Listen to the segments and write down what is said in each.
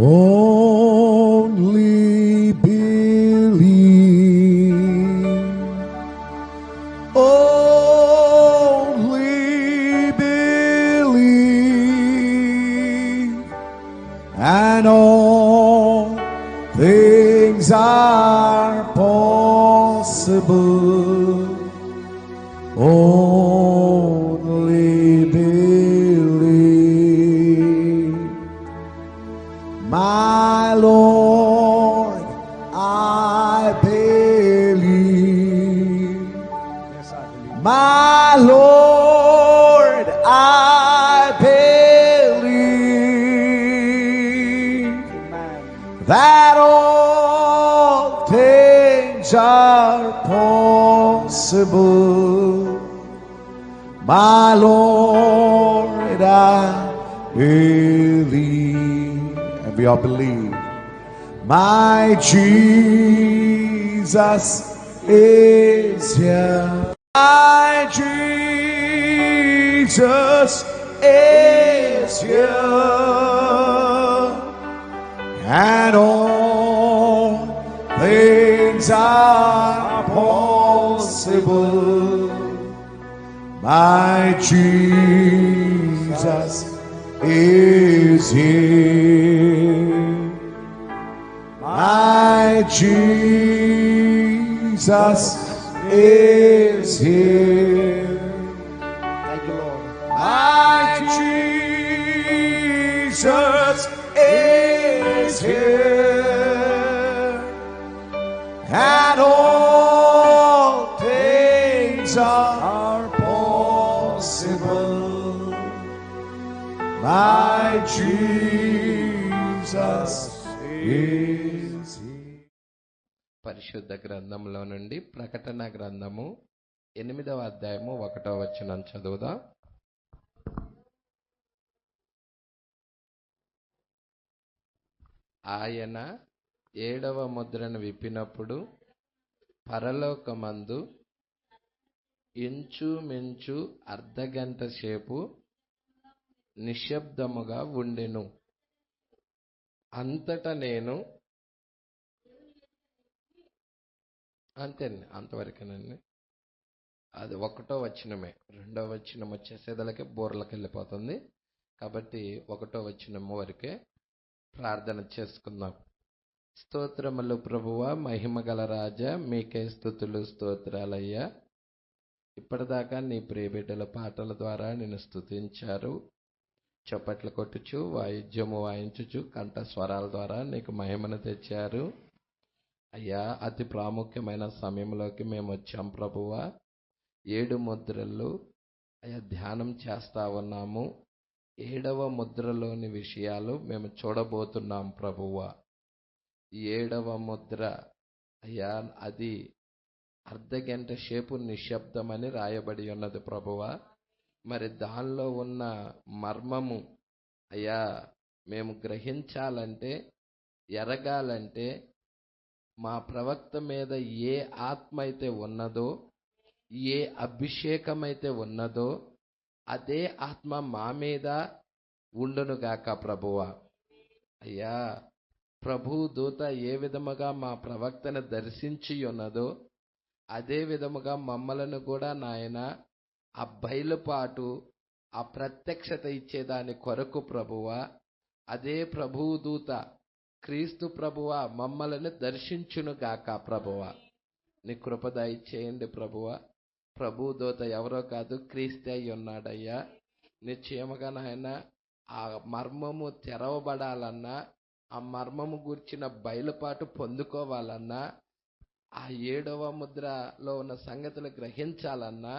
Only believe. Only believe. And all things are possible. Only believe. My Lord, I believe. Yes, I believe. My Lord, I believe Amen. that all things are possible. My Lord, I believe. And we all believe. My Jesus is here. My Jesus is here. And all things are possible. My Jesus is here. My Jesus is here. Thank you, Lord. My Jesus is here. And all things are possible. My Jesus is here. పరిశుద్ధ గ్రంథంలో నుండి ప్రకటన గ్రంథము 8వ అధ్యాయము 1వ వచనం చదువుదాం. ఆయన 7వ ముద్రను విప్పినప్పుడు పరలోకమందు ఇంచుమించు అర్ధగంట సేపు నిశ్శబ్దముగా ఉండెను. అంతటా నేను అంతేనండి, అంతవరకేనండి. అది 1వ వచనమే. 2వ వచనం వచ్చేసేదలకే బోర్లకు వెళ్ళిపోతుంది. కాబట్టి 1వ వచనం వరకే ప్రార్థన చేసుకుందాం. స్తోత్రములు ప్రభువా, మహిమ గల రాజా, మీకే స్తుతులు స్తోత్రాలయ్యా. ఇప్పటిదాకా నీ ప్రియబిడ్డల పాటల ద్వారా నిన్ను స్తుతించారు. చప్పట్లు కొట్టుచు, వాయిద్యము వాయించుచు, కంఠ స్వరాల ద్వారా నీకు మహిమను తెచ్చారు. అయ్యా, అతి ప్రాముఖ్యమైన సమయంలోకి మేము వచ్చాం ప్రభువా. 7 ముద్రలు అయ్యా ధ్యానం చేస్తా ఉన్నాము. 7వ ముద్రలోని విషయాలు మేము చూడబోతున్నాం ప్రభువా. 7వ ముద్ర అయ్యా, అది అర్ధగంట సేపు నిశ్శబ్దమని రాయబడి ఉన్నది ప్రభువా. మరి దానిలో ఉన్న మర్మము అయ్యా మేము గ్రహించాలంటే, ఎరగాలంటే, మా ప్రవక్త మీద ఏ ఆత్మ అయితే ఉన్నదో, ఏ అభిషేకమైతే ఉన్నదో అదే ఆత్మ మా మీద ఉండునుగాక ప్రభువా. అయ్యా, ప్రభు దూత ఏ విధముగా మా ప్రవక్తను దర్శించి ఉన్నదో అదే విధముగా మమ్మలను కూడా నాయన ఆ బయలుపాటు, ఆ ప్రత్యక్షత ఇచ్చేదాని కొరకు ప్రభువా, అదే ప్రభువు దూత క్రీస్తు ప్రభువా మమ్మల్ని దర్శించునుగాక ప్రభువా. నీ కృప దయచేయండి ప్రభువా. ప్రభు దూత ఎవరో కాదు, క్రీస్తే అయి ఉన్నాడయ్యా. నిశ్చయముగా నాయన ఆ మర్మము తెరవబడాలన్నా, ఆ మర్మము గూర్చిన బయలుపాటు పొందుకోవాలన్నా, ఆ 7వ ముద్రలో ఉన్న సంగతులు గ్రహించాలన్నా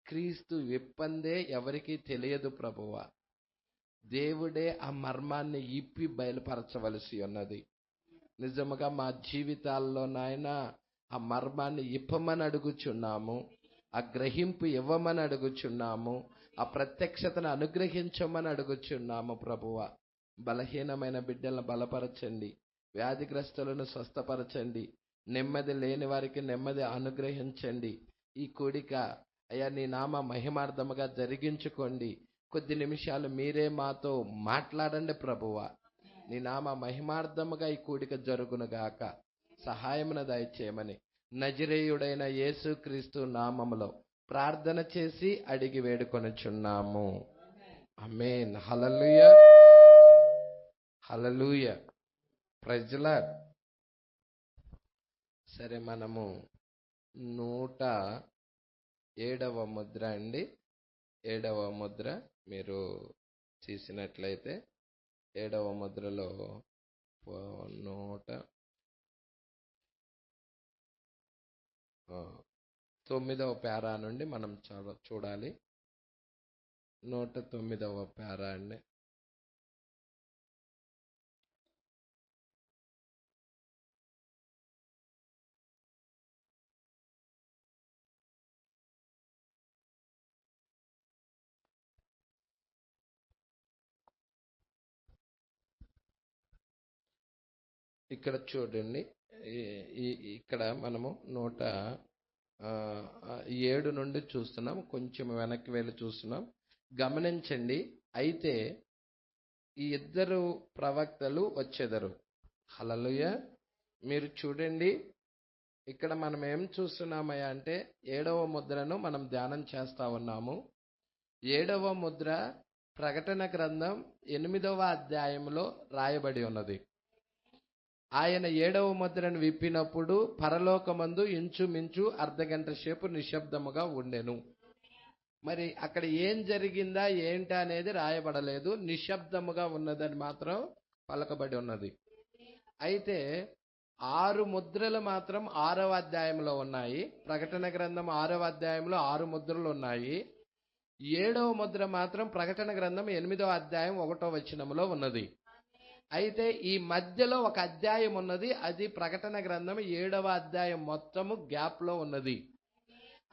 క్రీస్తు విప్పందే ఎవరికీ తెలియదు ప్రభువా. దేవుడే ఆ మర్మాన్ని ఇప్పి బయలుపరచవలసి ఉన్నది. నిజముగా మా జీవితాల్లో నాయన ఆ మర్మాన్ని ఇప్పమని అడుగుచున్నాము. ఆ గ్రహింపు ఇవ్వమని అడుగుచున్నాము. ఆ ప్రత్యక్షతను అనుగ్రహించమని అడుగుచున్నాము ప్రభువా. బలహీనమైన బిడ్డలను బలపరచండి, వ్యాధిగ్రస్తులను స్వస్థపరచండి, నెమ్మది లేని వారికి నెమ్మది అనుగ్రహించండి. ఈ కూడిక అయ్యా నీ నామ మహిమార్థముగా జరిగించుకోండి. కొద్ది నిమిషాలు మీరే మాతో మాట్లాడండి ప్రభువా. నీ నామ మహిమార్థముగా ఈ కూడిక జరుగునుగాక, సహాయమును దయచేయమని నజరేయుడైన యేసుక్రీస్తు నామములో ప్రార్థన చేసి అడిగి వేడుకొనుచున్నాము. Amen. Hallelujah, hallelujah. Praise the lord. సరే, మనము 107వ ముద్ర అండి. 7వ ముద్ర మీరు తీసినట్లయితే 7వ ముద్రలో 109వ పేరా నుండి మనం చూడాలి. 109వ పేరా అండి. ఇక్కడ చూడండి, ఇక్కడ మనము 107 నుండి చూస్తున్నాం. కొంచెం వెనక్కి వెళ్ళి చూస్తున్నాం. గమనించండి. అయితే ఈ ఇద్దరు ప్రవక్తలు వచ్చెదరు. హల్లెలూయా. మీరు చూడండి, ఇక్కడ మనం ఏం చూస్తున్నామయ్యా అంటే 7వ ముద్రను మనం ధ్యానం చేస్తా ఉన్నాము. 7వ ముద్ర ప్రకటన గ్రంథం 8వ అధ్యాయంలో రాయబడి ఉన్నది. ఆయన 7వ ముద్రను విప్పినప్పుడు పరలోకమందు ఇంచుమించు అర్ధగంట సేపు నిశ్శబ్దముగా ఉండెను. మరి అక్కడ ఏం జరిగిందా ఏంటి అనేది రాయబడలేదు. నిశ్శబ్దముగా ఉన్నదని మాత్రం పలకబడి ఉన్నది. అయితే 6 ముద్రలు మాత్రం 6వ అధ్యాయంలో ఉన్నాయి. ప్రకటన గ్రంథం 6వ అధ్యాయంలో 6 ముద్రలు ఉన్నాయి. 7వ ముద్ర మాత్రం ప్రకటన గ్రంథం 8వ అధ్యాయం 1వ వచనములో ఉన్నది. అయితే ఈ మధ్యలో ఒక అధ్యాయం ఉన్నది. అది ప్రకటన గ్రంథం 7వ అధ్యాయం మొత్తము గ్యాప్ లో ఉన్నది.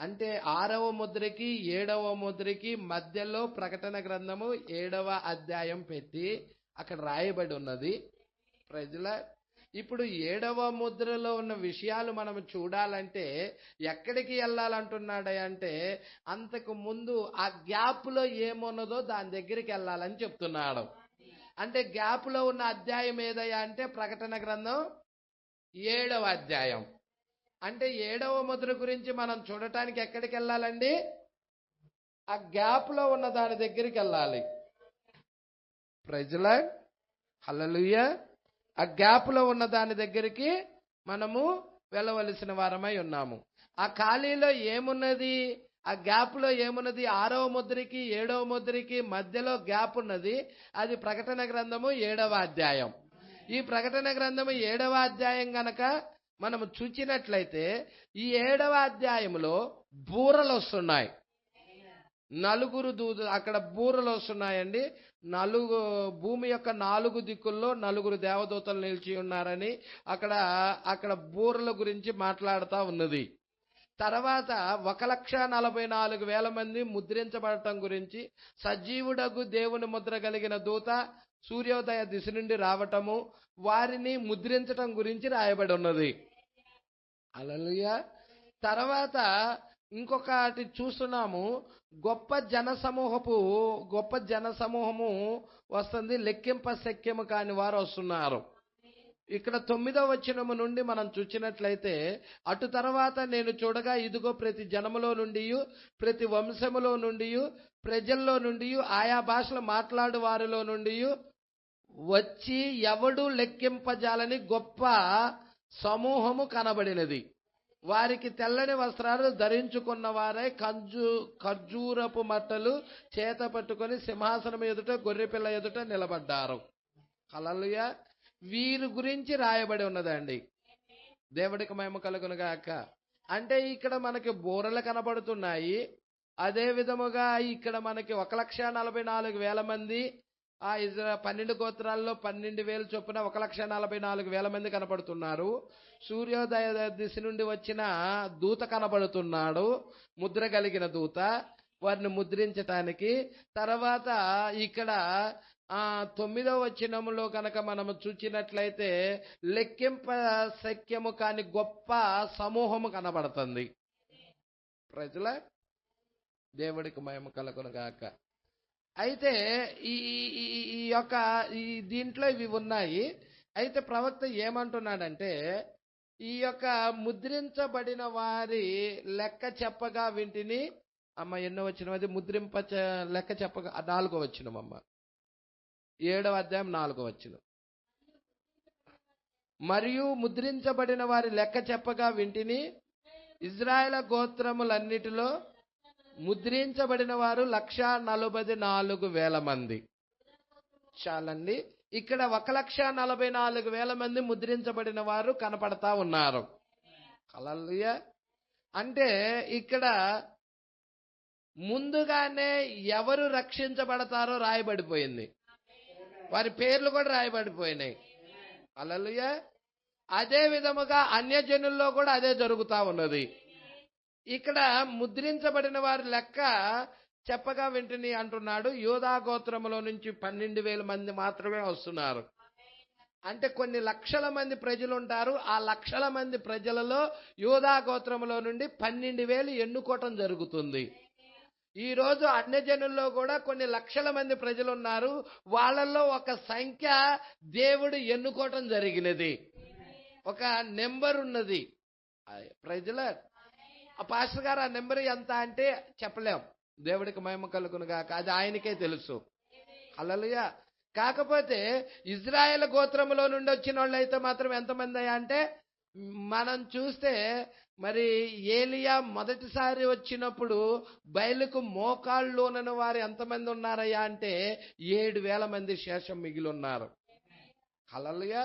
అంటే 6వ ముద్రకి 7వ ముద్రకి మధ్యలో ప్రకటన గ్రంథము 7వ అధ్యాయం పెట్టి అక్కడ రాయబడి ఉన్నది. ప్రజల ఇప్పుడు 7వ ముద్రలో ఉన్న విషయాలు మనం చూడాలంటే ఎక్కడికి వెళ్ళాలంటున్నాడు అంటే, అంతకు ముందు ఆ గ్యాప్ లో ఏమున్నదో దాని దగ్గరికి వెళ్ళాలని చెప్తున్నాడు. అంటే గ్యాప్ లో ఉన్న అధ్యాయం ఏదయ్యా అంటే ప్రకటన గ్రంథం 7వ అధ్యాయం. అంటే 7వ ముద్ర గురించి మనం చూడటానికి ఎక్కడికి వెళ్ళాలండి? ఆ గ్యాప్ లో ఉన్న దాని దగ్గరికి వెళ్ళాలి. Praise the lord. హల్లెలూయా. ఆ గ్యాప్ లో ఉన్న దాని దగ్గరికి మనము వెళ్ళవలసిన వారమై ఉన్నాము. ఆ ఖాళీలో ఏమున్నది? ఆ గ్యాప్ లో ఏమున్నది? 6వ ముద్రకి 7వ ముద్రకి మధ్యలో గ్యాప్ ఉన్నది. అది ప్రకటన గ్రంథము 7వ అధ్యాయం. ఈ ప్రకటన గ్రంథము 7వ అధ్యాయం గనక మనము చూచినట్లయితే ఈ 7వ అధ్యాయంలో బూరలు వస్తున్నాయి. 4 దూతలు అక్కడ బూరలు వస్తున్నాయండి. భూమి యొక్క 4 దిక్కుల్లో 4 దేవదూతలు నిలిచి ఉన్నారని అక్కడ బూరల గురించి మాట్లాడుతూ ఉన్నది. తర్వాత 1,44,000 మంది ముద్రించబడటం గురించి, సజీవుడగు దేవుని ముద్ర కలిగిన దూత సూర్యోదయ దిశ నుండి రావటము, వారిని ముద్రించటం గురించి రాయబడి ఉన్నది. హల్లెలూయా. తర్వాత ఇంకొకటి చూస్తున్నాము. గొప్ప జనసమూహము వస్తుంది. లెక్కింప శక్యము కాని వారు వస్తున్నారు. ఇక్కడ 9వ వచనము నుండి మనం చూచినట్లయితే, అటు తర్వాత నేను చూడగా ఇదిగో ప్రతి జనములో నుండి, ప్రతి వంశములో నుండి, ప్రజల్లో నుండి, ఆయా భాషలు మాట్లాడు వారిలో నుండి వచ్చి ఎవడు లెక్కింపజాలని గొప్ప సమూహము కనబడినది. వారికి తెల్లని వస్త్రాలు ధరించుకున్న వారై ఖర్జూరపు మట్టలు చేత పట్టుకొని సింహాసనం ఎదుట గొర్రెపిల్ల ఎదుట నిలబడ్డారు. హల్లెలూయా. వీరి గురించి రాయబడి ఉన్నదండి. దేవుడికి మహిమ కలుగును గాక. అంటే ఇక్కడ మనకి బూరలు కనబడుతున్నాయి. అదే విధముగా ఇక్కడ మనకి 1,44,000 మంది, ఆ 12 గోత్రాల్లో 12,000 చొప్పున 1,44,000 మంది కనపడుతున్నారు. సూర్యోదయ దిశ నుండి వచ్చిన దూత కనబడుతున్నాడు, ముద్ర కలిగిన దూత, వారిని ముద్రించటానికి. తర్వాత ఇక్కడ 9వ వచనములో కనుక మనము చూచినట్లయితే లెక్కింప శక్యము కాని గొప్ప సమూహము కనబడుతుంది. ప్రజల దేవుడికి మహిమ కలుగును గాక. అయితే ఈ ఈ ఈ యొక్క ఈ దీంట్లో ఇవి ఉన్నాయి. అయితే ప్రవక్త ఏమంటున్నాడంటే, ఈ యొక్క ముద్రించబడిన వారి లెక్క చెప్పగా వింటిని. అమ్మ ఎన్నో వచ్చిన అది లెక్క చెప్పగా 4వ వచనం అమ్మ, 7వ అధ్యాయం 4వ వచనం. మరియు ముద్రించబడిన వారి లెక్క చెప్పగా వింటిని, ఇజ్రాయేల్ గోత్రములన్నిటిలో ముద్రించబడిన వారు 1,44,000 మంది. చాలండి. ఇక్కడ 1,44,000 మంది ముద్రించబడిన వారు కనపడతా ఉన్నారు. హల్లెలూయా. అంటే ఇక్కడ ముందుగానే ఎవరు రక్షించబడతారో రాయబడిపోయింది. వారి పేర్లు కూడా రాయబడిపోయినాయి. హల్లెలూయా. అదే విధముగా అన్యజనుల్లో కూడా అదే జరుగుతా ఉన్నది. ఇక్కడ ముద్రించబడిన వారి లెక్క చెప్పగా వింటిని అంటున్నాడు. యూదా గోత్రములో నుంచి 12,000 మంది మాత్రమే వస్తున్నారు. అంటే కొన్ని లక్షల మంది ప్రజలు ఉంటారు. ఆ లక్షల మంది ప్రజలలో యూదా గోత్రములో నుండి 12,000 ఎన్నుకోవటం జరుగుతుంది. ఈ రోజు అన్యజనుల్లో కూడా కొన్ని లక్షల మంది ప్రజలు ఉన్నారు. వాళ్ళల్లో ఒక సంఖ్య దేవుడు ఎన్నుకోవటం జరిగినది. ఒక నెంబర్ ఉన్నది. ప్రజల ఆ పాస్టర్ గారు ఆ నెంబర్ ఎంత అంటే చెప్పలేం. దేవుడికి మహిమ కలుగును గాక, అది ఆయనకే తెలుసు. హల్లెలూయా. కాకపోతే ఇజ్రాయెల్ గోత్రములో నుండి వచ్చిన వాళ్ళు అయితే మాత్రం ఎంతమంది అయ్యా అంటే, మనం చూస్తే మరి ఏలియా మొదటిసారి వచ్చినప్పుడు బయలుకు మోకాళ్ళలోనని వారు ఎంతమంది ఉన్నారయ్యా అంటే 7,000 మంది శేషం మిగిలి ఉన్నారు. హల్లెలూయా.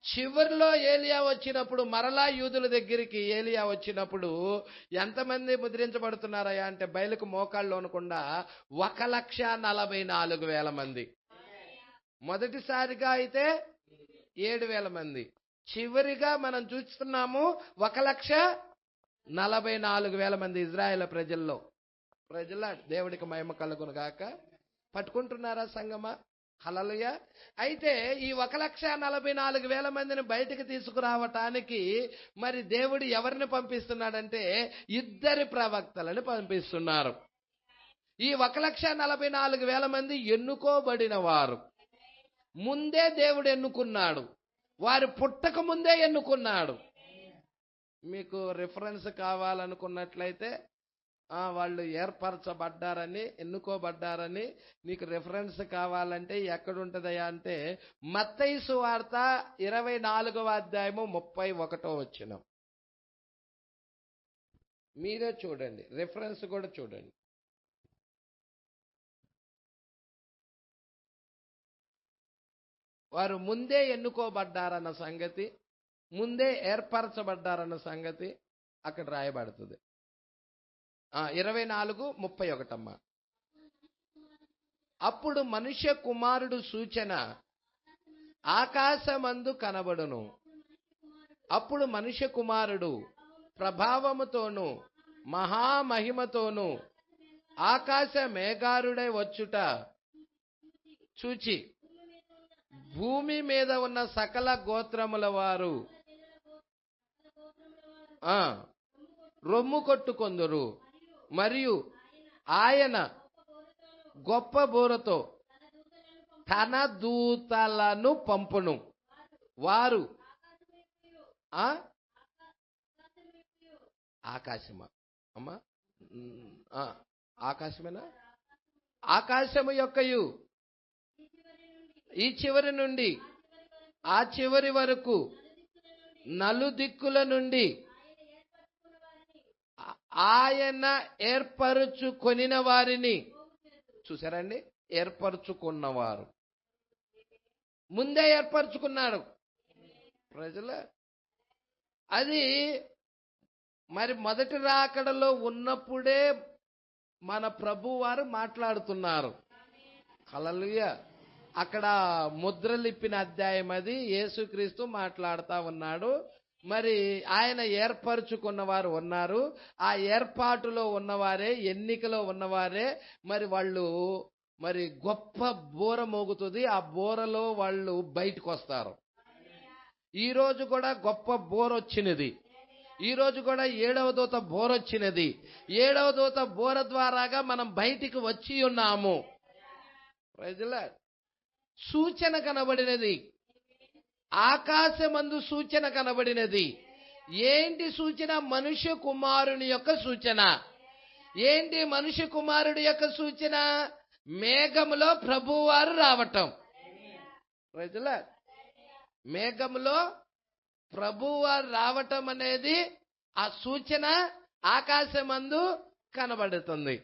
చివరిలో ఏలియా వచ్చినప్పుడు, మరలా యూదుల దగ్గరికి ఏలియా వచ్చినప్పుడు ఎంతమంది ముద్రించబడుతున్నారయ్యా అంటే బయలుకు మోకాళ్ళు అనకుండా 1,44,000 మంది. మొదటిసారిగా అయితే 7,000 మంది. చివరిగా మనం చూస్తున్నాము 1,44,000 మంది ఇజ్రాయేల్ ప్రజల్లో. ప్రజల దేవుడికి మహిమ కలుగును గాక. పట్టుకుంటున్నారా సంగమా? హల్లెలూయా. అయితే ఈ 1,44,000 మందిని బయటికి తీసుకురావటానికి మరి దేవుడు ఎవరిని పంపిస్తున్నాడంటే 2 ప్రవక్తలను పంపిస్తున్నారు. ఈ 1,44,000 మంది ఎన్నుకోబడిన వారు. ముందే దేవుడు ఎన్నుకున్నాడు. వారు పుట్టక ముందే ఎన్నుకున్నాడు. మీకు రిఫరెన్స్ కావాలనుకున్నట్లయితే వాళ్ళు ఏర్పరచబడ్డారని, ఎన్నుకోబడ్డారని నీకు రిఫరెన్స్ కావాలంటే ఎక్కడుంటదయ్యా అంటే మత్తయి సువార్త 24వ అధ్యాయము 31వ వచనం. మీరే చూడండి, రిఫరెన్స్ కూడా చూడండి. వారు ముందే ఎన్నుకోబడ్డారన్న సంగతి, ముందే ఏర్పరచబడ్డారన్న సంగతి అక్కడ రాయబడుతుంది. 24:31 అమ్మ. అప్పుడు మనుష్య కుమారుడు సూచన ఆకాశమందు కనబడును. అప్పుడు మనుష్య కుమారుడు ప్రభావముతోను మహామహిమతోను ఆకాశ మేఘారుడై వచ్చుట చూచి భూమి మీద ఉన్న సకల గోత్రముల వారు రొమ్ము కొట్టుకొందురు. మరియు ఆయన గొప్ప బోరతో తన దూతలను పంపును. వారు ఆకాశమా అమ్మా? ఆకాశమేనా? ఆకాశము యొక్కయు ఈ చివరి నుండి ఆ చివరి వరకు నలుదిక్కుల నుండి ఆయన ఏర్పరుచుకొనిన వారిని చూసారండి. ఏర్పరుచుకున్నవారు ముందే ఏర్పరచుకున్నాడు ప్రజల. అది మరి మొదటి రాకడలో ఉన్నప్పుడే మన ప్రభువారు మాట్లాడుతున్నారు. హల్లెలూయా. అక్కడ ముద్రలిప్పిన అధ్యాయం అది. యేసుక్రీస్తు మాట్లాడుతూ ఉన్నాడు. మరి ఆయన ఏర్పరచుకున్న వారు ఉన్నారు. ఆ ఏర్పాటులో ఉన్నవారే, ఎన్నికలో ఉన్నవారే మరి వాళ్ళు మరి గొప్ప బోర మోగుతుంది. ఆ బోరలో వాళ్ళు బయటకు వస్తారు. ఈ రోజు కూడా గొప్ప బోర వచ్చినది. ఈ రోజు కూడా 7వ దూత బోర వచ్చినది. 7వ దూత బోర ద్వారాగా మనం బయటికి వచ్చి ఉన్నాము. ప్రజల సూచన కనబడినది. ఆకాశమందు సూచన కనబడినది. ఏంటి సూచన? మనుష్య కుమారుని యొక్క సూచన. ఏంటి మనుష్య కుమారుడి యొక్క సూచన? మేఘములో ప్రభువారు రావటం. ప్రజల మేఘములో ప్రభువారు రావటం అనేది ఆ సూచన ఆకాశమందు కనబడుతుంది.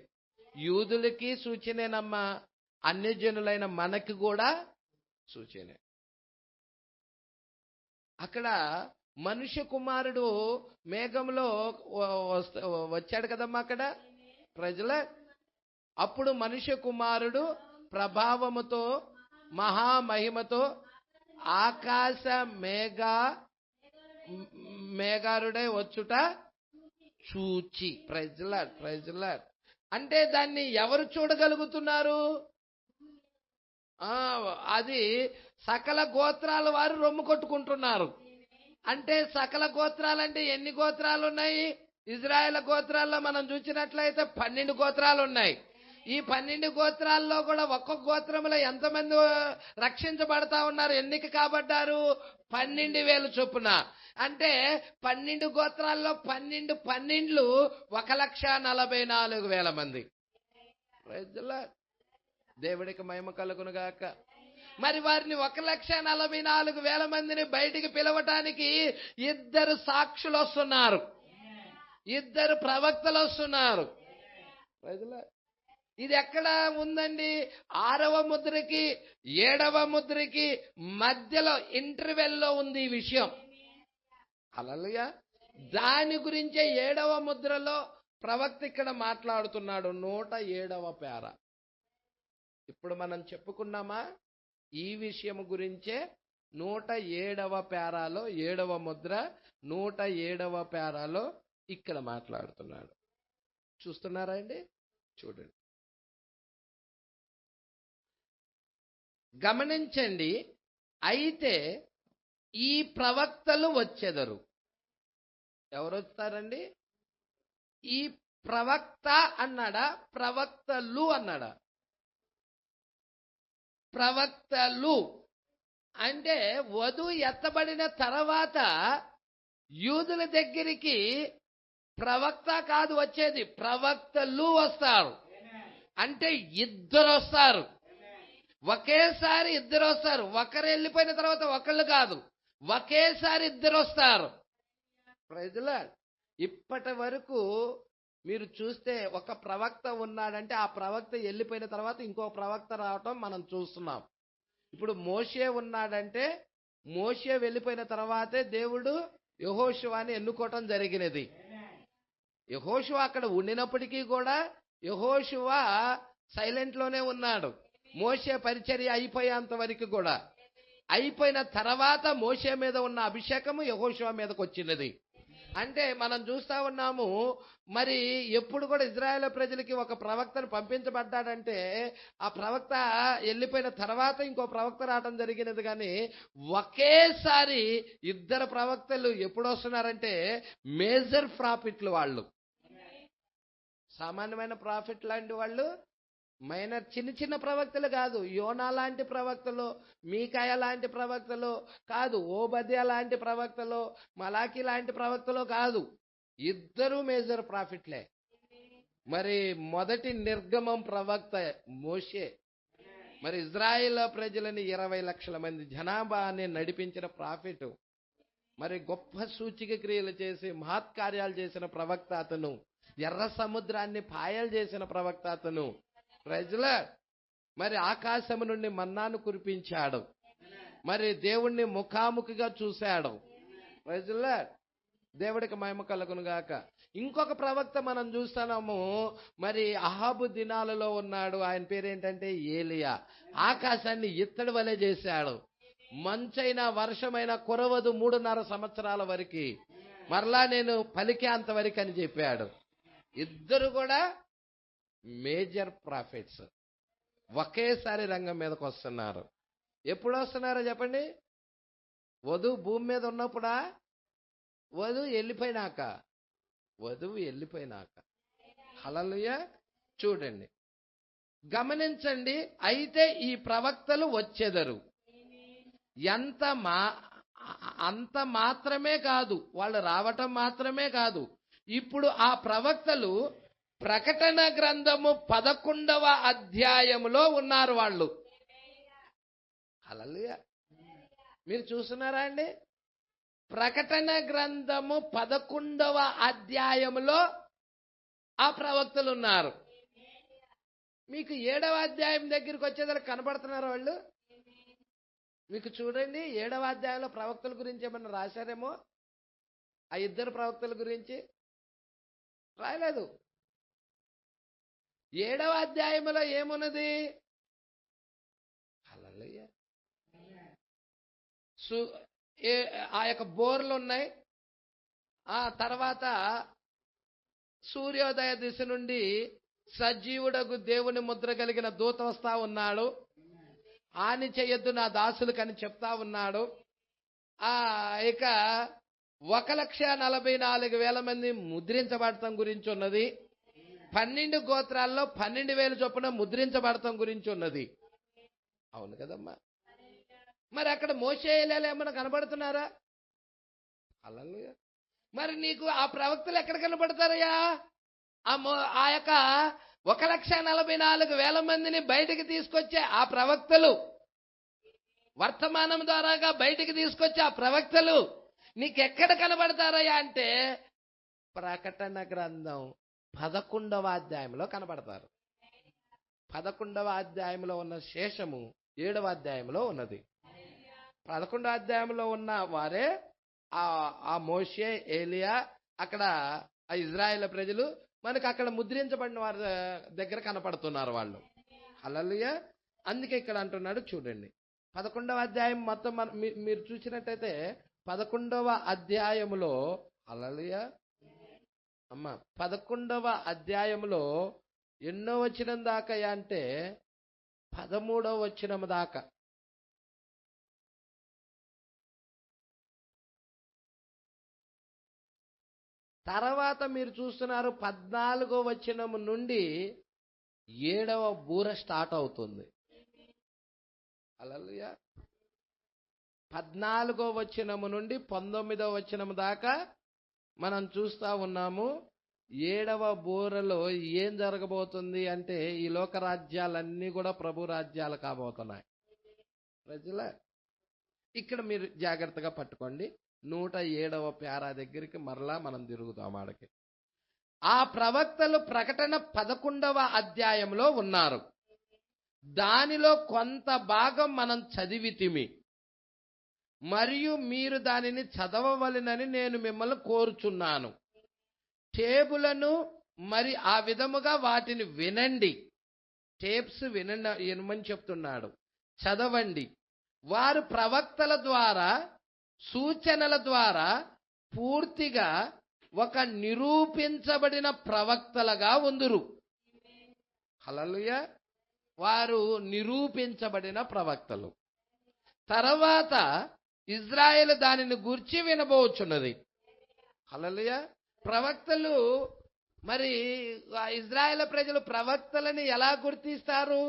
యూదులకి సూచనేనమ్మా, అన్యజనులైన మనకి కూడా సూచనే. అక్కడ మనుష్య కుమారుడు మేఘంలో వచ్చాడు కదమ్మా అక్కడ ప్రజల. అప్పుడు మనుష్య కుమారుడు ప్రభావముతో మహామహిమతో ఆకాశ మేఘారుడై వచ్చుట చూచి. ప్రజల అంటే దాన్ని ఎవరు చూడగలుగుతున్నారు? అది సకల గోత్రాల వారు రొమ్ము కొట్టుకుంటున్నారు. అంటే సకల గోత్రాలంటే ఎన్ని గోత్రాలు ఉన్నాయి? ఇజ్రాయేల్ గోత్రాల్లో మనం చూసినట్లయితే 12 గోత్రాలు ఉన్నాయి. ఈ 12 గోత్రాల్లో కూడా ఒక్కొక్క గోత్రంలో ఎంతమంది రక్షించబడతా ఉన్నారు, ఎన్నిక కాబడ్డారు? 12,000 చొప్పున. అంటే 12 గోత్రాల్లో 12 1,44,000 మంది. దేవుడికి మహిమ కలుగును గాక. మరి వారిని 1,44,000 మందిని బయటికి పిలవటానికి 2 సాక్షులు వస్తున్నారు, 2 ప్రవక్తలు వస్తున్నారు. ఇది ఎక్కడ ఉందండి? 6వ ముద్రకి 7వ ముద్రకి మధ్యలో ఇంటర్వెల్లో ఉంది ఈ విషయం. హల్లెలూయా. దాని గురించే 7వ ముద్రలో ప్రవక్త ఇక్కడ మాట్లాడుతున్నాడు. 107వ పేర. ఇప్పుడు మనం చెప్పుకున్నామా ఈ విషయం గురించే? 107వ పేరాలో 7వ ముద్ర 107వ పేరాలో ఇక్కడ మాట్లాడుతున్నాడు. చూస్తున్నారా అండి? చూడండి, గమనించండి. అయితే ఈ ప్రవక్తలు వచ్చెదరు. ఎవరు వస్తారండి? ఈ ప్రవక్త అన్నాడా? ప్రవక్తలు అన్నాడా? ప్రవక్తలు అంటే వధువు ఎత్తబడిన తర్వాత యూదుల దగ్గరికి ప్రవక్త కాదు వచ్చేది, ప్రవక్తలు వస్తారు. అంటే 2 వస్తారు, ఒకేసారి 2 వస్తారు. ఒకరు వెళ్ళిపోయిన తర్వాత ఒకళ్ళు కాదు, ఒకేసారి 2 వస్తారు. ప్రజల ఇప్పటి వరకు మీరు చూస్తే ఒక ప్రవక్త ఉన్నాడంటే ఆ ప్రవక్త వెళ్ళిపోయిన తర్వాత ఇంకో ప్రవక్త రావటం మనం చూస్తున్నాం. ఇప్పుడు మోషే ఉన్నాడంటే మోషే వెళ్ళిపోయిన తర్వాతే దేవుడు యెహోషువని ఎన్నుకోవటం జరిగినది. యెహోషువ అక్కడ ఉండినప్పటికీ కూడా యెహోషువ సైలెంట్ లోనే ఉన్నాడు. మోషే పరిచర్య అయిపోయేంత వరకు కూడా. అయిపోయిన తర్వాత మోషే మీద ఉన్న అభిషేకము యెహోషువ మీదకి వచ్చినది. అంటే మనం చూస్తా ఉన్నాము. మరి ఎప్పుడు కూడా ఇజ్రాయేల్ ప్రజలకి ఒక ప్రవక్తను పంపించబడ్డాడంటే ఆ ప్రవక్త వెళ్ళిపోయిన తర్వాత ఇంకో ప్రవక్త రావడం జరిగినది. కానీ ఒకేసారి 2 ప్రవక్తలు ఎప్పుడు వస్తున్నారంటే మేజర్ ప్రాఫిట్లు వాళ్ళు. సామాన్యమైన ప్రాఫిట్ లాంటి వాళ్ళు, మైనర్ చిన్న చిన్న ప్రవక్తలు కాదు. యోనా లాంటి ప్రవక్తలు, మీకాయ లాంటి ప్రవక్తలు కాదు, ఓబద్య లాంటి ప్రవక్తలు, మలాకి లాంటి ప్రవక్తలు కాదు. 2 మేజర్ ప్రాఫిట్లే. మరి మొదటి నిర్గమం ప్రవక్త మోషే. మరి ఇజ్రాయేల్ ప్రజలని 20 లక్షల మంది జనాభాని నడిపించిన ప్రాఫిట్. మరి గొప్ప సూచిక క్రియలు చేసి మహత్కార్యాలు చేసిన ప్రవక్త అతను. ఎర్ర సముద్రాన్ని పాయలు చేసిన ప్రవక్త అతను. ప్రజల మరి ఆకాశము నుండి మన్నాను కురిపించాడు. మరి దేవుణ్ణి ముఖాముఖిగా చూశాడు. ప్రజల దేవుడికి మహిమ కలుగును గాక. ఇంకొక ప్రవక్త మనం చూస్తున్నాము. మరి అహాబు దినాలలో ఉన్నాడు. ఆయన పేరేంటంటే ఏలియా. ఆకాశాన్ని ఇత్తడి వలె చేశాడు. మంచైనా వర్షమైనా కురవదు 3.5 సంవత్సరాల వరకు. మరలా నేను పలికేంత వరకు అని చెప్పాడు. 2 కూడా మేజర్ ప్రాఫిట్స్ ఒకేసారి రంగం మీదకి వస్తున్నారు. ఎప్పుడు వస్తున్నారో చెప్పండి? వధువు భూమి మీద ఉన్నప్పుడా? వధువు వెళ్ళిపోయినాక. వధువు వెళ్ళిపోయినాక. హల్లెలూయా. చూడండి, గమనించండి, అయితే ఈ ప్రవక్తలు వచ్చెదరు. అంత మాత్రమే కాదు, వాళ్ళు రావటం మాత్రమే కాదు, ఇప్పుడు ఆ ప్రవక్తలు ప్రకటన గ్రంథము 11వ అధ్యాయములో ఉన్నారు వాళ్ళు. హల్లెలూయా. మీరు చూస్తున్నారా అండి? ప్రకటన గ్రంథము 11వ అధ్యాయములో ఆ ప్రవక్తలు ఉన్నారు. మీకు 7వ అధ్యాయం దగ్గరికి వచ్చేదానికి కనబడుతున్నారు వాళ్ళు. మీకు చూడండి, 7వ అధ్యాయంలో ప్రవక్తల గురించి ఏమన్నా రాశారేమో? ఆ ఇద్దరు ప్రవక్తల గురించి రాయలేదు. 7వ అధ్యాయంలో ఏమున్నది? హల్లెలూయా. ఆ యొక్క బోర్లు ఉన్నాయి. ఆ తర్వాత సూర్యోదయ దిశ నుండి సజీవుడగు దేవుని ముద్ర కలిగిన దూత వస్తా ఉన్నాడు. హాని చేయొద్దు నా దాసులకు అని చెప్తా ఉన్నాడు. ఇక 1,44,000 మంది ముద్రించబడటం గురించి ఉన్నది. 12 గోత్రాల్లో 12,000 చొప్పున ముద్రించబడటం గురించి ఉన్నది. అవును కదమ్మా. మరి అక్కడ మోషే ఎలీయాలు ఏమైనా కనబడుతున్నారా? హల్లెలూయా. మరి నీకు ఆ ప్రవక్తలు ఎక్కడ కనబడతారయ్యా? ఆ యొక్క 1,44,000 మందిని బయటికి తీసుకొచ్చే ఆ ప్రవక్తలు, వర్తమానం ద్వారాగా బయటికి తీసుకొచ్చే ఆ ప్రవక్తలు నీకెక్కడ కనబడతారయ్యా అంటే ప్రకటన గ్రంథం 11వ అధ్యాయంలో కనబడతారు. 11వ అధ్యాయంలో ఉన్న శేషము 7వ అధ్యాయంలో ఉన్నది. 11వ అధ్యాయంలో ఉన్న వారే ఆ మోషే, ఏలియా, అక్కడ ఆ ఇజ్రాయేల్ ప్రజలు మనకు అక్కడ ముద్రించబడిన వారి దగ్గర కనపడుతున్నారు వాళ్ళు. హల్లెలూయా. అందుకే ఇక్కడ అంటున్నాడు చూడండి, 11వ అధ్యాయం మొత్తం మీరు చూసినట్టయితే 11వ అధ్యాయములో, హల్లెలూయా అమ్మ, 11వ అధ్యాయములో ఎన్నో వచనం దాకా అంటే 13వ వచనం దాకా. తర్వాత మీరు చూస్తున్నారు 14వ వచనం నుండి 7వ బూర స్టార్ట్ అవుతుంది. హల్లెలూయా. 14వ వచనం నుండి 19వ వచనం దాకా మనం చూస్తా ఉన్నాము. 7వ బూరలో ఏం జరగబోతుంది అంటే ఈ లోక రాజ్యాలన్నీ కూడా ప్రభు రాజ్యాలు కాబోతున్నాయి. ప్రజల ఇక్కడ మీరు జాగ్రత్తగా పట్టుకోండి. 107వ ప్యారా దగ్గరికి మరలా మనం తిరుగుతాం. ఆడకి ఆ ప్రవక్తలు ప్రకటన 11వ అధ్యాయంలో ఉన్నారు. దానిలో కొంత భాగం మనం చదివితిమి, మరియు మీరు దానిని చదవవలెనని నేను మిమ్మల్ని కోరుచున్నాను. టేబులను మరి ఆ విధముగా వాటిని వినండి. టేప్స్ వినమని చెప్తున్నాడు. చదవండి. వారు ప్రవక్తల ద్వారా, సూచనల ద్వారా పూర్తిగా ఒక నిరూపించబడిన ప్రవక్తలుగా ఉందురు. హల్లెలూయా. వారు నిరూపించబడిన ప్రవక్తలు. తర్వాత ఇజ్రాయేల్ దానిని గూర్చి వినబోచున్నది. హల్లెలూయా. ప్రవక్తలు, మరి ఇజ్రాయేల్ ప్రజలు ప్రవక్తలని ఎలా గుర్తిస్తారు?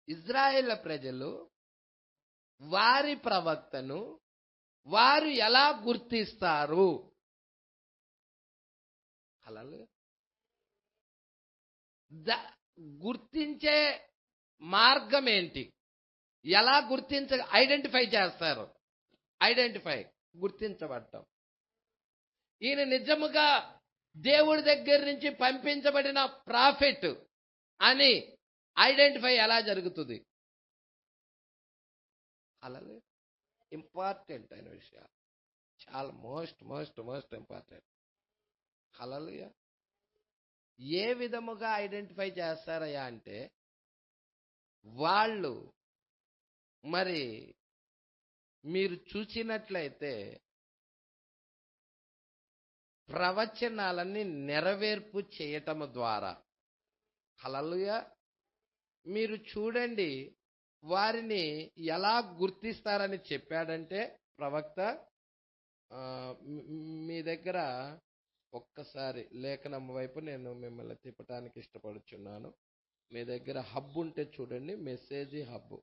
ఇజ్రాయేల్ ప్రజలు వారి ప్రవక్తను వారు ఎలా గుర్తిస్తారు? హల్లెలూయా. గుర్తించే మార్గం ఏంటి? ఎలా ఐడెంటిఫై చేస్తారు? గుర్తించబడటం. ఈయన నిజముగా దేవుడి దగ్గర నుంచి పంపించబడిన ప్రాఫెట్ అని ఐడెంటిఫై ఎలా జరుగుతుంది? అలాగే ఇంపార్టెంట్ అయిన విషయాలు, చాలా మోస్ట్ ఇంపార్టెంట్. హల్లెలూయా. ఏ విధముగా ఐడెంటిఫై చేస్తారయ్యా అంటే వాళ్ళు, మరి మీరు చూసినట్లయితే ప్రవచనాలన్నీ నెరవేర్పు చేయటం ద్వారా. హల్లెలూయా. మీరు చూడండి వారిని ఎలా గుర్తిస్తారని చెప్పాడంటే ప్రవక్త మీ దగ్గర ఒక్కసారి లేఖనం వైపు నేను మిమ్మల్ని తిప్పటానికి ఇష్టపడుచున్నాను. మీ దగ్గర హబ్ ఉంటే చూడండి, మెసేజ్ హబ్.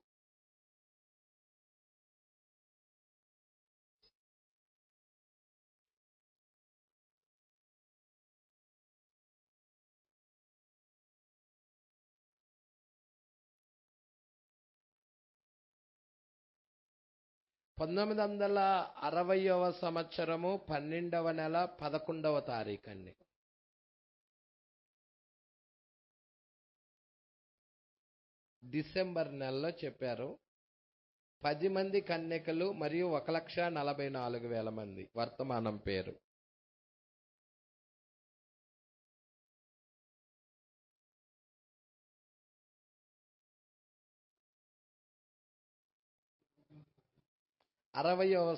సంవత్సరము 12వ నెల 11వ తారీఖు అండి. డిసెంబర్ నెలలో చెప్పారు. 10 మంది కన్యకలు మరియు 1,44,000 మంది. వర్తమానం పేరు.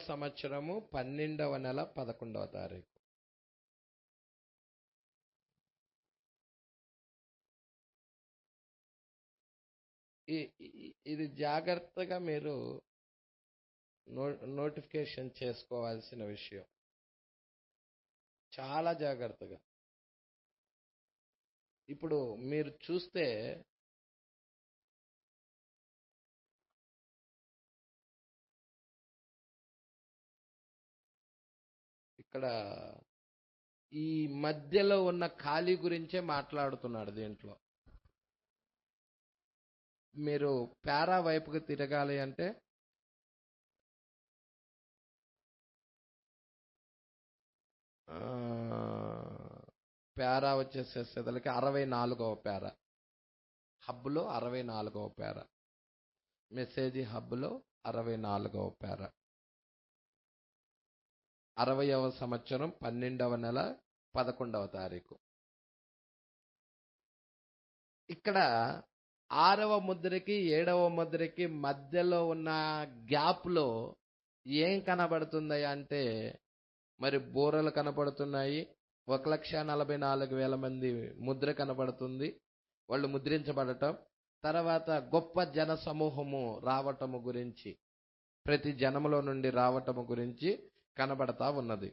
సంవత్సరము 12వ నెల 11వ తారీఖు. ఇది జాగ్రత్తగా మీరు నోటిఫికేషన్ చేసుకోవాల్సిన విషయం. చాలా జాగ్రత్తగా. ఇప్పుడు మీరు చూస్తే ఇక్కడ ఈ మధ్యలో ఉన్న ఖాళీ గురించే మాట్లాడుతున్నాడు దీంట్లో. మీరు పారా వైపుకి తిరగాలి అంటే పారా వచ్చేసేసరికి 64వ పారా. హబ్లో 64వ పారా. మెసేజ్ హబ్లో 64వ పారా. 60వ సంవత్సరం 12వ నెల 11వ తారీఖు. ఇక్కడ 6వ ముద్రకి 7వ ముద్రకి మధ్యలో ఉన్న గ్యాప్లో ఏం కనబడుతుంది అంటే మరి బూరలు కనబడుతున్నాయి. 1,44,000 మంది ముద్ర కనబడుతుంది. వాళ్ళు ముద్రించబడటం, తర్వాత గొప్ప జన సమూహము రావటము గురించి, ప్రతి జనములో నుండి రావటము గురించి కనబడతా ఉన్నది.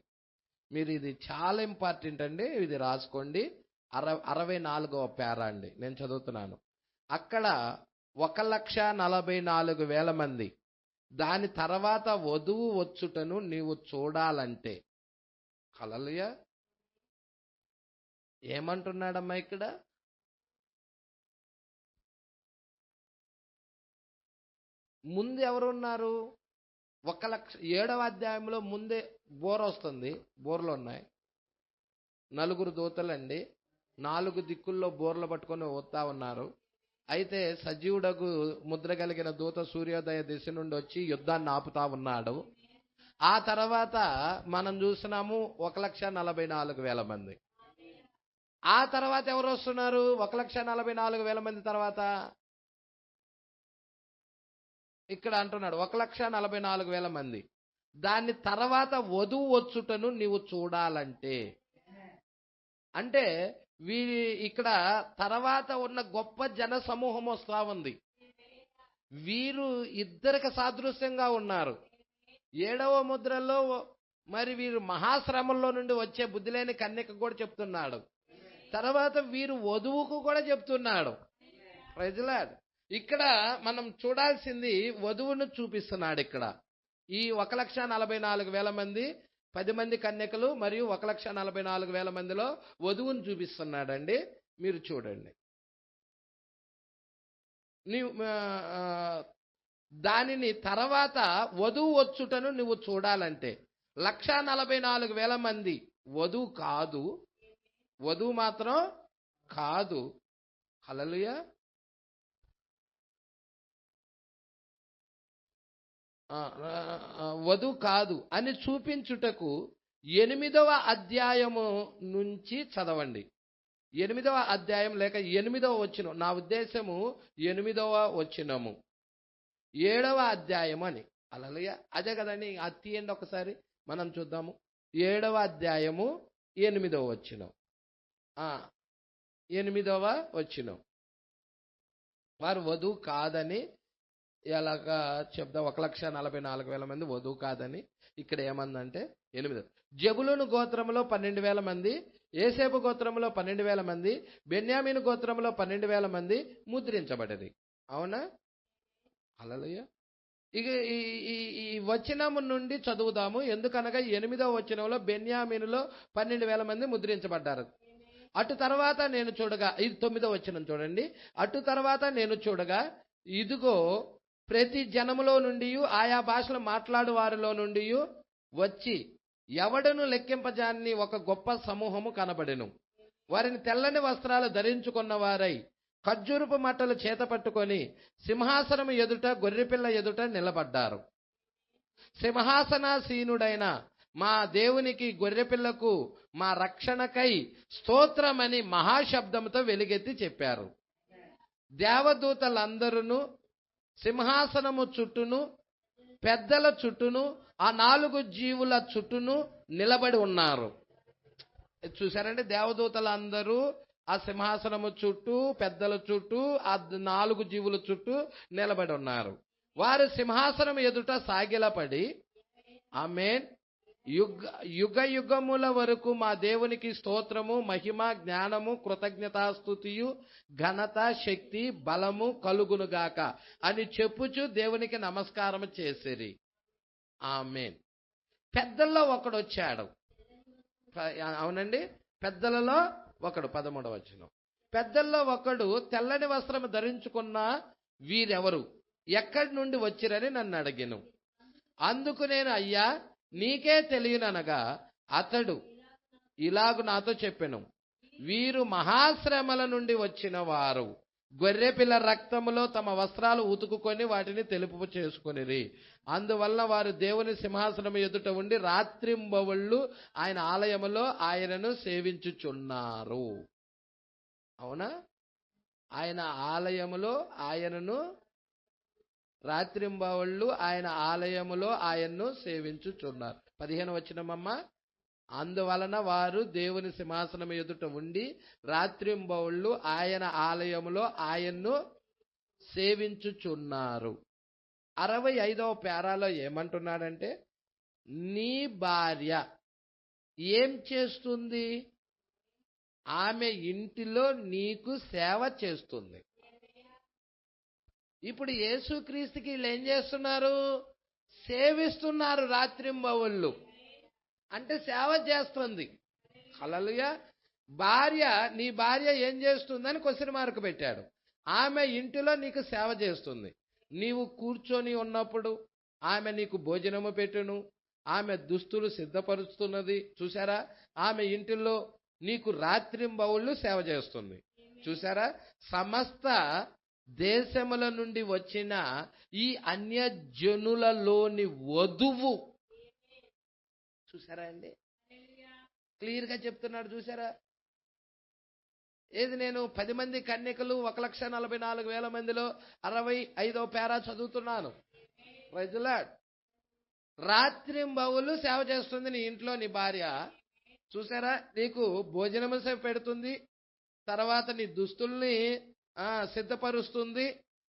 మీరు ఇది చాలా ఇంపార్టెంట్ అండి, ఇది రాసుకోండి. 64వ పారా అండి, నేను చదువుతున్నాను. అక్కడ 1,44,000 మంది. దాని తర్వాత వధువు వచ్చుటను నీవు చూడాలంటే. హల్లెలూయా. ఏమంటున్నాడమ్మా ఇక్కడ? ముందు ఎవరున్నారు? 7వ అధ్యాయంలో ముందే బోర వస్తుంది. బోర్లు ఉన్నాయి. 4 దూతలండి. 4 దిక్కుల్లో బోర్లు పట్టుకొని వస్తా ఉన్నారు. అయితే సజీవుడగు ముద్ర కలిగిన దూత సూర్యోదయ దిశ నుండి వచ్చి యుద్ధాన్ని ఆపుతా ఉన్నాడు. ఆ తర్వాత మనం చూసినాము 1,44,000 మంది. ఆ తర్వాత ఎవరు వస్తున్నారు? 1,44,000 మంది తర్వాత ఇక్కడ అంటున్నాడు 1,44,000 మంది. దాని తర్వాత వధువు వచ్చుటను నీవు చూడాలంటే, అంటే వీరి ఇక్కడ తర్వాత ఉన్న గొప్ప జన సమూహం వస్తా ఉంది. వీరు ఇద్దరికి సాదృశ్యంగా ఉన్నారు. 7వ ముద్రలో మరి వీరు మహాశ్రమంలో నుండి వచ్చే బుద్ధి లేని కన్యకు కూడా చెప్తున్నాడు. తర్వాత వీరు వధువుకు కూడా చెప్తున్నాడు. Praise Lord. ఇక్కడ మనం చూడాల్సింది వధువును చూపిస్తున్నాడు. ఇక్కడ ఈ 1,44,000 మంది, 10 మంది కన్యకలు మరియు 1,44,000 మందిలో వధువును చూపిస్తున్నాడండి. మీరు చూడండి. దానిని తర్వాత వధువు వచ్చుటను నువ్వు చూడాలంటే 1,44,000 మంది వధువు కాదు, వధువు మాత్రం కాదు. హల్లెలూయా. వధువు కాదు అని చూపించుటకు 8వ అధ్యాయము నుంచి చదవండి. 8వ అధ్యాయం లేక 8వ వచనం, నా ఉద్దేశము 8వ వచనము, 7వ అధ్యాయం అని. హల్లెలూయా. అదే కదండి, అది తీయండి ఒకసారి మనం చూద్దాము. 7వ అధ్యాయము 8వ వచనం. 8వ వచనం. వారు వధువు కాదని ఎలాగా చెప్దా 1,44,000 మంది వధువు కాదని. ఇక్కడ ఏమందంటే 8. జబులూను గోత్రంలో 12,000 మంది, యోసేపు గోత్రంలో 12,000 మంది, బెన్యామీను గోత్రంలో 12,000 మంది ముద్రించబడ్డది. అవునా? హల్లెలూయా. ఇక ఈ వచనము నుండి చదువుదాము. ఎందుకనగా 8వ వచనంలో బెన్యామీనులో 12,000 మంది ముద్రించబడ్డారు. అటు తర్వాత నేను చూడగా, ఇది 9వ వచనం చూడండి. అటు తర్వాత నేను చూడగా ఇదిగో ప్రతి జనములో నుండి ఆయా భాషలు మాట్లాడు వారిలో నుండి వచ్చి ఎవడను లెక్కింపజాన్ని ఒక గొప్ప సమూహము కనబడెను. వారిని తెల్లని వస్త్రాలు ధరించుకున్న వారై ఖర్జూరపు మట్టలు చేత పట్టుకొని సింహాసనము ఎదుట గొర్రెపిల్ల ఎదుట నిలబడ్డారు. సింహాసనాసీనుడైన మా దేవునికి గొర్రెపిల్లకు మా రక్షణకై స్తోత్రమని మహాశబ్దంతో వెలుగెత్తి చెప్పారు. దేవదూతలందరూ సింహాసనము చుట్టూను పెద్దల చుట్టూను ఆ 4 జీవుల చుట్టూను నిలబడి ఉన్నారు. చూసారంటే దేవదూతలందరూ ఆ సింహాసనము చుట్టూ, పెద్దల చుట్టూ, ఆ 4 జీవుల చుట్టూ నిలబడి ఉన్నారు. వారు సింహాసనం ఎదుట సాగిలపడి ఆమేన్, యుగ యుగముల వరకు మా దేవునికి స్తోత్రము, మహిమ, జ్ఞానము, కృతజ్ఞతాస్తుతియు, ఘనత, శక్తి, బలము కలుగునుగాక అని చెప్పుచు దేవునికి నమస్కారం చేసిరి. ఆమేన్. పెద్దల్లో ఒకడు వచ్చాడు. అవునండి, పెద్దలలో ఒకడు. 13వ వచనం. పెద్దల్లో ఒకడు తెల్లని వస్త్రం ధరించుకున్న వీరెవరు, ఎక్కడి నుండి వచ్చిరని నన్ను అడిగెను. అందుకు నేను, అయ్యా నీకే తెలియననగా అతడు ఇలాగు నాతో చెప్పెను, వీరు మహాశ్రమల నుండి వచ్చిన వారు. గొర్రెపిల్ల రక్తములో తమ వస్త్రాలు ఉతుకుకొని వాటిని తెలుపు చేసుకొనిరి. అందువల్ల వారు దేవుని సింహాసనం ఎదుట ఉండి రాత్రింబవళ్ళు ఆయన ఆలయములో ఆయనను సేవించుచున్నారు. అవునా? ఆయన ఆలయములో ఆయనను, రాత్రింబవళ్ళు ఆయన ఆలయములో ఆయన్ను సేవించుచున్నారు. 15వ వచనమమ్మ. అందువలన వారు దేవుని సింహాసనం ఎదుట ఉండి రాత్రింబవళ్ళు ఆయన ఆలయములో ఆయన్ను సేవించుచున్నారు. 65వ పేరాలో ఏమంటున్నాడంటే, నీ భార్య ఏం చేస్తుంది? ఆమె ఇంటిలో నీకు సేవ చేస్తుంది. ఇప్పుడు యేసుక్రీస్తుకి వీళ్ళు ఏం చేస్తున్నారు? సేవిస్తున్నారు. రాత్రింబవళ్ళు అంటే సేవ చేస్తుంది. హల్లెలూయా. భార్య, నీ భార్య ఏం చేస్తుందని క్వశ్చన్ మార్క్ పెట్టాడు. ఆమె ఇంటిలో నీకు సేవ చేస్తుంది. నీవు కూర్చొని ఉన్నప్పుడు ఆమె నీకు భోజనము పెట్టును, ఆమె దుస్తులు సిద్ధపరుస్తున్నది. చూసారా? ఆమె ఇంటిలో నీకు రాత్రింబవళ్ళు సేవ చేస్తుంది. చూసారా? సమస్త దేశముల నుండి వచ్చిన ఈ అన్యజనులలోని వధువు. చూసారా అండి? క్లియర్ గా చెప్తున్నాడు. చూసారా? ఏది నేను 10 మంది కన్యకలు 1,44,000 మందిలో 65వ పేరా చదువుతున్నాను. Praise the lord. రాత్రింబవళ్ళు సేవ చేస్తుంది నీ ఇంట్లో నీ భార్య. చూసారా? నీకు భోజనము పెడుతుంది, తర్వాత నీ దుస్తుల్ని సిద్ధపరుస్తుంది.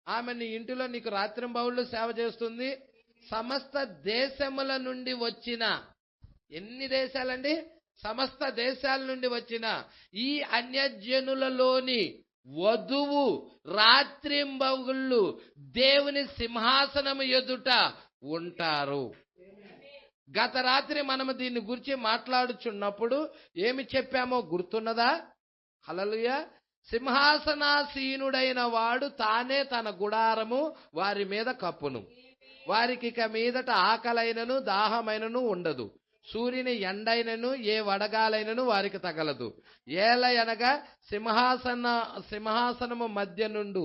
ఆమె నీ ఇంటిలో నీకు రాత్రింబవళ్ళు సేవ చేస్తుంది. సమస్త దేశముల నుండి వచ్చిన, ఎన్ని దేశాలండి? సమస్త దేశాల నుండి వచ్చిన ఈ అన్యజనులలోని వధువు రాత్రింబవళ్ళు దేవుని సింహాసనము ఎదుట ఉంటారు. గత రాత్రి మనము దీన్ని గురించి మాట్లాడుచున్నప్పుడు ఏమి చెప్పామో గుర్తున్నదా? హల్లెలూయా. సింహాసనాసీనుడైన వాడు తానే తన గుడారము వారి మీద కప్పును. వారికి ఇక మీదట ఆకలైనను దాహమైనను ఉండదు. సూర్యుని ఎండైనను ఏ వడగాలైనను వారికి తగలదు. ఏలయనగా సింహాసనము మధ్య నుండి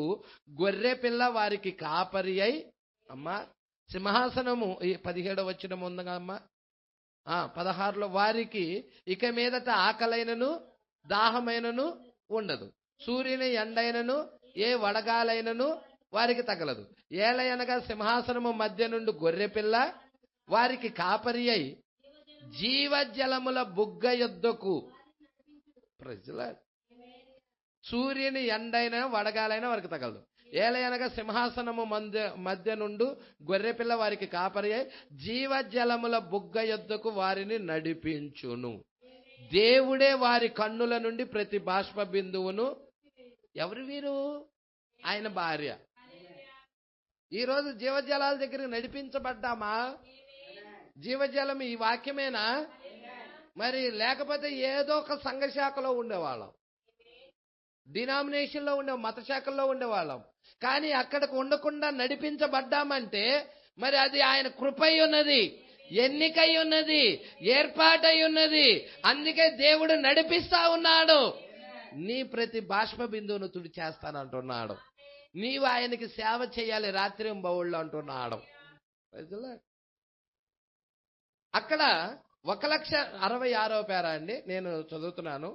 గొర్రె పిల్ల వారికి కాపరి అయి, అమ్మా సింహాసనము 17వ వచనం ఉందిగా అమ్మా. 16లో వారికి ఇక మీదట ఆకలైనను దాహమైనను ఉండదు. సూర్యుని ఎండైనను ఏ వడగాలైనను వారికి తగలదు. ఏలయనగా సింహాసనము మధ్య నుండి గొర్రెపిల్ల వారికి కాపరి అయి జీవజలముల బుగ్గ యొద్దకు సూర్యుని ఎండైనా వడగాలైనా వారికి తగలదు. ఏలయనగా సింహాసనము మధ్య నుండి గొర్రెపిల్ల వారికి కాపరి అయి జీవజలముల బుగ్గ యొద్దకు వారిని నడిపించును. దేవుడే వారి కన్నుల నుండి ప్రతి బాష్ప బిందువును. ఎవరు వీరు? ఆయన భార్య. ఈరోజు జీవజలాల దగ్గరికి నడిపించబడ్డామా? జీవజలం ఈ వాక్యమేనా? మరి లేకపోతే ఏదో ఒక సంఘ శాఖలో ఉండేవాళ్ళం, డినామినేషన్లో ఉండే మత శాఖల్లో ఉండేవాళ్ళం. కానీ అక్కడికి ఉండకుండా నడిపించబడ్డామంటే మరి అది ఆయన కృపై ఉన్నది, ఎన్నికై ఉన్నది, ఏర్పాటై ఉన్నది. అందుకే దేవుడు నడిపిస్తా ఉన్నాడు. నీ ప్రతి బాష్ప బిందువును తుడి చేస్తానంటున్నాడు. నీవు ఆయనకి సేవ చేయాలి రాత్రి బౌళ్ళు అంటున్నాడు. అక్కడ 1,66,000 పేరా అండి, నేను చదువుతున్నాను.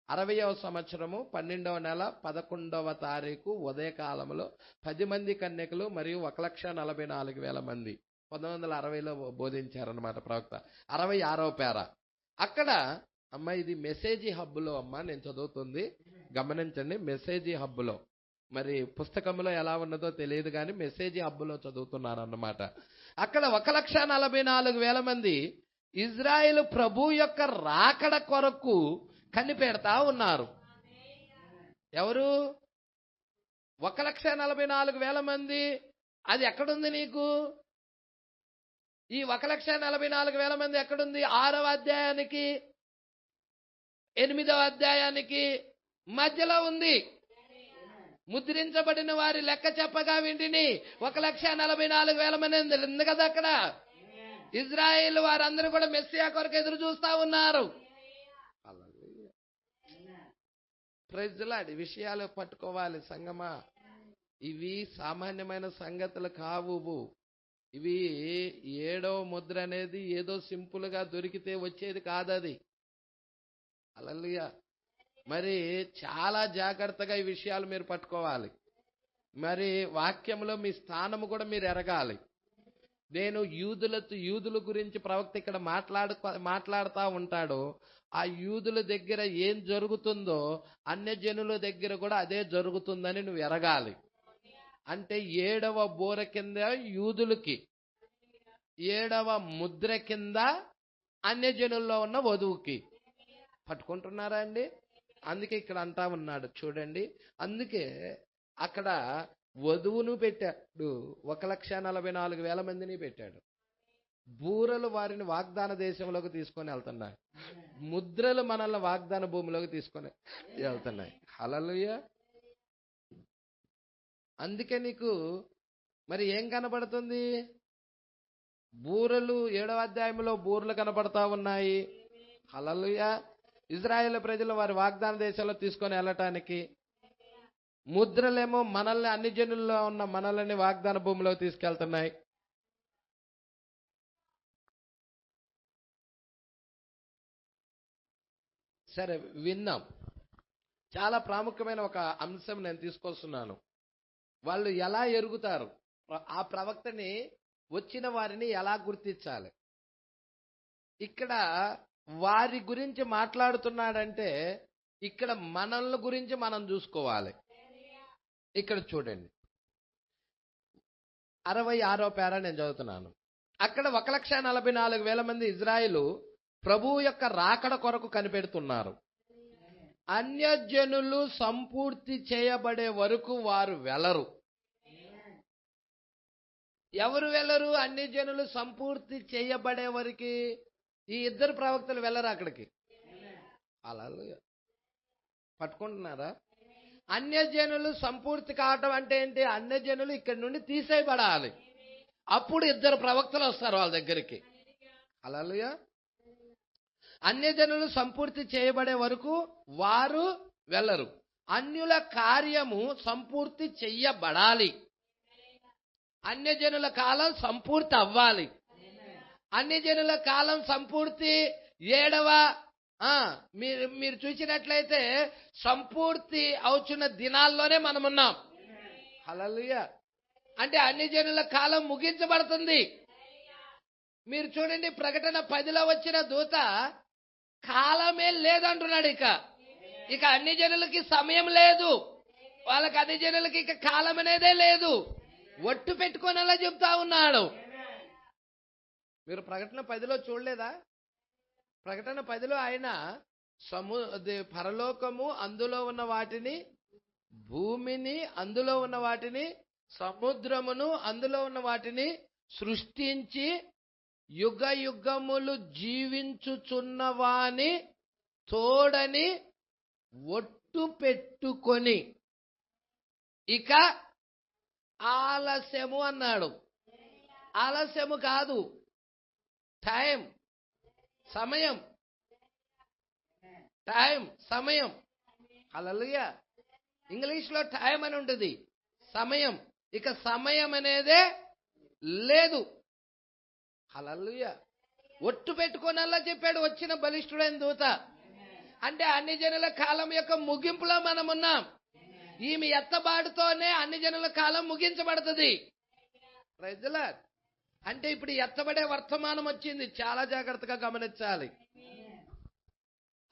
60వ సంవత్సరము 12వ నెల 11వ తారీఖు ఉదయకాలంలో 10 మంది కన్యకలు మరియు 1,44,000 మంది 1960లో బోధించారనమాట ప్రవక్త. 66వ పేర. అక్కడ అమ్మ ఇది మెసేజీ హబ్బులో అమ్మ నేను చదువుతుంది, గమనించండి. మెసేజీ హబ్బులో, మరి పుస్తకంలో ఎలా ఉన్నదో తెలియదు కానీ మెసేజీ హబ్బులో చదువుతున్నాను అన్నమాట. అక్కడ 1,44,000 మంది ఇజ్రాయేలు ప్రభు యొక్క రాకడ కొరకు కనిపెడతా ఉన్నారు. ఎవరు? 1,44,000 మంది. అది ఎక్కడుంది నీకు? ఈ 1,44,000 మంది ఎక్కడుంది? 6వ అధ్యాయానికి 8వ అధ్యాయానికి మధ్యలో ఉంది. ముద్రించబడిన వారి లెక్క చెప్పగా వింటిని 1,44,000 మంది ఉంది కదా అక్కడ. ఇజ్రాయేల్ వారందరూ కూడా మెస్సియా కొరకు ఎదురు చూస్తా ఉన్నారు. Praise the Lord. విషయాలు పట్టుకోవాలి సంగమా. ఇవి సామాన్యమైన సంగతులు కావు. ఇవి 7వ ముద్ర అనేది ఏదో సింపుల్ గా దొరికితే వచ్చేది కాదది. హల్లెలూయా. మరి చాలా జాగ్రత్తగా ఈ విషయాలు మీరు పట్టుకోవాలి. మరి వాక్యంలో మీ స్థానము కూడా మీరు ఎరగాలి. నేను యూదుల గురించి ప్రవక్త ఇక్కడ మాట్లాడుతా ఉంటాడు. ఆ యూదుల దగ్గర ఏం జరుగుతుందో అన్యజనుల దగ్గర కూడా అదే జరుగుతుందని నువ్వు ఎరగాలి. అంటే 7వ బోర కింద యూదులకి, 7వ ముద్ర కింద అన్యజనుల్లో ఉన్న వధువుకి. పట్టుకుంటున్నారా అండి? అందుకే ఇక్కడ అంటా ఉన్నాడు చూడండి. అందుకే అక్కడ వధువును పెట్టాడు, 1,44,000 మందిని పెట్టాడు. బూరలు వారిని వాగ్దాన దేశంలోకి తీసుకొని వెళ్తున్నాయి. ముద్రలు మనల్ని వాగ్దాన భూమిలోకి తీసుకొని వెళ్తున్నాయి. హల్లెలూయా. అందుకే నీకు మరి ఏం కనపడుతుంది? బూరలు 7వ అధ్యాయంలో బూరలు కనపడతా ఉన్నాయి. హల్లెలూయా. ఇజ్రాయేల్ ప్రజలు వారి వాగ్దాన దేశంలో తీసుకొని వెళ్ళటానికి, ముద్రలేమో మనల్ని అన్ని జనుల్లో ఉన్న మనల్ని వాగ్దాన భూమిలో తీసుకెళ్తున్నాయి. సరే విన్నాం. చాలా ప్రాముఖ్యమైన ఒక అంశం నేను తీసుకొస్తున్నాను. వాళ్ళు ఎలా ఎరుగుతారు? ఆ ప్రవక్తని వచ్చిన వారిని ఎలా గుర్తించాలి? ఇక్కడ వారి గురించి మాట్లాడుతున్నాడంటే ఇక్కడ మనల్ని గురించి మనం చూసుకోవాలి. ఇక్కడ చూడండి 66వ పేరా నేను చదువుతున్నాను. అక్కడ 1,44,000 మంది ఇజ్రాయేలు ప్రభువు యొక్క రాకడ కొరకు కనిపెడుతున్నారు. అన్యజనులు సంపూర్తి చేయబడే వరకు వారు వెళ్ళరు. ఎవరు వెళ్ళరు? అన్యజనులు సంపూర్తి చేయబడే వరకు ఈ ఇద్దరు ప్రవక్తలు వెళ్ళరు అక్కడికి. అలా పట్టుకుంటున్నారా? అన్యజనులు సంపూర్తి కావటం అంటే ఏంటి? అన్యజనులు ఇక్కడి నుండి తీసేయబడాలి. అప్పుడు ఇద్దరు ప్రవక్తలు వస్తారు వాళ్ళ దగ్గరికి. హల్లెలూయా. అన్యజనులు సంపూర్తి చేయబడే వరకు వారు వెళ్ళరు. అన్యుల కార్యము సంపూర్తి చెయ్యబడాలి. అన్యజనుల కాలం సంపూర్తి అవ్వాలి. అన్యజనుల కాలం సంపూర్తి 7వ మీరు చూసినట్లయితే సంపూర్తి అవుతున్న దినాల్లోనే మనం ఉన్నాం. హల్లెలూయా. అంటే అన్యజనుల కాలం ముగించబడుతుంది. మీరు చూడండి, ప్రకటన 10లో వచ్చిన దూత కాలమే లేదంటున్నాడు. ఇక ఇక అన్ని జనులకి సమయం లేదు, వాళ్ళకి అన్ని జనులకి ఇక కాలం అనేదే లేదు. ఒట్టు పెట్టుకొని అలా చెప్తా ఉన్నాడు. మీరు ప్రకటన 10లో చూడలేదా? ప్రకటన 10లో ఆయన పరలోకము అందులో ఉన్న వాటిని, భూమిని అందులో ఉన్న వాటిని, సముద్రమును అందులో ఉన్న వాటిని సృష్టించి యుగ యుగములు జీవించుచున్నవాని తోడని ఒట్టు పెట్టుకొని ఇక ఆలస్యము అన్నాడు. ఆలస్యము కాదు, టైం, సమయం, టైం, సమయం. హల్లెలూయా. ఇంగ్లీష్లో టైం అని ఉంటుంది, సమయం. ఇక సమయం అనేదే లేదు. హల్లెలూయా. ఒట్టు పెట్టుకొని అలా చెప్పాడు వచ్చిన బలిష్ఠుడైన దూత. అంటే అన్ని జనుల కాలం యొక్క ముగింపులో మనం ఉన్నాం. ఈమె ఎత్తబాటుతోనే అన్ని జనుల కాలం ముగించబడుతుంది. Praise the lord. అంటే ఇప్పుడు ఎత్తబడే వర్తమానం వచ్చింది, చాలా జాగ్రత్తగా గమనించాలి.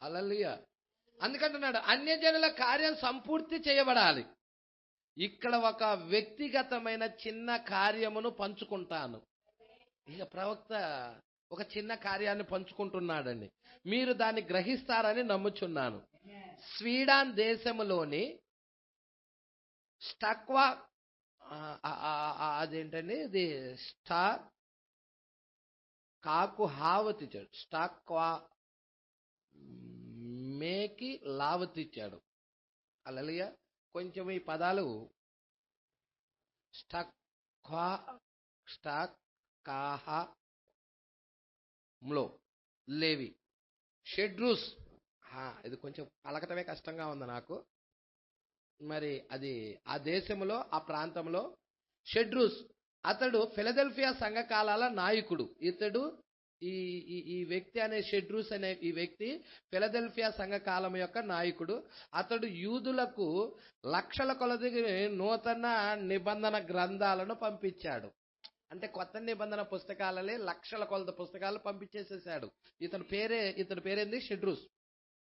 హల్లెలూయా. అందుకంటున్నాడు అన్యజనుల కార్యం సంపూర్తి చేయబడాలి. ఇక్కడ ఒక వ్యక్తిగతమైన చిన్న కార్యమును పంచుకుంటాను. ఇక ప్రవక్త ఒక చిన్న కార్యాన్ని పంచుకుంటున్నాడండి. మీరు దాన్ని గ్రహిస్తారని నమ్ముచున్నాను. స్వీడన్ దేశంలోని స్టాక్వా, అదేంటండి ఇది, కాకు హావతిచ్చాడు. స్టాక్వా మేకి లావతిచ్చాడు. హల్లెలూయా. కొంచెం ఈ పదాలు స్టాక్కాహంలో లేవి, షెడ్రూస్, ఇది కొంచెం పలకటమే కష్టంగా ఉంది నాకు. మరి అది ఆ దేశంలో, ఆ ప్రాంతంలో షెడ్రూస్, అతడు ఫిలదెల్ఫియా సంఘకాలాల నాయకుడు. ఇతడు ఈ వ్యక్తి అనే షెడ్రూస్ అనే ఈ వ్యక్తి ఫిలదెల్ఫియా సంఘకాలం యొక్క నాయకుడు. అతడు యూదులకు లక్షల కొలది నూతన నిబంధన గ్రంథాలను పంపించాడు. అంటే కొత్త నిబంధన పుస్తకాలనే లక్షల కొలది పుస్తకాలు పంపించేసేసాడు. ఇతని పేరేంది? షెడ్రూస్.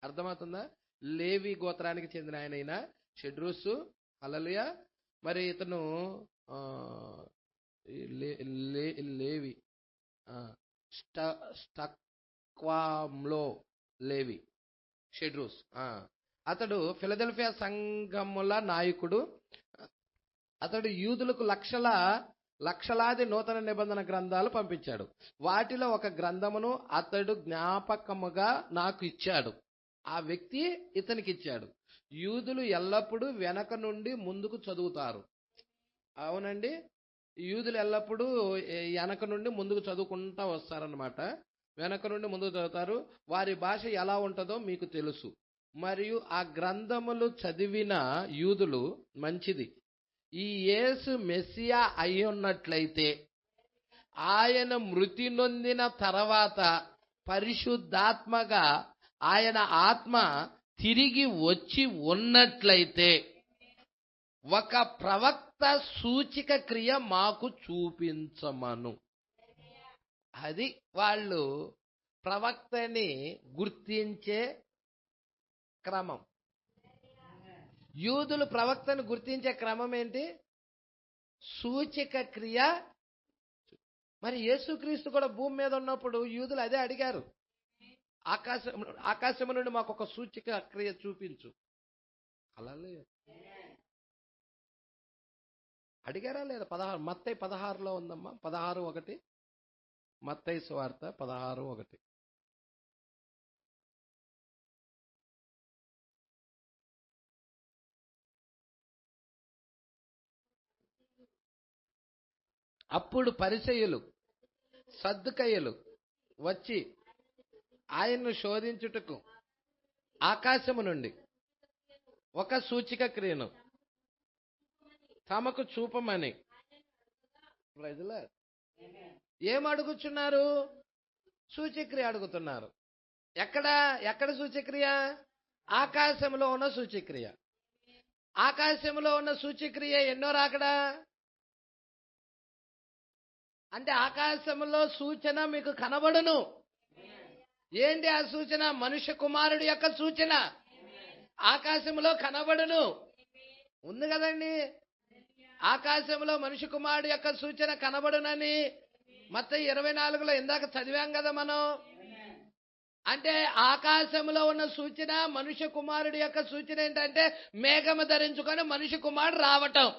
అర్థమవుతుందా? లేవి గోత్రానికి చెందిన ఆయన షెడ్రూస్. హల్లెలూయా. మరి ఇతను లేవి, స్టాక్వాలో లేవి, షెడ్రూస్. అతడు ఫిలదెల్ఫియా సంఘముల నాయకుడు. అతడు యూదులకు లక్షలాది నూతన నిబంధన గ్రంథాలు పంపించాడు. వాటిలో ఒక గ్రంథమును అతడు జ్ఞాపకముగా నాకు ఇచ్చాడు. ఆ వ్యక్తి ఇతనికి ఇచ్చాడు. యూదులు ఎల్లప్పుడూ వెనక నుండి ముందుకు చదువుతారు. అవునండి, యూదులు ఎల్లప్పుడూ వెనక నుండి ముందుకు చదువుకుంటా వస్తారనమాట. వెనక నుండి ముందుకు చదువుతారు. వారి భాష ఎలా ఉంటుందో మీకు తెలుసు. మరియు ఆ గ్రంథములు చదివిన యూదులు మంచిది, ఈ యేసు మెస్సియా అయి ఉన్నట్లయితే ఆయన మృతి నొందిన తర్వాత పరిశుద్ధాత్మగా ఆయన ఆత్మ తిరిగి వచ్చి ఉన్నట్లయితే ఒక ప్రవక్త సూచిక క్రియ మాకు చూపించమను. అది వాళ్ళు ప్రవక్తని గుర్తించే క్రమం. యూదులు ప్రవక్తను గుర్తించే క్రమం ఏంటి? సూచిక క్రియ. మరి యేసుక్రీస్తు కూడా భూమి మీద ఉన్నప్పుడు యూదులు అదే అడిగారు, ఆకాశం నుండి మాకు ఒక సూచిక క్రియ చూపించు. అలా అడిగారా లేదా? 16 మత్తయి 16లో ఉందమ్మా. 16:1 మత్తయి సువార్త 16:1. అప్పుడు పరిసయ్యులు సద్దుకయ్యులు వచ్చి ఆయన్ను శోధించుటకు ఆకాశము నుండి ఒక సూచిక క్రియను తమకు చూపమని ఏం అడుగుచున్నారు? సూచక్రియ అడుగుతున్నారు. ఎక్కడ సూచక్రియ? ఆకాశంలో ఉన్న సూచక్రియ. ఆకాశంలో ఉన్న సూచక్రియ ఎన్నో రాకడా? అంటే ఆకాశంలో సూచన మీకు కనబడును. ఏంటి ఆ సూచన? మనుష్య కుమారుడి యొక్క సూచన. ఆకాశంలో కనబడును. ఉంది కదండి, ఆకాశంలో మనిషి కుమారుడు యొక్క సూచన కనబడునని మత్తయి 24లో ఇందాక చదివాం కదా మనం. అంటే ఆకాశంలో ఉన్న సూచన, మనుష్య కుమారుడి యొక్క సూచన ఏంటంటే మేఘము ధరించుకొని మనిషి కుమారుడు రావటం.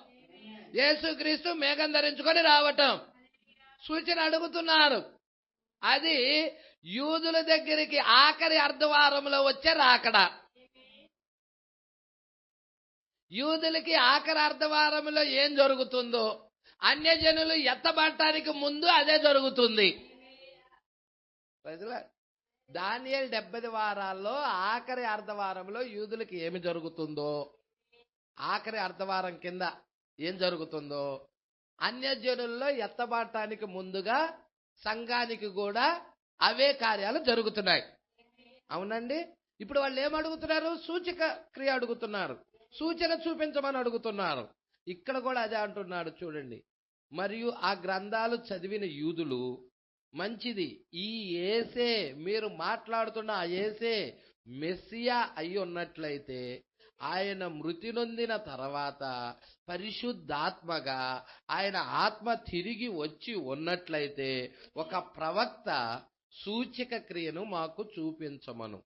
యేసుక్రీస్తు మేఘం ధరించుకొని రావటం సూచన అడుగుతున్నారు. అది యూదుల దగ్గరికి ఆఖరి అర్ధవారంలో వచ్చే రాకడ. యూదులకి ఆఖరి అర్ధవారంలో ఏం జరుగుతుందో అన్యజనులు ఎత్తబడటానికి ముందు అదే జరుగుతుంది. దానియేలు 70 వారాల్లో ఆఖరి అర్ధవారంలో యూదులకి ఏమి జరుగుతుందో, ఆఖరి అర్ధవారం కింద ఏం జరుగుతుందో, అన్యజనుల్లో ఎత్తబడటానికి ముందుగా సంఘానికి కూడా అవే కార్యాలు జరుగుతున్నాయి. అవునండి. ఇప్పుడు వాళ్ళు ఏమడుగుతున్నారు? సూచక క్రియ అడుగుతున్నారు, సూచన చూపించమని అడుగుతున్నారు. ఇక్కడ కూడా అదే అంటున్నాడు చూడండి. మరియు ఆ గ్రంథాలు చదివిన యూదులు, మంచిది, ఈ యేసే, మీరు మాట్లాడుతున్న ఆ యేసే మెస్సియా అయి ఉన్నట్లయితే ఆయన మృతి నొందిన తర్వాత పరిశుద్ధాత్మగా ఆయన ఆత్మ తిరిగి వచ్చి ఉన్నట్లయితే ఒక ప్రవక్త సూచక క్రియను మాకు చూపించమను,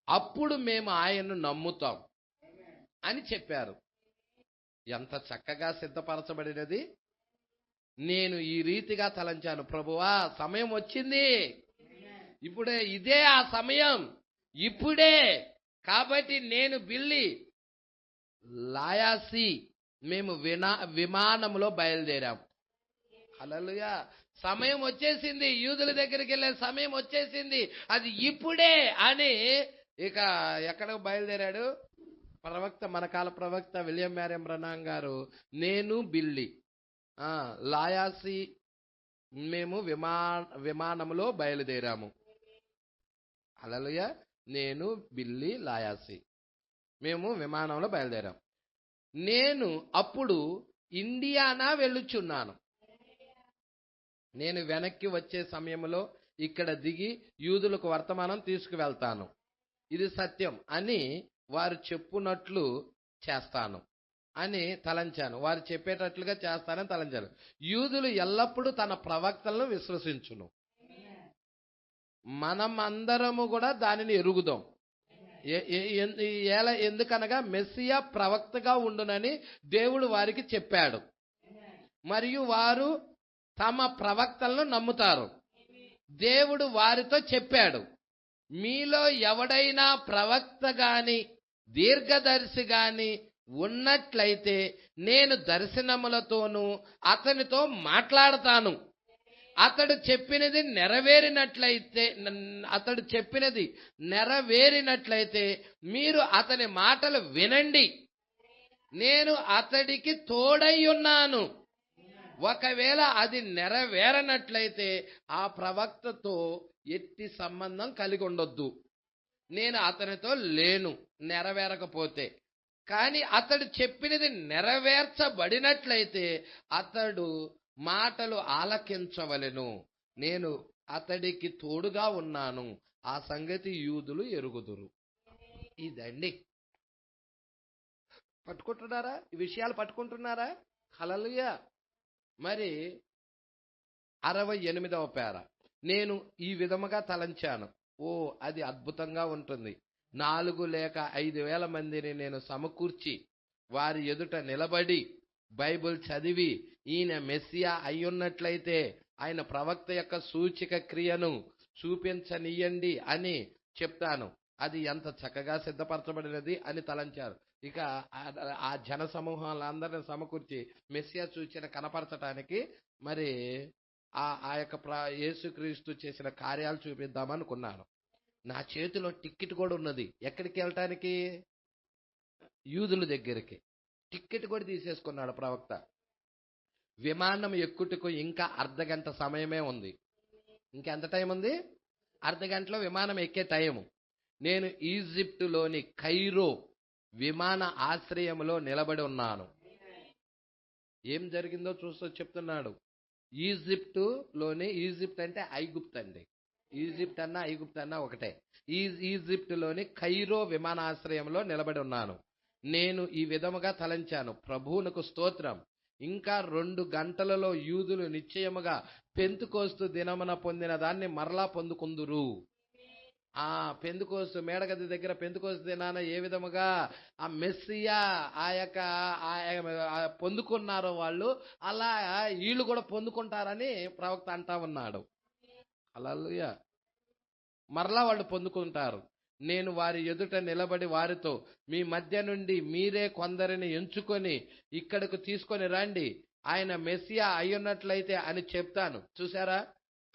అప్పుడు మేము ఆయన్ను నమ్ముతాం అని చెప్పారు. ఎంత చక్కగా సిద్ధపరచబడినది. నేను ఈ రీతిగా తలంచాను, ప్రభువా సమయం వచ్చింది, ఇప్పుడే, ఇదే ఆ సమయం, ఇప్పుడే. కాబట్టి నేను బిల్లి లాయాసి మేము విమానంలో బయలుదేరాం. హల్లెలూయా. సమయం వచ్చేసింది, యూదుల దగ్గరికి వెళ్ళే సమయం వచ్చేసింది, అది ఇప్పుడే అని. ఇక ఎక్కడికి బయలుదేరాడు ప్రవక్త, మన కాల ప్రవక్త విలియం మ్యారియం బ్రనాం గారు, నేను బిల్లి లాయాసి మేము విమానంలో బయలుదేరాము. హల్లెలూయా. నేను బిల్లి లాయాసి మేము విమానంలో బయలుదేరాం. నేను అప్పుడు ఇండియానా వెళ్ళుచున్నాను. నేను వెనక్కి వచ్చే సమయంలో ఇక్కడ దిగి యూదులకు వర్తమానం తీసుకువెళ్తాను, ఇది సత్యం అని వారు చెప్పునట్లు చేస్తాను అని తలంచాను. వారు చెప్పేటట్లుగా చేస్తానని తలంచాను. యూదులు ఎల్లప్పుడూ తన ప్రవక్తలను విశ్వసించును. మనమందరము కూడా దానిని ఎరుగుదాం. ఎందుకనగా మెస్సియా ప్రవక్తగా ఉండునని దేవుడు వారికి చెప్పాడు, మరియు వారు తమ ప్రవక్తలను నమ్ముతారు. దేవుడు వారితో చెప్పాడు, మీలో ఎవడైనా ప్రవక్త గాని దీర్ఘదర్శి గాని ఉన్నట్లయితే నేను దర్శనములతోనూ అతనితో మాట్లాడతాను. అతడు చెప్పినది నెరవేరినట్లయితే మీరు అతని మాటలు వినండి. నేను అతడికి తోడై ఉన్నాను. ఒకవేళ అది నెరవేరనట్లయితే ఆ ప్రవక్తతో ఎట్టి సంబంధం కలిగి ఉండొద్దు. నేను అతనితో లేను నెరవేరకపోతే. కానీ అతడు చెప్పినది నెరవేర్చబడినట్లయితే అతడు మాటలు ఆలకించవలెను. నేను అతడికి తోడుగా ఉన్నాను, ఆ సంగతి యూదులు ఎరుగుదురు. ఇదండి. పట్టుకుంటున్నారా? ఈ విషయాలు పట్టుకుంటున్నారా? హల్లెలూయా. మరి 68వ పేర, నేను ఈ విధముగా తలంచాను. అది అద్భుతంగా ఉంటుంది. 4 లేక 5,000 మందిని నేను సమకూర్చి వారి ఎదుట నిలబడి బైబిల్ చదివి, ఈయన మెస్సియా అయ్యున్నట్లయితే ఆయన ప్రవక్త యొక్క సూచక క్రియను చూపించనీయండి అని చెప్తాను. అది ఎంత చక్కగా సిద్ధపరచబడినది అని తలంచారు. ఇక ఆ జన సమూహాలందరిని సమకూర్చి మెస్సియా సూచన కనపరచడానికి మరి ఆ యొక్క యేసుక్రీస్తు చేసిన కార్యాలు చూపిద్దామనుకున్నాను. నా చేతిలో టిక్కెట్ కూడా ఉన్నది. ఎక్కడికి వెళ్ళటానికి? యూదుల దగ్గరికి. టిక్కెట్ కూడా తీసేసుకున్నాడు ప్రవక్త. విమానం ఎక్కుటకు ఇంకా అర్ధగంట సమయమే ఉంది. ఇంకెంత టైం ఉంది? అర్ధగంటలో విమానం ఎక్కే టైము. నేను ఈజిప్టులోని కైరో విమాన ఆశ్రయంలో నిలబడి ఉన్నాను. ఏం జరిగిందో చూస్తూ చెప్తున్నాడు. ఈజిప్ట్ అంటే ఐగుప్తు అండి. ఈజిప్ట్ అన్నా ఐగుప్తు అన్నా ఒకటే. ఈజిప్టులోని కైరో విమానాశ్రయంలో నిలబడి ఉన్నాను. నేను ఈ విధముగా తలంచాను, ప్రభువునకు స్తోత్రం, ఇంకా 2 గంటలలో యూదులు నిశ్చయముగా పెంతుకోస్తు దినమున పొందిన దాన్ని మరలా పొందుకుందురు. ఆ పెంతుకోస్తు మేడగది దగ్గర పెంతుకోస్తు దినాన ఏ విధముగా ఆ మెస్సియా పొందుకున్నారో వాళ్ళు, అలా వీళ్ళు కూడా పొందుకుంటారని ప్రవక్త అంటా ఉన్నాడు. హల్లెలూయా. మరలా వాళ్ళు పొందుకుంటారు. నేను వారి ఎదుట నిలబడి వారితో, మీ మధ్య నుండి మీరే కొందరిని ఎంచుకొని ఇక్కడకు తీసుకొని రండి, ఆయన మెస్సియా అయ్యున్నట్లయితే అని చెప్తాను. చూసారా?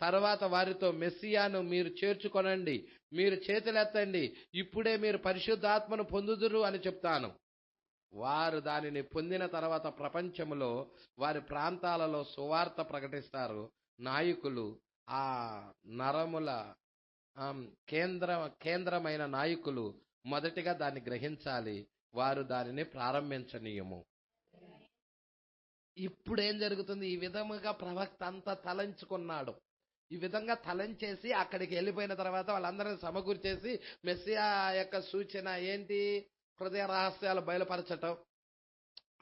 తర్వాత వారితో, మెస్సియాను మీరు చేర్చుకొనండి, మీరు చేతులెత్తండి, ఇప్పుడే మీరు పరిశుద్ధాత్మను పొందుదురు అని చెప్తాను. వారు దానిని పొందిన తర్వాత ప్రపంచంలో వారి ప్రాంతాలలో సువార్త ప్రకటిస్తారు. నాయకులు, ఆ నరముల కేంద్రమైన నాయకులు మొదటిగా దాన్ని గ్రహించాలి, వారు దానిని ప్రారంభించనీయము. ఇప్పుడు ఏం జరుగుతుంది? ఈ విధముగా ప్రవక్త అంతా తలంచుకున్నాడు. ఈ విధంగా తలంచేసి అక్కడికి వెళ్ళిపోయిన తర్వాత వాళ్ళందరినీ సమకూర్చేసి మెస్సియా యొక్క సూచన ఏంటి? హృదయ రహస్యాలు బయలుపరచటం.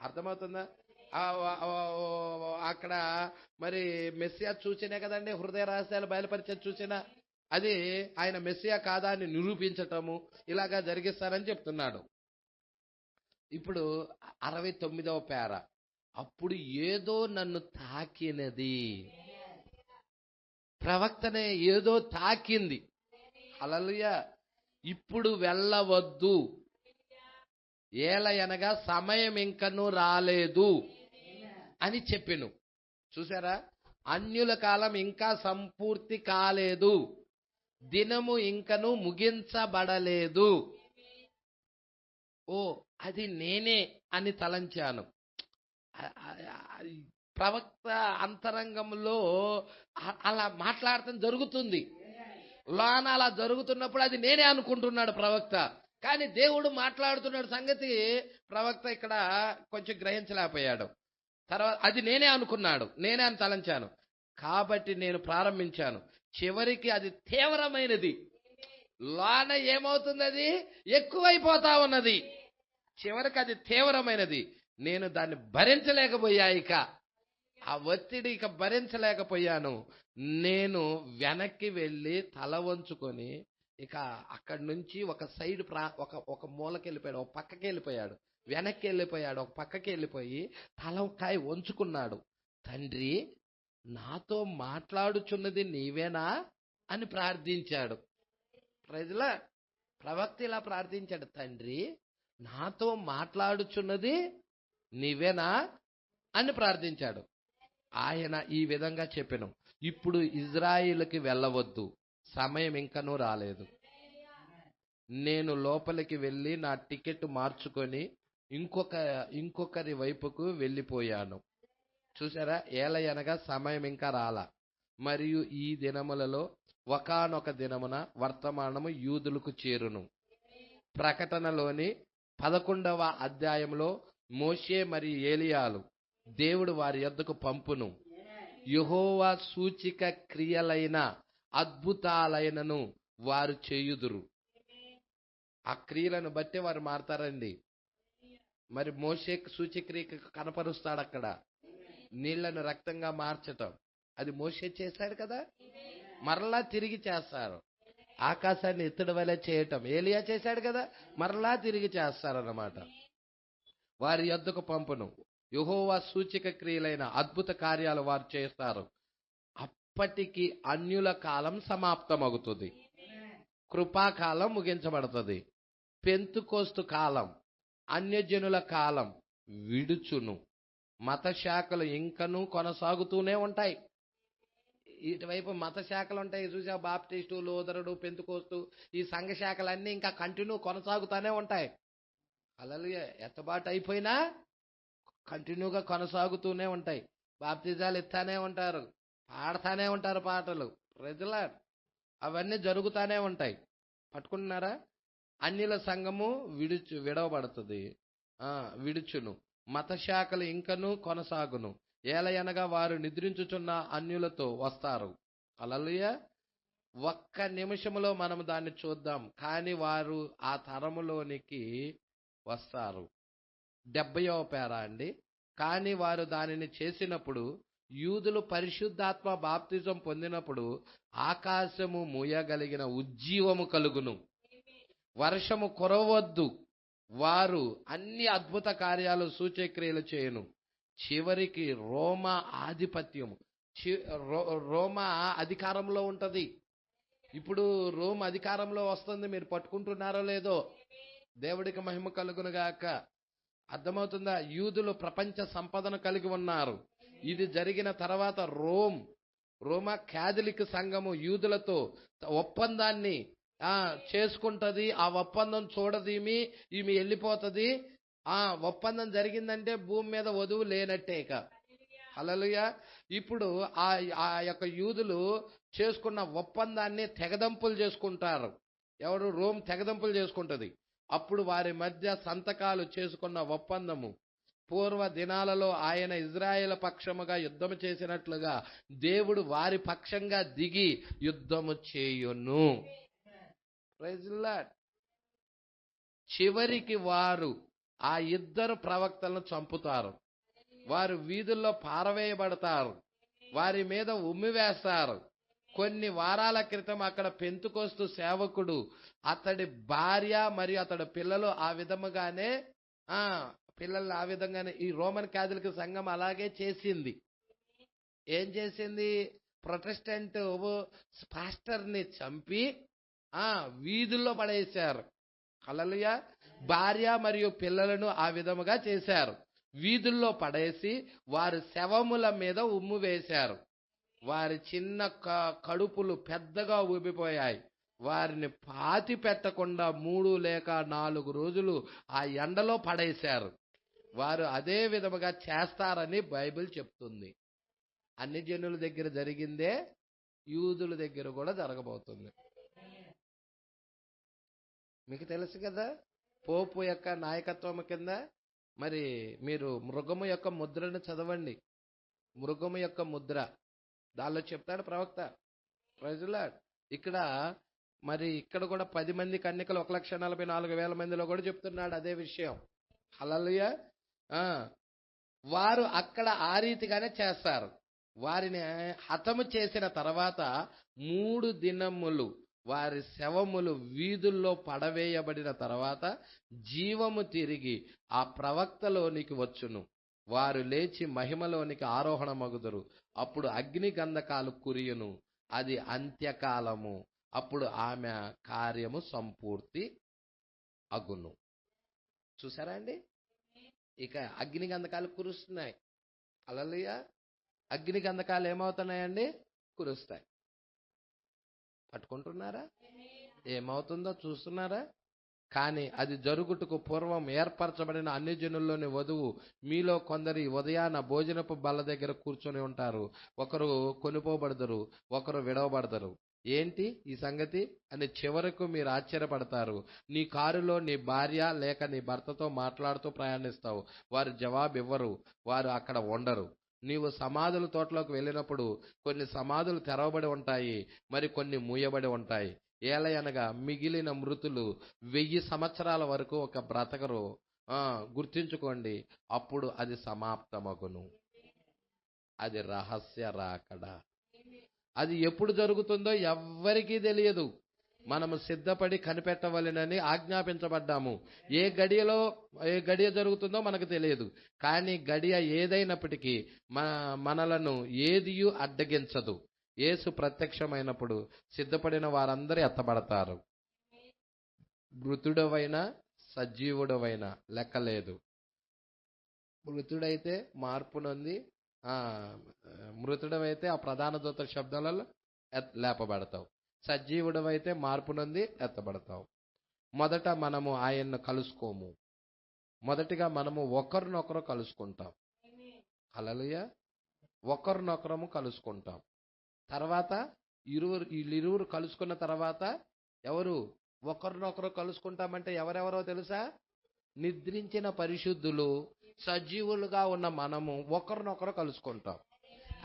అర్థమవుతుందా? అక్కడ మరి మెస్సియా సూచనే కదండి హృదయ రహస్యాలు బయలుపరిచే సూచన. అది ఆయన మెస్సియా కాదా అని నిరూపించటము, ఇలాగా జరిగిస్తారని చెప్తున్నాడు. ఇప్పుడు 69వ పేర, అప్పుడు ఏదో నన్ను తాకినది. ప్రవక్తనే ఏదో తాకింది. హల్లెలూయా. ఇప్పుడు వెళ్ళవద్దు, ఏలయనగా సమయం ఇంకను రాలేదు అని చెప్పెను. చూసారా? అన్యుల కాలం ఇంకా సంపూర్తి కాలేదు, దినము ఇంకను ముగించబడలేదు. ఓ, అది నేనే అని తలంచాను. ప్రవక్త అంతరంగంలో అలా మాట్లాడటం జరుగుతుంది. లోన అలా జరుగుతున్నప్పుడు అది నేనే అనుకుంటున్నాడు ప్రవక్త. కానీ దేవుడు మాట్లాడుతున్నాడు సంగతి ప్రవక్త ఇక్కడ కొంచెం గ్రహించలేకపోయాడు. తర్వాత అది నేనే అనుకున్నాడు, నేనే అని తలంచాను. కాబట్టి నేను ప్రారంభించాను. చివరికి అది తీవ్రమైనది. లోన ఏమవుతుంది? అది ఎక్కువైపోతా ఉన్నది. చివరికి అది తీవ్రమైనది. నేను దాన్ని భరించలేకపోయా. ఇక ఆ ఒత్తిడి ఇక భరించలేకపోయాను. నేను వెనక్కి వెళ్ళి తల వంచుకొని ఇక అక్కడి నుంచి ఒక సైడ్ ఒక మూలకి వెళ్ళిపోయాడు, ఒక పక్కకి వెళ్ళిపోయాడు, వెనక్కి వెళ్ళిపోయాడు, ఒక పక్కకి వెళ్ళిపోయి తలకాయ వంచుకున్నాడు. తండ్రి, నాతో మాట్లాడుచున్నది నీవేనా అని ప్రార్థించాడు. ప్రజల ప్రవక్త ఇలా ప్రార్థించాడు, తండ్రి, నాతో మాట్లాడుచున్నది నీవేనా అని ప్రార్థించాడు. ఆయన ఈ విధంగా చెప్పెను, ఇప్పుడు ఇజ్రాయిల్కి వెళ్ళవద్దు, సమయం ఇంకనూ రాలేదు. నేను లోపలికి వెళ్ళి నా టికెట్ మార్చుకొని ఇంకొకరి వైపుకు వెళ్ళిపోయాను. చూసారా? ఏలయనగా సమయం ఇంకా రాలా. మరియు ఈ దినములలో ఒకానొక దినమున వర్తమానము యూదులకు చేరును. ప్రకటనలోని 11వ అధ్యాయంలో మోషే మరియు ఏలియాలు దేవుడు వారి యొద్దకు పంపును. యెహోవా సూచిక క్రియలైన అద్భుతాలైనను వారు చేయుదురు. ఆ క్రియలను బట్టి వారు మారతారండి. మరి మోషే సూచక్రియ కనపరుస్తాడు అక్కడ, నీళ్లను రక్తంగా మార్చటం. అది మోషే చేశాడు కదా, మరలా తిరిగి చేస్తారు. ఆకాశాన్ని ఎత్తుడు వలె చేయటం ఏలియా చేశాడు కదా, మరలా తిరిగి చేస్తారన్నమాట. వారి యొద్దకు పంపును. యెహోవా సూచక క్రియలైన అద్భుత కార్యాలు వారు చేస్తారు. అప్పటికి అన్యుల కాలం సమాప్తమవుతుంది, కృపాకాలం ముగించబడుతుంది. పెంతుకోస్తు కాలం, అన్యజనుల కాలం విడుచును. మత శాఖలు ఇంకనూ కొనసాగుతూనే ఉంటాయి. ఇటువైపు మత శాఖలు ఉంటాయి చూసా, బాప్టిస్టు, లూథరుడు, పెంతుకోస్తు, ఈ సంఘ శాఖలన్నీ ఇంకా కంటిన్యూ కొనసాగుతూనే ఉంటాయి. హల్లెలూయా. ఎత్తబాటు అయిపోయినా కంటిన్యూగా కొనసాగుతూనే ఉంటాయి. బాప్తిజాలు ఇస్తానే ఉంటారు, పాడతానే ఉంటారు పాటలు. ప్రజల అవన్నీ జరుగుతానే ఉంటాయి. పట్టుకుంటున్నారా? అన్యుల సంఘము విడవబడుతుంది, విడుచును. మత శాఖలు ఇంకనూ కొనసాగును. ఏలయనగా వారు నిద్రించుచున్న అన్యులతో వస్తారు. హల్లెలూయా. ఒక్క నిమిషంలో మనం దాన్ని చూద్దాం. కానీ వారు ఆ తరములోనికి వస్తారు. 70వ పేరా అండి. కానీ వారు దానిని చేసినప్పుడు యూదులు పరిశుద్ధాత్మ బాప్తిజం పొందినప్పుడు ఆకాశము మూయగలిగిన ఉజ్జీవము కలుగును, వర్షము కురవద్దు, వారు అన్ని అద్భుత కార్యాలు సూచక్రియలు చేయను. చివరికి రోమా ఆధిపత్యం, రోమా అధికారంలో ఉంటది. ఇప్పుడు రోమ్ అధికారంలో వస్తుంది. మీరు పట్టుకుంటున్నారో లేదో? దేవుడికి మహిమ కలుగును గాక. అర్థమవుతుందా? యూదులు ప్రపంచ సంపదను కలిగి ఉన్నారు. ఇది జరిగిన తర్వాత రోమా క్యాథలిక్ సంఘము యూదులతో ఒప్పందాన్ని చేసుకుంటది. ఆ ఒప్పందం చూడదు, ఈమె వెళ్ళిపోతుంది. ఆ ఒప్పందం జరిగిందంటే భూమి మీద వధువు లేనట్టే ఇక. హల్లెలూయా. ఇప్పుడు ఆ యొక్క యూదులు చేసుకున్న ఒప్పందాన్ని తెగదంపులు చేసుకుంటారు. ఎవరు? రోమ్ తెగదంపులు చేసుకుంటది. అప్పుడు వారి మధ్య సంతకాలు చేసుకున్న ఒప్పందము, పూర్వ దినాలలో ఆయన ఇజ్రాయేల్ పక్షముగా యుద్ధము చేసినట్లుగా దేవుడు వారి పక్షంగా దిగి యుద్ధము చేయును. Praise the Lord. చివరికి వారు ఆ ఇద్దరు ప్రవక్తలను చంపుతారు. వారు వీధుల్లో పారవేయబడతారు. వారి మీద ఉమ్మివేస్తారు. కొన్ని వారాల క్రితం అక్కడ పెంతుకోస్తు సేవకుడు, అతడి భార్య మరియు అతడి పిల్లలు ఆ విధంగానే ఈ రోమన్ క్యాథలిక్ సంఘం అలాగే చేసింది. ఏం చేసింది? ప్రొటెస్టెంట్ పాస్టర్ని చంపి వీధుల్లో పడేశారు. హల్లెలూయా. భార్య మరియు పిల్లలను ఆ విధముగా చేశారు. వీధుల్లో పడేసి వారి శవముల మీద ఉమ్ము వేశారు. వారి చిన్న కడుపులు పెద్దగా ఊపిపోయాయి. వారిని పాతి పెట్టకుండా 3 లేక 4 రోజులు ఆ ఎండలో పడేశారు. వారు అదే విధముగా చేస్తారని బైబిల్ చెప్తుంది. అన్ని జనుల దగ్గర జరిగిందే యూదుల దగ్గర కూడా జరగబోతుంది. మీకు తెలుసు కదా, పోపు యొక్క నాయకత్వం కింద మరి మీరు మృగము యొక్క ముద్రను చదవండి. మృగము యొక్క ముద్ర దానిలో చెప్తాడు ప్రవక్త. Praise the Lord. ఇక్కడ కూడా 10 మంది కన్యకలు 1,44,000 మందిలో కూడా చెప్తున్నాడు అదే విషయం. హల్లెలూయా. వారు అక్కడ ఆ రీతిగానే చేస్తారు. వారిని హతము చేసిన తర్వాత 3 దినములు వారి శవములు వీధుల్లో పడవేయబడిన తర్వాత జీవము తిరిగి ఆ ప్రవక్తలోనికి వచ్చును. వారు లేచి మహిమలోనికి ఆరోహణమగుదురు. అప్పుడు అగ్ని గంధకాలు కురియును. అది అంత్యకాలము. అప్పుడు ఆమె కార్యము సంపూర్తి అగును. చూసారా అండి? ఇక అగ్ని గంధకాలు కురుస్తున్నాయి. హల్లెలూయా. అగ్ని గంధకాలు ఏమవుతున్నాయండి? కురుస్తాయి. పట్టుకుంటున్నారా? ఏమవుతుందో చూస్తున్నారా? కానీ అది జరుగుటకు పూర్వం ఏర్పరచబడిన అన్ని జనుల్లోని వధువు మీలో కొందరి ఉదయాన భోజనపు బల్ల దగ్గర కూర్చొని ఉంటారు. ఒకరు కొనిపోబడతారు, ఒకరు విడవబడతారు. ఏంటి ఈ సంగతి అని చివరకు మీరు ఆశ్చర్యపడతారు. నీ కారులో నీ భార్య లేక నీ భర్తతో మాట్లాడుతూ ప్రయాణిస్తావు. వారు జవాబు ఇవ్వరు. వారు అక్కడ ఉండరు. నీవు సమాధుల తోటలోకి వెళ్ళినప్పుడు కొన్ని సమాధులు తెరవబడి ఉంటాయి, మరి కొన్ని మూయబడి ఉంటాయి. ఏలయనగా మిగిలిన మృతులు 1000 సంవత్సరాల వరకు ఒక బ్రతకరు. గుర్తించుకోండి. అప్పుడు అది సమాప్తమగును. అది రహస్య రాకడ. అది ఎప్పుడు జరుగుతుందో ఎవ్వరికీ తెలియదు. మనము సిద్ధపడి కనిపెట్టవలెనని ఆజ్ఞాపించబడ్డాము. ఏ గడియ జరుగుతుందో మనకు తెలియదు. కానీ గడియ ఏదైనప్పటికీ మనలను ఏదియూ అడ్డగించదు. యేసు ప్రత్యక్షమైనప్పుడు సిద్ధపడిన వారందరూ ఎత్తబడతారు. మృతుడవైనా సజీవుడవైనా లెక్కలేదు. మృతుడైతే మార్పు నొంది మృతుడవైతే ఆ ప్రధాన దూత శబ్దాలలో లేపబడతావు. సజీవుడవైతే మార్పు నొంది ఎత్తబడతావు. మొదట మనము ఆయన్ను కలుసుకోము. మొదటిగా మనము ఒకరినొకరు కలుసుకుంటాం. హల్లెలూయా. ఒకరినొకరము కలుసుకుంటాం. తర్వాత వీళ్ళిరువురు కలుసుకున్న తర్వాత ఎవరు ఒకరినొకరు కలుసుకుంటామంటే ఎవరెవరో తెలుసా? నిద్రించిన పరిశుద్ధులు, సజీవులుగా ఉన్న మనము ఒకరినొకరు కలుసుకుంటాం.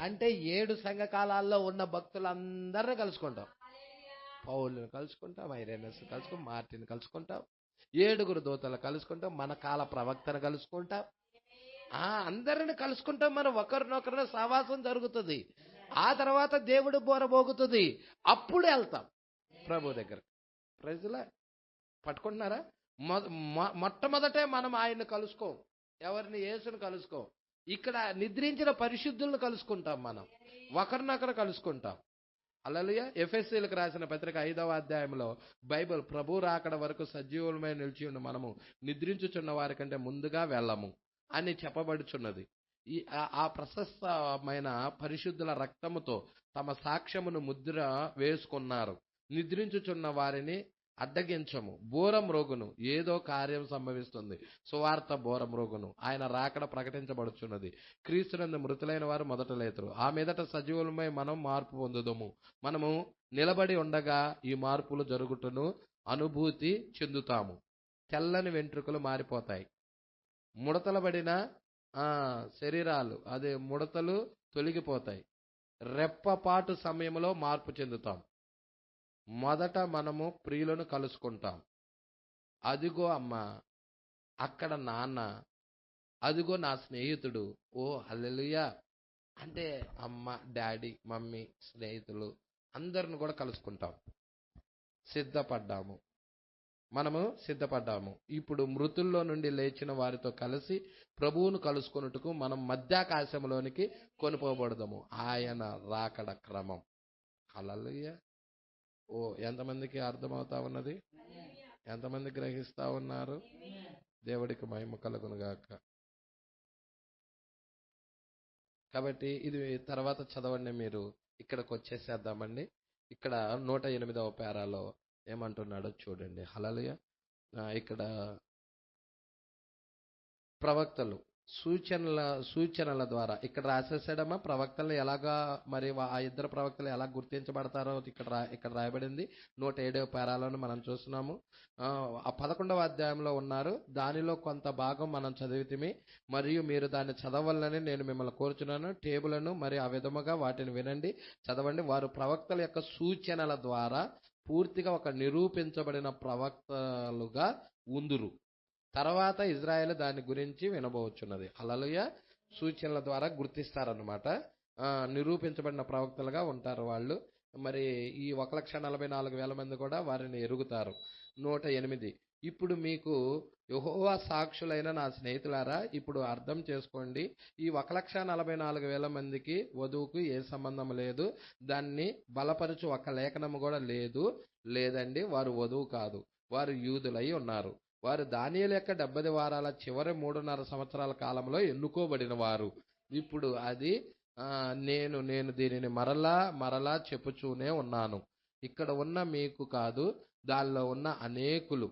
అంటే 7 సంఘకాలాల్లో ఉన్న భక్తులందరూ కలుసుకుంటాం. పౌలుని కలుసుకుంటాం, ఐరేనస్ కలుసుకుంటాం, మార్టిన్ కలుసుకుంటాం, 7 దూతలు కలుసుకుంటాం, మన కాల ప్రవక్తను కలుసుకుంటాం, అందరిని కలుసుకుంటాం. మనం ఒకరినొకరిని సహవాసం జరుగుతుంది. ఆ తర్వాత దేవుడు బోరబోగుతుంది. అప్పుడు వెళ్తాం ప్రభు దగ్గర. ప్రజల పట్టుకుంటున్నారా? మొట్టమొదటే మనం ఆయన్ని కలుసుకోం. ఎవరిని? యేసుని కలుసుకోం. ఇక్కడ నిద్రించిన పరిశుద్ధులను కలుసుకుంటాం. మనం ఒకరినొకరు కలుసుకుంటాం. హల్లెలూయా. ఎఫెసీయులకు రాసిన పత్రిక 5వ అధ్యాయంలో బైబిల్ ప్రభు రాకడ వరకు సజీవులమై నిలిచి ఉన్న మనము నిద్రించుచున్న వారి కంటే ముందుగా వెళ్ళము అని చెప్పబడుచున్నది. ఆ ప్రశస్తమైన పరిశుద్ధుల రక్తముతో తమ సాక్ష్యమును ముద్ర వేసుకున్నారు. నిద్రించుచున్న వారిని అడ్డగించము. బోరం రోగును, ఏదో కార్యం సంభవిస్తుంది. సువార్త బోరం రోగును, ఆయన రాకడ ప్రకటించబడుచున్నది. క్రీస్తునందు మృతులైన వారు మొదట లేతురు. ఆ మీదట సజీవులమై మనం మార్పు పొందుదము. మనము నిలబడి ఉండగా ఈ మార్పులు జరుగుటను అనుభూతి చెందుతాము. తెల్లని వెంట్రుకలు మారిపోతాయి. ముడతలబడిన శరీరాలు, అదే ముడతలు తొలగిపోతాయి. రెప్పపాటు సమయంలో మార్పు చెందుతాం. మొదట మనము ప్రియులను కలుసుకుంటాం. అదిగో అమ్మ, అక్కడ నాన్న, అదిగో నా స్నేహితుడు. ఓ హల్లెలూయా. అంటే అమ్మ, డాడీ, మమ్మీ, స్నేహితులు అందరిని కూడా కలుసుకుంటాం. మనము సిద్ధపడ్డాము. ఇప్పుడు మృతుల్లో నుండి లేచిన వారితో కలిసి ప్రభువును కలుసుకొనుటకు మనం మధ్యాకాశంలోనికి కొనుపోబడదాము. ఆయన రాకడ క్రమం. హల్లెలూయా. ఓ, ఎంతమందికి అర్థమవుతా ఉన్నది? ఎంతమంది గ్రహిస్తా ఉన్నారు? దేవుడికి మహిమ కలుగునుగాక. కాబట్టి ఇది తర్వాత చదవండి. మీరు ఇక్కడికి వచ్చేసేద్దామండి. ఇక్కడ 108వ పేరాలో ఏమంటున్నాడో చూడండి. హల్లెలూయా. ఇక్కడ ప్రవక్తలు సూచనల ద్వారా ఇక్కడ రాసేసాడమ్మా. ప్రవక్తలు ఎలాగా, మరి ఆ ఇద్దరు ప్రవక్తలు ఎలా గుర్తించబడతారో ఇక్కడ రాయబడింది. 107వ పేరాలను మనం చూస్తున్నాము. ఆ 11వ అధ్యాయంలో ఉన్నారు. దానిలో కొంత భాగం మనం చదివితిమి, మరియు మీరు దాన్ని చదవాలని నేను మిమ్మల్ని కోరుచున్నాను. టేబుల్ను మరి ఆ విధముగా వాటిని వినండి, చదవండి. వారు ప్రవక్తల యొక్క సూచనల ద్వారా పూర్తిగా ఒక నిరూపించబడిన ప్రవక్తలుగా ఉందురు. తర్వాత ఇజ్రాయేల్ దాని గురించి వినబోచున్నది. హల్లెలూయా. సూచనల ద్వారా గుర్తిస్తారన్నమాట. నిరూపించబడిన ప్రవక్తలుగా ఉంటారు వాళ్ళు. మరి ఈ 1,44,000 మంది కూడా వారిని ఎరుగుతారు. 108. ఇప్పుడు మీకు యెహోవా సాక్షులైన నా స్నేహితులారా, ఇప్పుడు అర్థం చేసుకోండి. ఈ 1,44,000 మందికి వధువుకు ఏ సంబంధం లేదు. దాన్ని బలపరచు ఒక లేఖనము కూడా లేదండి. వారు వధువు కాదు, వారు యూదులై ఉన్నారు. వారు దానియేలు యొక్క 70 వారాల చివరి 3.5 సంవత్సరాల కాలంలో ఎన్నుకోబడిన వారు. ఇప్పుడు అది నేను దీనిని మరలా చెప్పుచూనే ఉన్నాను. ఇక్కడ ఉన్న మీకు కాదు, దానిలో ఉన్న అనేకులు.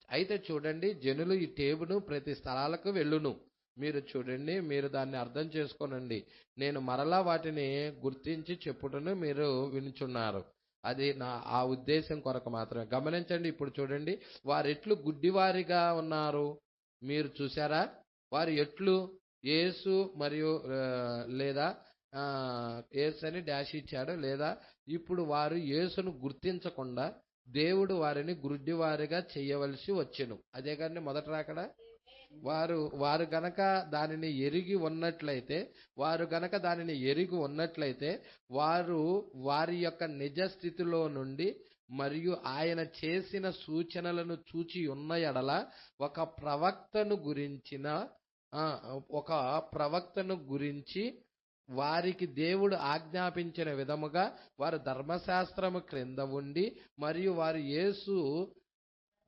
అయితే చూడండి, జనులు ఈ టేబును ప్రతి స్థలాలకు వెళ్ళును. మీరు చూడండి, మీరు దాన్ని అర్థం చేసుకోనండి. నేను మరలా వాటిని గుర్తించి చెప్పుటను మీరు వినుచున్నారు. అది ఆ ఉద్దేశం కొరకు మాత్రమే. గమనించండి. ఇప్పుడు చూడండి, వారు ఎట్లు గుడ్డివారిగా ఉన్నారు మీరు చూసారా? వారు ఎట్లు యేసు మరియు లేదా యేసు అని డాష్ ఇచ్చాడు, లేదా ఇప్పుడు వారు యేసును గుర్తించకుండా దేవుడు వారిని గుడ్డివారిగా చేయవలసి వచ్చెను. అదే కానీ మొదట రాకడా. వారు గనక దానిని ఎరిగి ఉన్నట్లయితే వారు వారి యొక్క నిజ స్థితిలో నుండి మరియు ఆయన చేసిన సూచనలను చూచి ఉన్న ఎడల ఒక ప్రవక్తను గురించి వారికి దేవుడు ఆజ్ఞాపించిన విధముగా వారు ధర్మశాస్త్రము క్రింద ఉండి మరియు వారు యేసు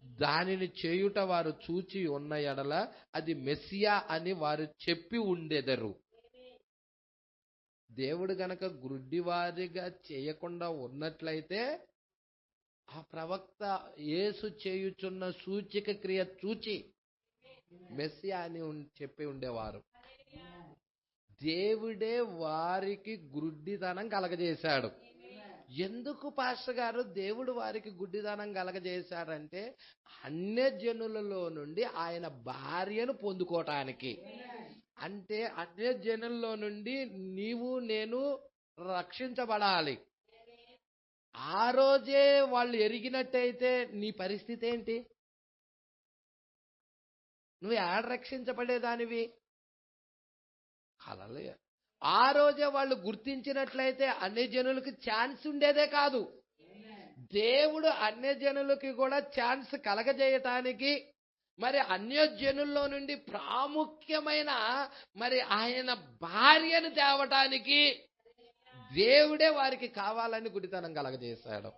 దానిని చేయుట వారు చూచి ఉన్న ఎడల అది మెస్సియా అని వారు చెప్పి ఉండెదరు. దేవుడు గనక గుడ్డివారిగా చేయకుండా ఉన్నట్లయితే ఆ ప్రవక్త యేసు చేయుచున్న సూచక క్రియ చూచి మెస్సియా అని చెప్పి ఉండేవారు. దేవుడే వారికి గుడ్డితనం కలగజేశాడు. ఎందుకు పాస్టర్ గారు దేవుడు వారికి గుడ్డితనం కలగజేశాడంటే, అన్యజనులలో నుండి ఆయన భార్యను పొందుకోవటానికి. అంటే అన్యజనుల్లో నుండి నీవు నేను రక్షించబడాలి. ఆ రోజే వాళ్ళు ఎరిగినట్టయితే నీ పరిస్థితి ఏంటి? నువ్వు ఏడ రక్షించబడేదానివి? హల్లెలూయా. ఆ రోజే వాళ్ళు గుర్తించినట్లయితే అన్ని జనులకు ఛాన్స్ ఉండేదే కాదు. దేవుడు అన్య జనులకి కూడా ఛాన్స్ కలగజేయటానికి మరి అన్యజనుల్లో నుండి ప్రాముఖ్యమైన మరి ఆయన భార్యను తేవటానికి దేవుడే వారికి కావాలని గుడ్డితనం కలగజేశాడు.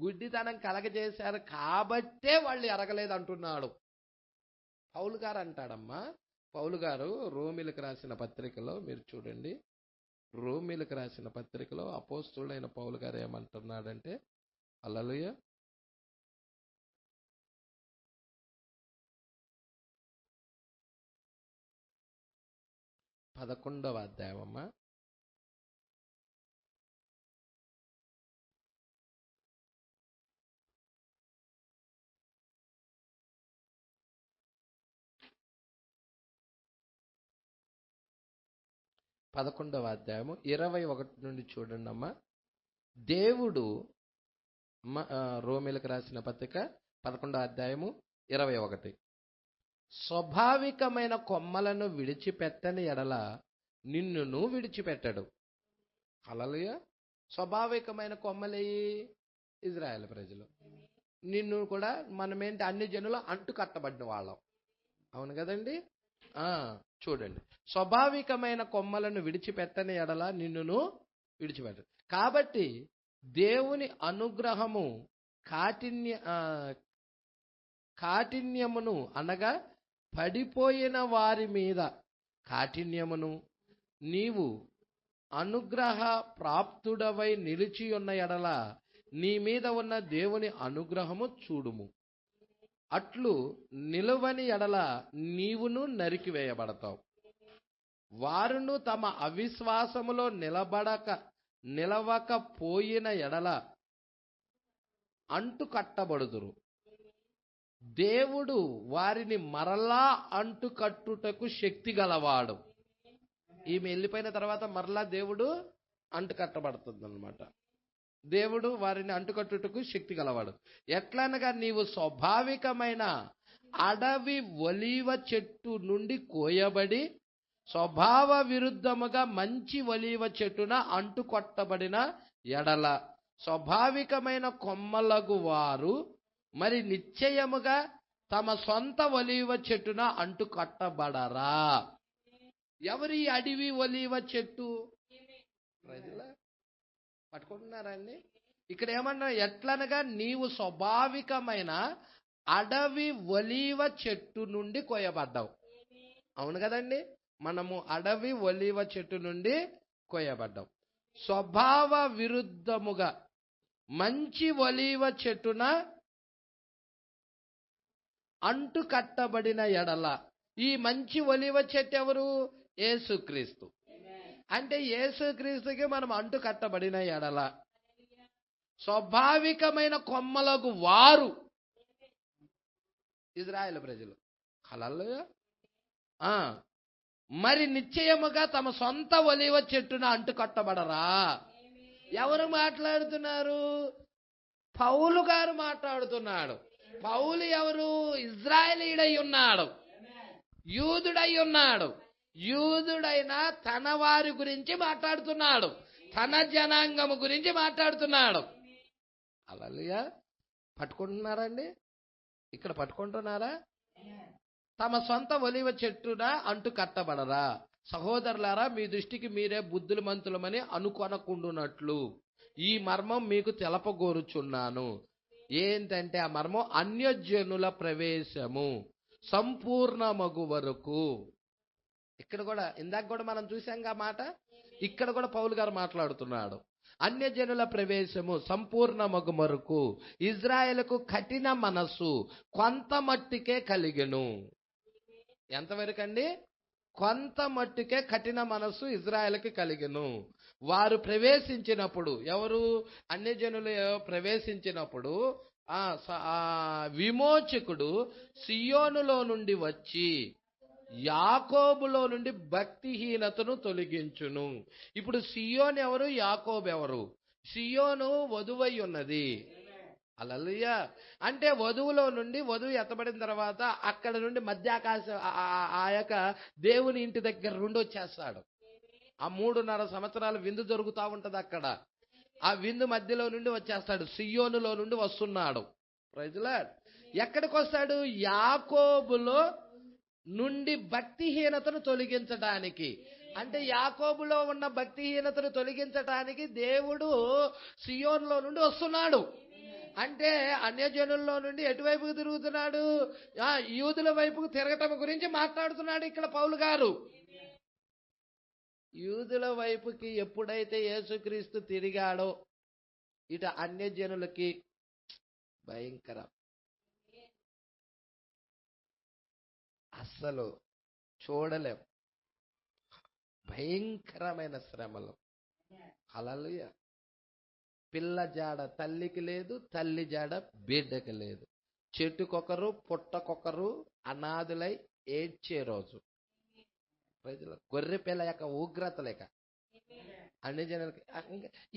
గుడ్డితనం కలగజేశారు కాబట్టే వాళ్ళు ఎరగలేదు అంటున్నాడు పౌలు గారు. అంటాడమ్మా పౌలు గారు రోమీలకు రాసిన పత్రికలో మీరు చూడండి. రోమీలకు రాసిన పత్రికలో అపోస్తుడైన పౌలు గారు ఏమంటున్నాడంటే, హల్లెలూయా, 11వ అధ్యాయం అమ్మా. పదకొండవ అధ్యాయము 21 నుండి చూడండి అమ్మా. దేవుడు రోమీలకు రాసిన పత్రిక 11వ అధ్యాయము 21. స్వాభావికమైన కొమ్మలను విడిచిపెట్టని ఎడల నిన్నును విడిచిపెట్టడు. హల్లెలూయా. స్వాభావికమైన కొమ్మలేయి ఇజ్రాయెల్ ప్రజలు. నిన్ను కూడా మనమేంటి అన్ని జనులు అంటు కట్టబడిన వాళ్ళం. అవును కదండి. చూడండి, స్వాభావికమైన కొమ్మలను విడిచిపెట్టని ఎడల నిన్నును విడిచిపెట్టడు. కాబట్టి దేవుని అనుగ్రహము కాఠిన్యమును అనగా పడిపోయిన వారి మీద కాఠిన్యమును, నీవు అనుగ్రహ ప్రాప్తుడవై నిలిచి ఉన్న ఎడల నీ మీద ఉన్న దేవుని అనుగ్రహము చూడుము. అట్లు నిలువని ఎడల నీవును నరికివేయబడతావు. వారును తమ అవిశ్వాసములో నిలవకపోయిన ఎడల అంటు కట్టబడుదురు. దేవుడు వారిని మరలా అంటు కట్టుటకు శక్తి గలవాడు. ఈమె వెళ్ళిపోయిన తర్వాత మరలా దేవుడు అంటు కట్టబడుతుంది అన్నమాట. దేవుడు వారిని అంటుకట్టుటకు శక్తి గలవాడు. ఎట్లనగా నీవు స్వాభావికమైన అడవి ఒలీవ చెట్టు నుండి కోయబడి స్వభావ విరుద్ధముగా మంచి ఒలీవ చెట్టున అంటుకొట్టబడిన ఎడల స్వాభావికమైన కొమ్మలగు వారు మరి నిశ్చయముగా తమ సొంత ఒలీవ చెట్టున అంటుకట్టబడరా? ఎవరి అడవి ఒలీవ చెట్టు? ప్రజల పట్టుకుంటున్నారండి. ఇక్కడ ఏమన్నా, ఎట్లనగా నీవు స్వాభావికమైన అడవి ఒలీవ చెట్టు నుండి కోయబడ్డావు. అవును కదండి. మనము అడవి ఒలీవ చెట్టు నుండి కోయబడ్డాం. స్వభావ విరుద్ధముగా మంచి ఒలీవ చెట్టున అంటు కట్టబడిన ఎడల, ఈ మంచి ఒలీవ చెట్టు ఎవరు? యేసుక్రీస్తు. అంటే యేసుక్రీస్తుకి మనం అంటు కట్టబడిన ఎడల స్వాభావికమైన కొమ్మలకు వారు ఇజ్రాయెల్ ప్రజలు. హల్లెలూయా. మరి నిశ్చయముగా తమ సొంత ఒలీవ చెట్టున అంటు కట్టబడరా? ఎవరు మాట్లాడుతున్నారు? పౌలు గారు మాట్లాడుతున్నాడు. పౌలు ఎవరు? ఇజ్రాయేలీయుడై ఉన్నాడు, యూదుడై ఉన్నాడు. యూదుడైన తన వారి గురించి మాట్లాడుతున్నాడు, తన జనాంగము గురించి మాట్లాడుతున్నాడు. హల్లెలూయా. పట్టుకుంటున్నారండి? ఇక్కడ పట్టుకుంటున్నారా? తమ సొంత ఒలీవ చెట్టున అంటు కట్టబడరా? సహోదరులారా, మీ దృష్టికి మీరే బుద్ధులమంతులమని అనుకొనకుండునట్లు ఈ మర్మం మీకు తెలపగోరుచున్నాను. ఏంటంటే ఆ మర్మం అన్యజనుల ప్రవేశము సంపూర్ణమగు వరకు. ఇక్కడ కూడా ఇందాక కూడా మనం చూసాంగా మాట. ఇక్కడ కూడా పౌలు గారు మాట్లాడుతున్నాడు. అన్యజనుల ప్రవేశము సంపూర్ణమగు వరకు ఇజ్రాయేలుకు కఠిన మనస్సు కొంత మట్టుకే కలిగెను. ఎంతవరకు అండి? కొంత మట్టుకే కఠిన మనస్సు ఇజ్రాయేలుకి కలిగెను. వారు ప్రవేశించినప్పుడు, ఎవరు? అన్యజనులు ప్రవేశించినప్పుడు విమోచకుడు సియోనులో నుండి వచ్చి యాకోబులో నుండి భక్తిహీనతను తొలగించును. ఇప్పుడు సియోన్ ఎవరు? యాకోబు ఎవరు? సియోను వధువై ఉన్నది. హల్లెలూయా. అంటే వధువులో నుండి వధువు ఎత్తబడిన తర్వాత అక్కడ నుండి మధ్యాకాశ ఆ యొక్క దేవుని ఇంటి దగ్గర నుండి వచ్చేస్తాడు. ఆ 3.5 సంవత్సరాలు విందు జరుగుతూ ఉంటది అక్కడ. ఆ విందు మధ్యలో నుండి వచ్చేస్తాడు, సియోనులో నుండి వస్తున్నాడు. Praise Lord. ఎక్కడికి వస్తాడు? యాకోబులో నుండి భక్తిహీనతను తొలగించడానికి. అంటే యాకోబులో ఉన్న భక్తిహీనతను తొలగించడానికి దేవుడు సియోనులో నుండి వస్తున్నాడు. అంటే అన్యజనుల్లో నుండి ఎటువైపుకు తిరుగుతున్నాడు? యూదుల వైపుకు తిరగటం గురించి మాట్లాడుతున్నాడు ఇక్కడ పౌలు గారు. యూదుల వైపుకి ఎప్పుడైతే యేసుక్రీస్తు తిరిగాడో ఇట అన్యజనులకి భయంకరం, అస్సలు చూడలేం, భయంకరమైన శ్రమలు. హల్లెలూయా. పిల్ల జాడ తల్లికి లేదు, తల్లి జాడ బిడ్డకి లేదు. చెట్టుకొకరు పుట్టకొకరు అనాథులై ఏడ్చే రోజు. గొర్రె పిల్ల యొక్క ఉగ్రత లేక అన్ని జనాలకి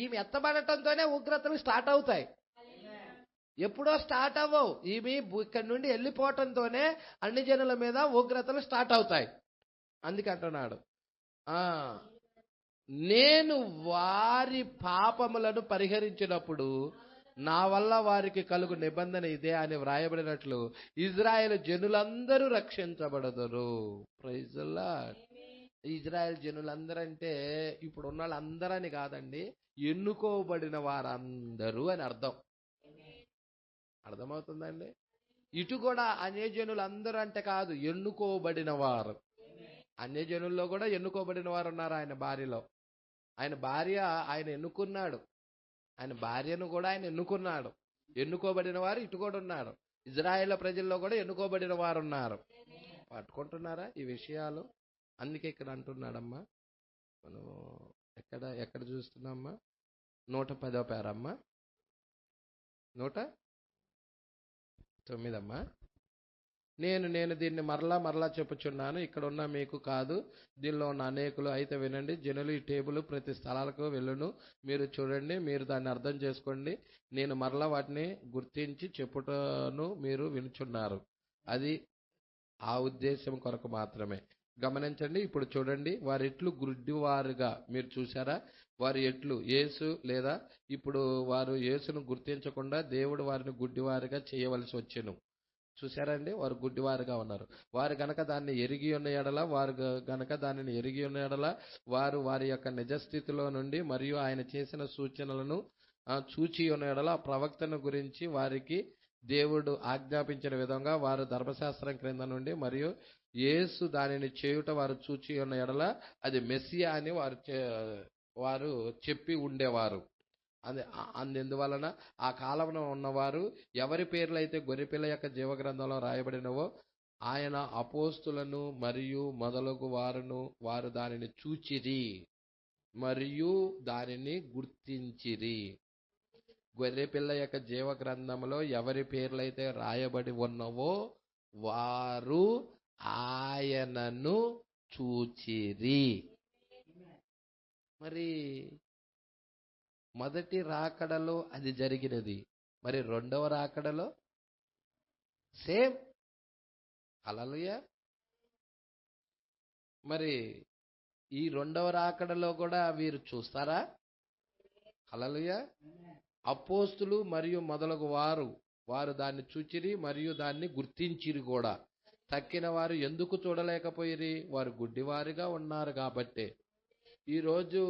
ఈమె ఎత్తబడటంతోనే ఉగ్రతలు స్టార్ట్ అవుతాయి. ఎప్పుడో స్టార్ట్ అవ్వవు. ఈమె ఇక్కడి నుండి వెళ్ళిపోవటంతోనే అన్ని జనుల మీద ఉగ్రతలు స్టార్ట్ అవుతాయి. అందుకంటున్నాడు, నేను వారి పాపములను పరిహరించినప్పుడు నా వల్ల వారికి కలుగు నిబంధన ఇదే అని వ్రాయబడినట్లు ఇజ్రాయేల్ జనులందరూ రక్షించబడదురు. Praise the lord. ఇజ్రాయేల్ జనులందరంటే ఇప్పుడు ఉన్న వాళ్ళందరని కాదండి, ఎన్నుకోబడిన వారందరూ అని అర్థం. అర్థమవుతుందండి? ఇటు కూడా అన్యజనులందరూ అంటే కాదు, ఎన్నుకోబడిన వారు. అన్యజనుల్లో కూడా ఎన్నుకోబడిన వారు ఉన్నారు. ఆయన భార్యలో, ఆయన భార్య ఆయన ఎన్నుకున్నాడు, ఆయన భార్యను కూడా ఆయన ఎన్నుకున్నాడు. ఎన్నుకోబడిన వారు ఇటు కూడా ఉన్నారు. ఇజ్రాయేల్ ప్రజల్లో కూడా ఎన్నుకోబడిన వారు ఉన్నారు. పట్టుకుంటున్నారా ఈ విషయాలు? అందుకే ఇక్కడ అంటున్నాడమ్మా, మనం ఎక్కడ చూస్తున్నామ్మా? 110వ పేరమ్మా, 109 అమ్మా. నేను దీన్ని మరలా చెప్పుచున్నాను, ఇక్కడ ఉన్న మీకు కాదు, దీనిలో ఉన్న అనేకులు. అయితే వినండి, జనులు ఈ టేబుల్ ప్రతి స్థలాలకు వెళ్ళును, మీరు చూడండి, మీరు దాన్ని అర్థం చేసుకోండి. నేను మరలా వాటిని గుర్తించి చెప్పుటను మీరు వినుచున్నారు. అది ఆ ఉద్దేశం కొరకు మాత్రమే. గమనించండి. ఇప్పుడు చూడండి, వారి ఎట్లు గుడ్డివారుగా, మీరు చూసారా వారి ఎట్లు? యేసు లేదా ఇప్పుడు వారు యేసును గుర్తించకుండా దేవుడు వారిని గుడ్డివారుగా చేయవలసి వచ్చెను. చూసారండి, వారు గుడ్డివారుగా ఉన్నారు. వారు గనక దాన్ని ఎరిగి ఉన్న ఎడల, వారు వారి యొక్క నిజస్థితిలో నుండి మరియు ఆయన చేసిన సూచనలను చూచి ఉన్న ఎడల ఆ ప్రవక్తను గురించి వారికి దేవుడు ఆజ్ఞాపించిన విధంగా వారు ధర్మశాస్త్రం క్రింద నుండి మరియు యేసు దానిని చేయుట వారు చూచి ఉన్న ఎడల అది మెస్సియా అని వారు చెప్పి ఉండేవారు. అందువలన ఆ కాలంలో ఉన్నవారు ఎవరి పేర్లైతే గొర్రెపిల్ల యొక్క జీవగ్రంథంలో రాయబడినవో ఆయన అపోస్తులను మరియు మొదలగు వారు దానిని చూచిరి మరియు దానిని గుర్తించిరి. గొర్రెపిల్ల యొక్క జీవగ్రంథంలో ఎవరి పేర్లైతే రాయబడి ఉన్నవో వారు ఆయనను చూచిరి. మరి మొదటి రాకడలో అది జరిగినది, మరి రెండవ రాకడలో సేమ్. హల్లెలూయా. మరి ఈ రెండవ రాకడలో కూడా వీరు చూస్తారా? హల్లెలూయా. అపోస్తులు మరియు మొదలగు వారు దాన్ని చూచిరి మరియు దాన్ని గుర్తించిరి కూడా. తక్కిన వారు ఎందుకు చూడలేకపోయిరి? వారు గుడ్డివారుగా ఉన్నారు కాబట్టే. ఈరోజు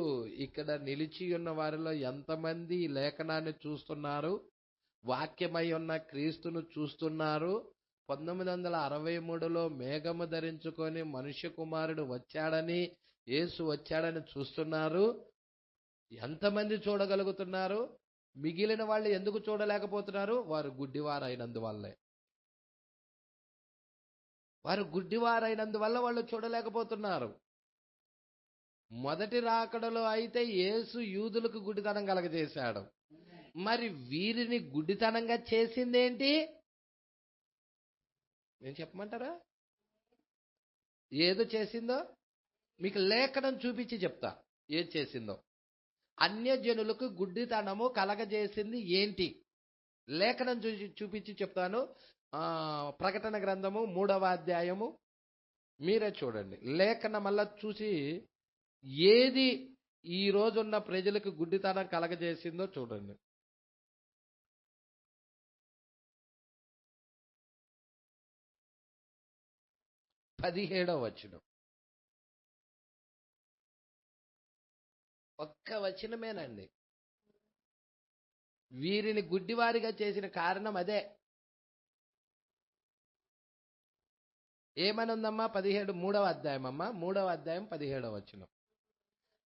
ఇక్కడ నిలిచి ఉన్న వారిలో ఎంతమంది లేఖనాన్ని చూస్తున్నారు, వాక్యమై ఉన్న క్రీస్తును చూస్తున్నారు? 1963లో మేఘము ధరించుకొని మనుష్య కుమారుడు వచ్చాడని, యేసు వచ్చాడని చూస్తున్నారు? ఎంతమంది చూడగలుగుతున్నారు? మిగిలిన వాళ్ళు ఎందుకు చూడలేకపోతున్నారు? వారు గుడ్డివారైనందువల్లే. వాళ్ళు చూడలేకపోతున్నారు. మొదటి రాకడలో అయితే యేసు యూదులకు గుడ్డితనం కలగజేశాడు. మరి వీరిని గుడ్డితనంగా చేసిందేంటి? నేను చెప్పమంటారా? ఏదో చేసిందో మీకు లేఖనం చూపించి చెప్తా ఏది చేసిందో. అన్యజనులకు గుడ్డితనము కలగజేసింది ఏంటి? లేఖనం చూపించి చెప్తాను. ప్రకటన గ్రంథము 3వ అధ్యాయము మీరే చూడండి. లేఖనం మళ్ళా చూసి ఏది ఈ రోజున్న ప్రజలకు గుడ్డితనం కలగజేసిందో చూడండి. 17వ వచనం. ఒక్క వచనమేనండి. వీరిని గుడ్డివారిగా చేసిన కారణం అదే. ఏమని ఉందమ్మా? 3వ అధ్యాయం అమ్మా, 3వ అధ్యాయం 17వ వచనం.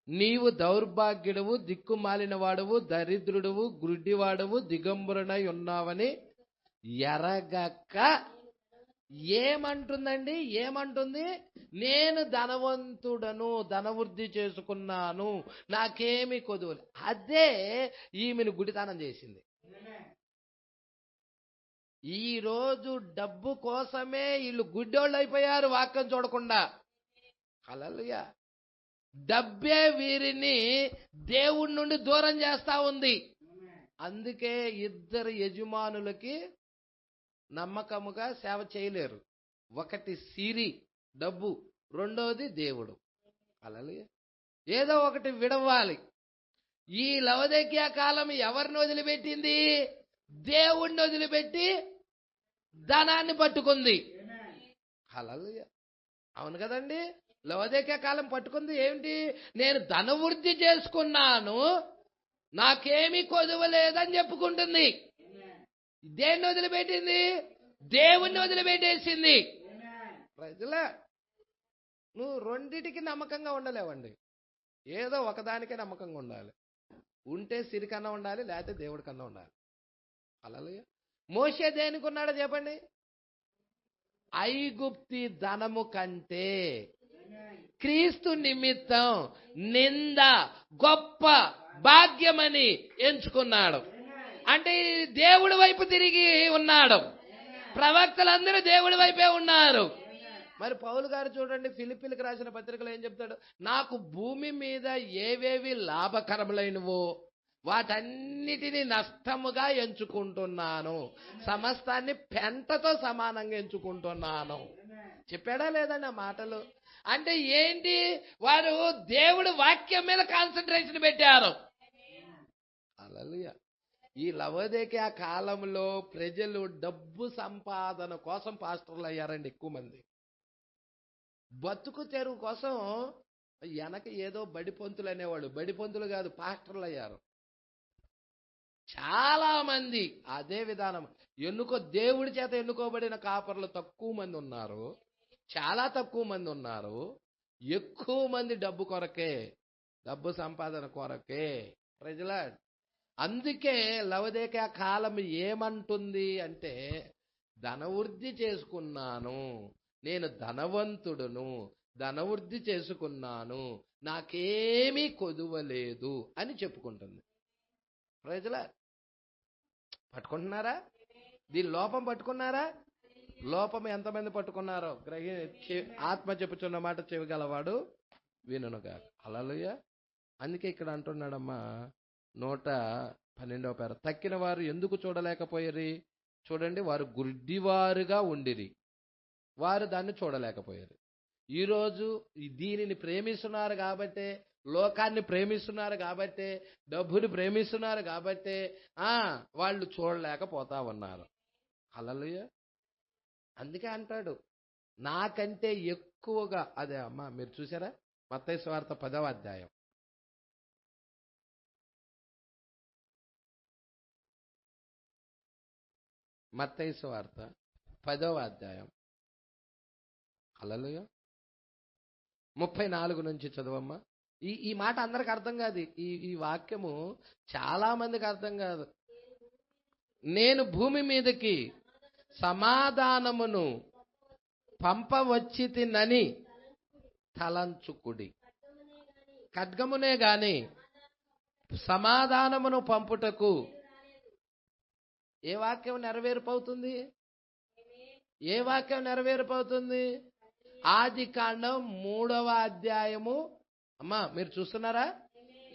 నీవు దౌర్భాగ్యుడవు, దిక్కుమాలిన వాడవు, దరిద్రుడవు, గుడ్డివాడవు, దిగంబరునై ఉన్నావని ఎరగక ఏమంటుందండి? ఏమంటుంది? నేను ధనవంతుడను, ధనవృద్ధి చేసుకున్నాను, నాకేమి కొదువు. అదే ఈమెను గుడితనం చేసింది. ఈ రోజు డబ్బు కోసమే వీళ్ళు గుడ్డోళ్ళు అయిపోయారు వాక్యం చూడకుండా. హల్లెలూయా. డబ్బే వీరిని దేవుడి నుండి దూరం చేస్తా ఉంది. అందుకే ఇద్దరు యజమానులకి నమ్మకముగా సేవ చేయలేరు. ఒకటి సిరి డబ్బు, రెండోది దేవుడు. హల్లెలూయా. ఏదో ఒకటి విడవాలి. ఈ లవోదికీయ కాలం ఎవరిని వదిలిపెట్టింది? దేవుణ్ణి వదిలిపెట్టి ధనాన్ని పట్టుకుంది. హల్లెలూయా. అవును కదండి. లవోదికీయ కాలం పట్టుకుంది ఏమిటి? నేను ధనవృద్ధి చేసుకున్నాను, నాకేమీ కొదువలేదని చెప్పుకుంటుంది. దేన్ని వదిలిపెట్టింది? దేవుణ్ణి వదిలిపెట్టేసింది. ప్రజలా, నువ్వు రెండిటికి నమ్మకంగా ఉండలేవండి. ఏదో ఒకదానికే నమ్మకంగా ఉండాలి. ఉంటే సిరి కన్నా ఉండాలి, లేకపోతే దేవుడి కన్నా ఉండాలి. హల్లెలూయా. మోషే దేనికి ఉన్నాడో చెప్పండి? ఐగుప్తి ధనము కంటే క్రీస్తు నిమిత్తం నింద గొప్ప భాగ్యమని ఎంచుకున్నాడు. అంటే దేవుడి వైపు తిరిగి ఉన్నాడు. ప్రవక్తలందరూ దేవుడి వైపే ఉన్నారు. మరి పౌలు గారు చూడండి, ఫిలిప్పీలకు రాసిన పత్రికలో ఏం చెప్తాడు? నాకు భూమి మీద ఏవేవి లాభకరములైనవో వాటన్నిటిని నష్టముగా ఎంచుకుంటున్నాను, సమస్తాన్ని పెంటతో సమానంగా ఎంచుకుంటున్నాను. చెప్పాడా లేదండి ఆ మాటలు? అంటే ఏంటి? వారు దేవుడి వాక్యం మీద కాన్సన్ట్రేషన్ పెట్టారు. హల్లెలూయా. ఈ లవోదికీయ కాలంలో ప్రజలు డబ్బు సంపాదన కోసం పాస్టర్లు అయ్యారండి. ఎక్కువ మంది బతుకు తెరువు కోసం వెనక ఏదో బడిపంతులు అనేవాళ్ళు, బడిపంతులు కాదు, పాస్టర్లు అయ్యారు చాలా మంది. అదే విధానం దేవుడి చేత ఎన్నుకోబడిన కాపర్లు తక్కువ మంది ఉన్నారు, చాలా తక్కువ మంది ఉన్నారు. ఎక్కువ మంది డబ్బు కొరకే, డబ్బు సంపాదన కొరకే ప్రజల. అందుకే లవోదికీయ కాలం ఏమంటుంది అంటే, ధనవృద్ధి చేసుకున్నాను, నేను ధనవంతుడును, ధనవృద్ధి చేసుకున్నాను, నాకేమీ కొదువలేదు అని చెప్పుకుంటుంది. ప్రజల పట్టుకుంటున్నారా? దీని లోపం పట్టుకున్నారా? లోపం ఎంతమంది పట్టుకున్నారో ఆత్మ చెప్పుచున్న మాట చెవిగలవాడు వినుగాక. హల్లెలూయా. అందుకే ఇక్కడ అంటున్నాడమ్మా 112వ పేర, తక్కిన వారు ఎందుకు చూడలేకపోయారు? చూడండి, వారు గుడ్డివారుగా ఉండిరి, వారు దాన్ని చూడలేకపోయారు. ఈరోజు దీనిని ప్రేమిస్తున్నారు కాబట్టే, లోకాన్ని ప్రేమిస్తున్నారు కాబట్టే, డబ్బుని ప్రేమిస్తున్నారు కాబట్టే వాళ్ళు చూడలేకపోతా ఉన్నారు. హల్లెలూయా. అందుకే అంటాడు, నాకంటే ఎక్కువగా. అదే అమ్మా మీరు చూసారా? మత్తయి సువార్త 10వ అధ్యాయం. మత్తయి సువార్త 10వ అధ్యాయం. హల్లెలూయా. 34 నుంచి చదవమ్మా. ఈ మాట అందరికి అర్థం కాదు. ఈ వాక్యము చాలా మందికి అర్థం కాదు. నేను భూమి మీదకి సమాధానమును పంపవచ్చితినని తలంచుకుడి. ఖడ్గమునే గాని సమాధానమును పంపుటకు ఏ వాక్యం నెరవేర్పవుతుంది? ఏ వాక్యం నెరవేర్పవుతుంది? ఆదికాండం 3వ అధ్యాయము. అమ్మా మీరు చూస్తున్నారా?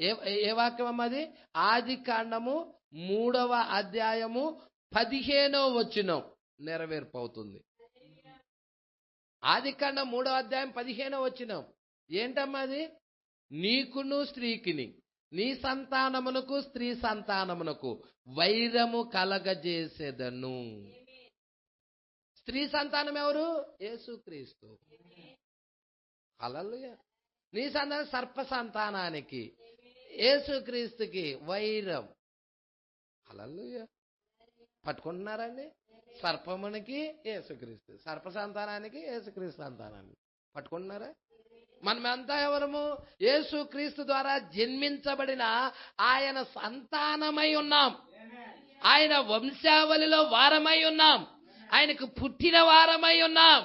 ఏ ఏ వాక్యం అమ్మా అది? ఆది కాండము 3వ అధ్యాయము 15వ వచనం నెరవేర్పు అవుతుంది. ఆది కాండం 3వ అధ్యాయం 15వ వచనం ఏంటమ్మా అది? నీకును స్త్రీకిని, నీ సంతానమునకు స్త్రీ సంతానమునకు వైరము కలగజేసేదను. స్త్రీ సంతానం ఎవరు? యేసుక్రీస్తు. హల్లెలూయా. నీ సంతానం సర్ప సంతానానికి, యేసుక్రీస్తుకి వైరం. హల్లెలూయా. పట్టుకుంటున్నారండి? సర్పమునికి యేసుక్రీస్తు, సర్ప సంతానానికి యేసుక్రీస్తు సంతానాన్ని పట్టుకుంటున్నారా? మనమంతా ఎవరము? యేసుక్రీస్తు ద్వారా జన్మించబడిన ఆయన సంతానమై ఉన్నాం. ఆయన వంశావళిలో వారమై ఉన్నాం. ఆయనకు పుట్టిన వారమై ఉన్నాం.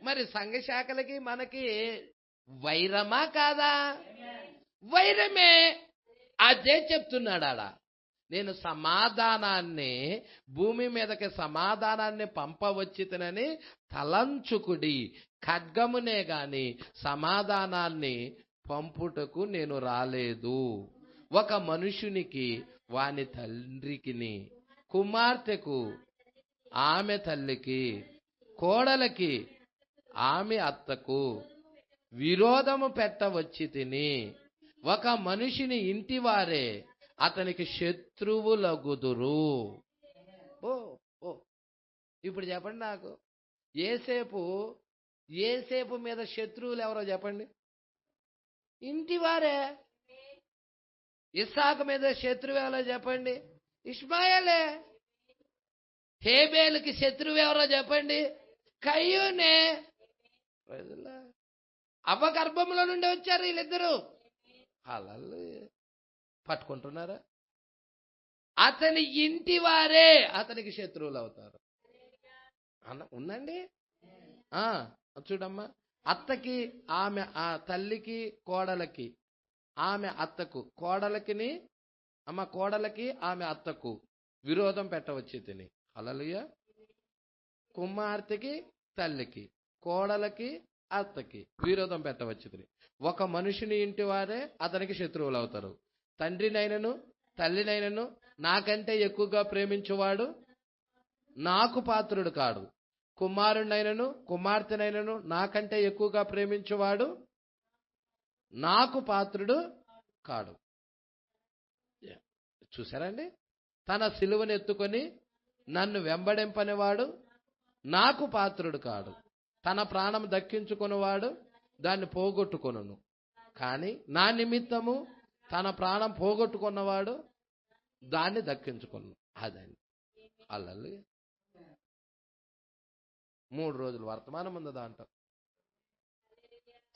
మరి సంఘ శాఖలకి మనకి వైరమా కాదా? వైరమే. అదే చెప్తున్నాడు ఆడ. నేను సమాధానాన్ని, భూమి మీదకి సమాధానాన్ని పంపవచ్చితనని తలంచుకుడి, ఖడ్గమునే గాని సమాధానాన్ని పంపుటకు నేను రాలేదు. ఒక మనుషునికి వాని తండ్రికిని, కుమార్తెకు ఆమె తల్లికి, కోడలకి ఆమె అత్తకు విరోధము పెట్టవచ్చి తిని, ఒక మనిషిని ఇంటివారే అతనికి శత్రువులగుదురు. ఓ ఓ ఇప్పుడు చెప్పండి నాకు, ఏసేపు మీద శత్రువులు ఎవరో చెప్పండి? ఇంటివారే. ఇస్సాకు మీద శత్రువు ఎవరో చెప్పండి? ఇష్మాయేలే. హేబేలుకి శత్రువు ఎవరో చెప్పండి? కయ్యూనే. అవ్వ గర్భంలో నుండి వచ్చారు వీళ్ళిద్దరూ. హల్లెలూయా. పట్టుకుంటున్నారా? అతని ఇంటి వారే అతనికి శత్రువులు అవుతారు అన్న ఉందండి. చూడమ్మా, అత్తకి ఆమె, ఆ తల్లికి కోడలకి ఆమె అత్తకు, కోడలకిని అమ్మ కోడలకి ఆమె అత్తకు విరోధం పెట్టవచ్చు తిని. హల్లెలూయా. కుమార్తెకి తల్లికి, కోడలకి అత్తకి విరోధం పెట్టవచ్చు తిని. ఒక మనుషుని ఇంటి వారే అతనికి శత్రువులు అవుతారు. తండ్రినైనను తల్లినైనను నాకంటే ఎక్కువగా ప్రేమించువాడు నాకు పాత్రుడు కాడు. కుమారునైనను కుమార్తెనైనను నాకంటే ఎక్కువగా ప్రేమించువాడు నాకు పాత్రుడు కాడు. చూసారండి? తన సిలువను ఎత్తుకొని నన్ను వెంబడింపనివాడు నాకు పాత్రుడు కాడు. తన ప్రాణం దక్కించుకునేవాడు దాన్ని పోగొట్టుకొనును. కానీ నా నిమిత్తము తన ప్రాణం పోగొట్టుకున్నవాడు దాన్ని దక్కించుకున్నాను. అదండి. హల్లెలూయా. 3 రోజులు వర్తమానం ఉంది దాంట్లో.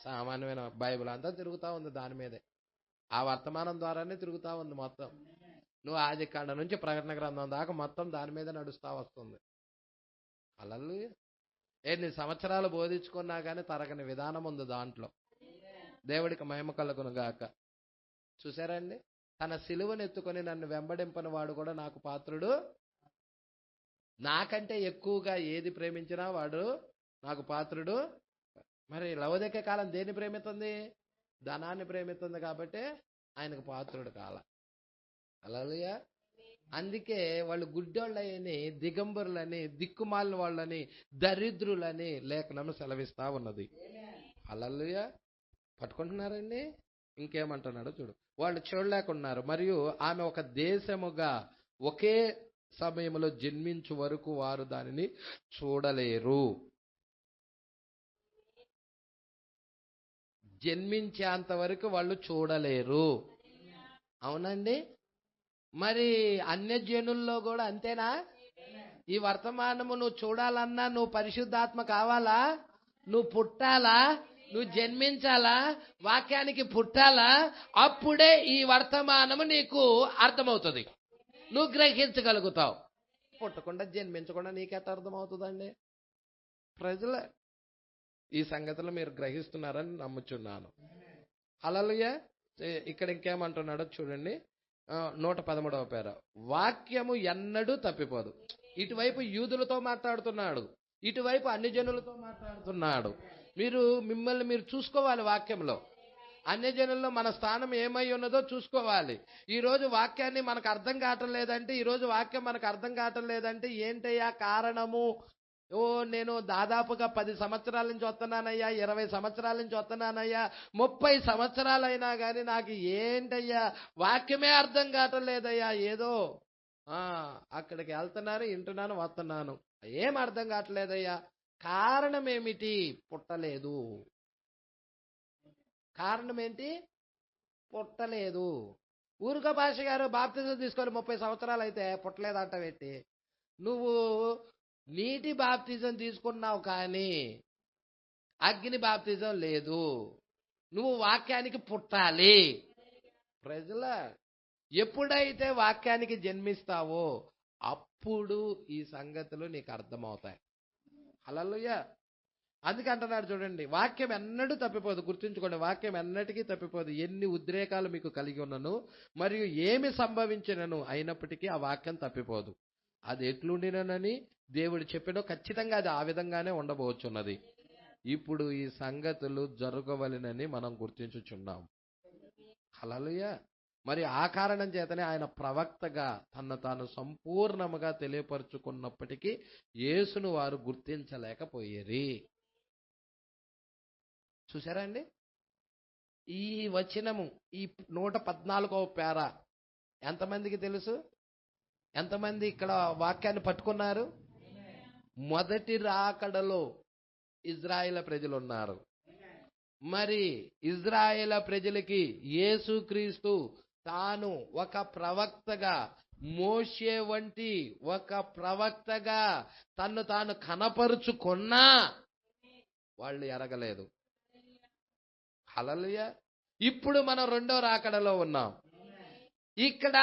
సామాన్యమైన బైబిల్ అంతా తిరుగుతా ఉంది దాని మీదే. ఆ వర్తమానం ద్వారానే తిరుగుతా ఉంది మొత్తం. నువ్వు ఆది కాండం నుంచి ప్రకటన గ్రంథం దాకా మొత్తం దాని మీద నడుస్తా వస్తుంది. హల్లెలూయా. ఎన్ని సంవత్సరాలు బోధించుకున్నా కానీ తరగని విధానం ఉంది దాంట్లో. దేవుడికి మహిమ కలుగును గాక. చూసారండి? తన సిలువను ఎత్తుకొని నన్ను వెంబడింపని వాడు కూడా నాకు పాత్రుడు. నాకంటే ఎక్కువగా ఏది ప్రేమించినా వాడు నాకు పాత్రుడు. మరి లవోదికయ కాలం దేన్ని ప్రేమిస్తుంది? ధనాన్ని ప్రేమిస్తుంది. కాబట్టి ఆయనకు పాత్రుడు కాల. హల్లెలూయా. అందుకే వాళ్ళు గుడ్డోళ్ళని, దిగంబరులని, దిక్కుమాలిన వాళ్ళని, దరిద్రులని లేఖనం సెలవిస్తా ఉన్నది. హల్లెలూయా. పట్టుకుంటున్నారండి? ఇంకేమంటున్నాడో చూడు. వాళ్ళు చూడలేకున్నారు. మరియు ఆమె ఒక దేశముగా ఒకే సమయంలో జన్మించు వరకు వారు దానిని చూడలేరు. జన్మించేంత వరకు వాళ్ళు చూడలేరు. అవునండి. మరి అన్యజనుల్లో కూడా అంతేనా? ఈ వర్తమానము నువ్వు చూడాలన్నా నువ్వు పరిశుద్ధాత్మ కావాలా? నువ్వు పుట్టాలా? నువ్వు జన్మించాలా? వాక్యానికి పుట్టాలా? అప్పుడే ఈ వర్తమానము నీకు అర్థమవుతుంది, నువ్వు గ్రహించగలుగుతావు. పుట్టకుండా జన్మించకుండా నీకెంత అర్థమవుతుందండి? ప్రజలే ఈ సంగతులు మీరు గ్రహిస్తున్నారని నమ్ముచున్నాను. హల్లెలూయా. ఇక్కడ ఇంకేమంటున్నాడో చూడండి. 113వ పేర. వాక్యము ఎన్నడూ తప్పిపోదు. ఇటువైపు యూదులతో మాట్లాడుతున్నాడు, ఇటువైపు అన్ని జనులతో మాట్లాడుతున్నాడు. మిమ్మల్ని మీరు చూసుకోవాలి వాక్యంలో. అన్యజనుల్లో మన స్థానం ఏమై ఉన్నదో చూసుకోవాలి. ఈ రోజు వాక్యాన్ని మనకు అర్థం కావటం లేదంటే, ఈ రోజు వాక్యం మనకు అర్థం కావటం లేదంటే ఏంటయ్యా కారణము? నేను దాదాపుగా 10 సంవత్సరాల నుంచి వస్తున్నానయ్యా, 20 సంవత్సరాల నుంచి వస్తున్నానయ్యా, 30 సంవత్సరాలైనా కానీ నాకు ఏంటయ్యా వాక్యమే అర్థం కావటం లేదయ్యా. ఏదో అక్కడికి వెళ్తున్నాను, వింటున్నాను, వస్తున్నాను, ఏం అర్థం కావట్లేదయ్యా. కారణం ఏమిటి? పుట్టలేదు. కారణం ఏంటి? పుట్టలేదు. ఊరుక భాష గారు బాప్తిజం తీసుకొని 30 సంవత్సరాలు అయితే పుట్టలేదంట పెట్టి, నువ్వు నీటి బాప్తిజం తీసుకున్నావు కానీ అగ్ని బాప్తిజం లేదు. నువ్వు వాక్యానికి పుట్టాలి. ప్రజల ఎప్పుడైతే వాక్యానికి జన్మిస్తావో అప్పుడు ఈ సంగతులు నీకు అర్థమవుతాయి. హల్లెలూయా. అందుకంటున్నాడు చూడండి, వాక్యం ఎన్నడూ తప్పిపోదు. గుర్తుంచుకోండి, వాక్యం ఎన్నటికీ తప్పిపోదు. ఎన్ని ఉద్రేకాలు మీకు కలిగి ఉన్నను మరియు ఏమి సంభవించినను అయినప్పటికీ ఆ వాక్యం తప్పిపోదు. అది ఎట్లుండినని దేవుడు చెప్పాడో ఖచ్చితంగా అది ఆ విధంగానే ఉండబోచున్నది. ఇప్పుడు ఈ సంగతులు జరగవలెనని మనం గుర్తించుచున్నాం. హల్లెలూయా. మరి ఆ కారణం చేతనే ఆయన ప్రవక్తగా తను తాను సంపూర్ణముగా తెలియపరుచుకున్నప్పటికీ యేసును వారు గుర్తించలేకపోయేరి. చూసారా అండి? ఈ వచనము, ఈ 114వ పేర ఎంతమందికి తెలుసు? ఎంతమంది ఇక్కడ వాక్యాన్ని పట్టుకున్నారు? మొదటి రాకడలో ఇజ్రాయేల్ ప్రజలు ఉన్నారు. మరి ఇజ్రాయేల్ ప్రజలకి యేసుక్రీస్తు తాను ఒక ప్రవక్తగా, మోషే వంటి ఒక ప్రవక్తగా తన్ను తాను కనపరుచుకున్నా వాళ్ళు ఎరగలేదు. హల్లెలూయా. ఇప్పుడు మనం రెండో రాకడలో ఉన్నాం. ఇక్కడ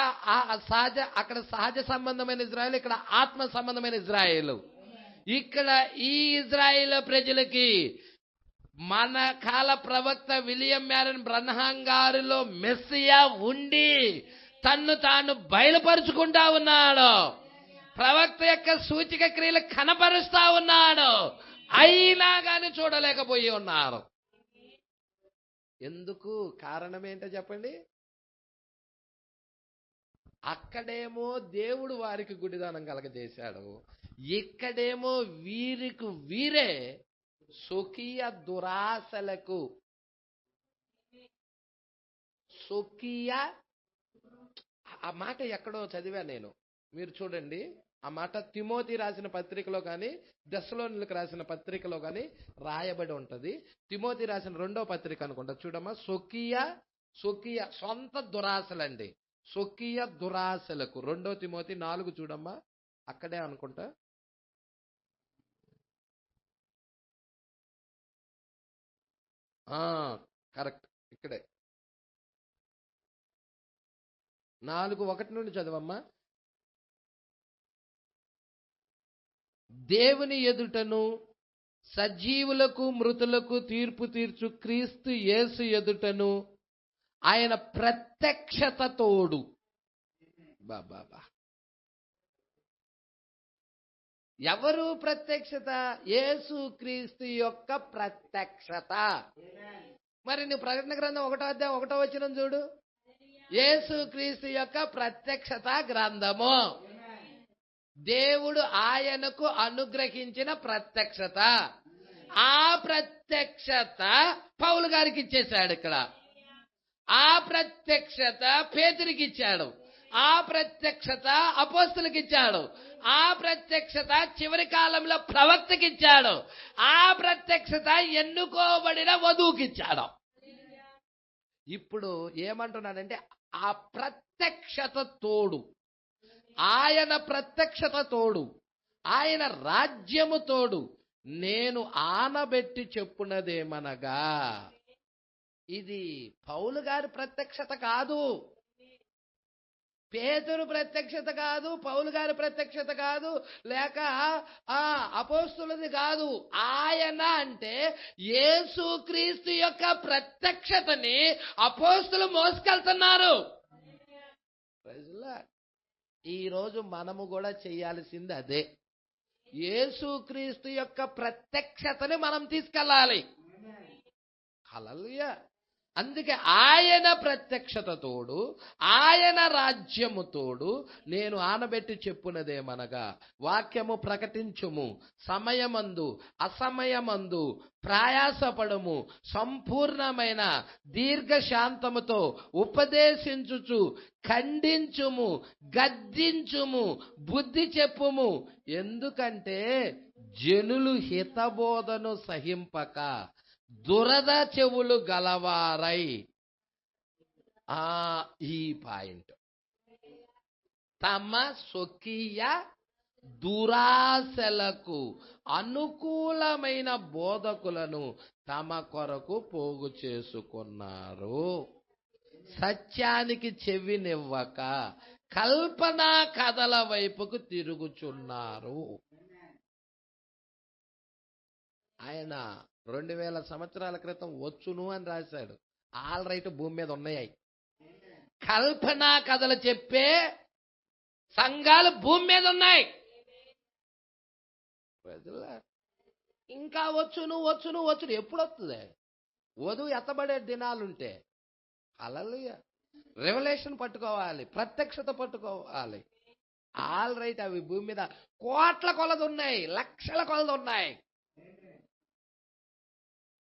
అక్కడ సహజ సంబంధమైన ఇజ్రాయేల్, ఇక్కడ ఆత్మ సంబంధమైన ఇజ్రాయేల్. ఇక్కడ ఈ ఇజ్రాయేల్ ప్రజలకి మన కాల ప్రవక్త విలియం మ్యారన్ బ్రన్హాం గారిలో మెస్సియా ఉండి తన్ను తాను బయలుపరుచుకుంటా ఉన్నాడు. ప్రవక్త యొక్క సూచక క్రియలు కనపరుస్తా ఉన్నాడు. అయినా కానీ చూడలేకపోయి ఉన్నారు. ఎందుకు? కారణం ఏంటో చెప్పండి. అక్కడేమో దేవుడు వారికి గుడిదానం కలగజేశాడు, ఇక్కడేమో వీరికి వీరే స్వకీయ దురాశలకు, స్వకీయ, ఆ మాట ఎక్కడో చదివా నేను, మీరు చూడండి. ఆ మాట తిమోతి రాసిన పత్రికలో కానీ దెస్సలోనిలకు రాసిన పత్రికలో కానీ రాయబడి ఉంటది. తిమోతి రాసిన 2వ పత్రిక అనుకుంటా, చూడమ్మా. స్వకీయ సొంత దురాశలండి, స్వకీయ దురాశలకు. 2 తిమోతి 4 చూడమ్మా, అక్కడే అనుకుంటా. కరెక్ట్, ఇక్కడే 4:1 నుండి చదవమ్మా. దేవుని ఎదుటను సజీవులకు మృతులకు తీర్పు తీర్చు క్రీస్తు యేసు ఎదుటను ఆయన ప్రత్యక్షత తోడు. బాబా, ఎవరు ప్రత్యక్షత? యేసు క్రీస్తు యొక్క ప్రత్యక్షత. మరి నువ్వు ప్రకటన గ్రంథం 1వ అధ్యాయం 1వ వచనం చూడు. యేసు క్రీస్తు యొక్క ప్రత్యక్షత గ్రంథము, దేవుడు ఆయనకు అనుగ్రహించిన ప్రత్యక్షత. ఆ ప్రత్యక్షత పౌలు గారికి ఇచ్చేశాడు. ఇక్కడ ఆ ప్రత్యక్షత పేతురికి ఇచ్చాడు, ఆ ప్రత్యక్షత అపోస్తలుకి ఇచ్చాడు, ఆ ప్రత్యక్షత చివరి కాలంలో ప్రవక్తకి ఇచ్చాడు, ఆ ప్రత్యక్షత ఎన్నుకోబడిన వధువుకి ఇచ్చాడు. ఇప్పుడు ఏమంటున్నాడంటే ఆ ప్రత్యక్షత తోడు, ఆయన ప్రత్యక్షత తోడు, ఆయన రాజ్యము తోడు. నేను ఆనబెట్టి చెప్పున్నదేమనగా, ఇది పౌలు గారి ప్రత్యక్షత కాదు, పేతురు ప్రత్యక్షత కాదు, పౌలు గారి ప్రత్యక్షత కాదు, లేక అపోస్తులది కాదు. ఆయన అంటే యేసుక్రీస్తు యొక్క ప్రత్యక్షతని అపోస్తులు మోసుకెళ్తున్నారు. ఈ రోజు మనము కూడా చేయాల్సింది అదే. యేసుక్రీస్తు యొక్క ప్రత్యక్షతని మనం తీసుకెళ్ళాలి. హల్లెలూయా. అందుకే ఆయన ప్రత్యక్షత తోడు, ఆయన రాజ్యము తోడు నేను ఆనబెట్టి చెప్పునదేమనగా, వాక్యము ప్రకటించుము, సమయమందు అసమయమందు ప్రయాసపడము, సంపూర్ణమైన దీర్ఘశాంతముతో ఉపదేశించుచు ఖండించుము, గద్దించుము, బుద్ధి చెప్పుము. ఎందుకంటే జనులు హితబోధను సహింపక దురద చెవులు గలవారై, ఈ పాయింట్, తమ స్వకీయ దురాశలకు అనుకూలమైన బోధకులను తమ కొరకు పోగు చేసుకున్నారు. సత్యానికి చెవినివ్వక కల్పనా కథల వైపుకు తిరుగుచున్నారు. ఆయన 2000 సంవత్సరాల క్రితం వచ్చును అని రాశాడు. ఆల్ రైట్, భూమి మీద ఉన్నాయి. కల్పనా కథలు చెప్పే సంఘాలు భూమి మీద ఉన్నాయి. ఇంకా వచ్చును వచ్చును వచ్చును ఎప్పుడు వస్తుంది? వధువు ఎత్తబడే దినాలుంటే హల్లెలూయా, రెవల్యూషన్ పట్టుకోవాలి, ప్రత్యక్షత పట్టుకోవాలి. ఆల్ రైట్, అవి భూమి మీద కోట్ల కొలది ఉన్నాయి, లక్షల కొలది ఉన్నాయి,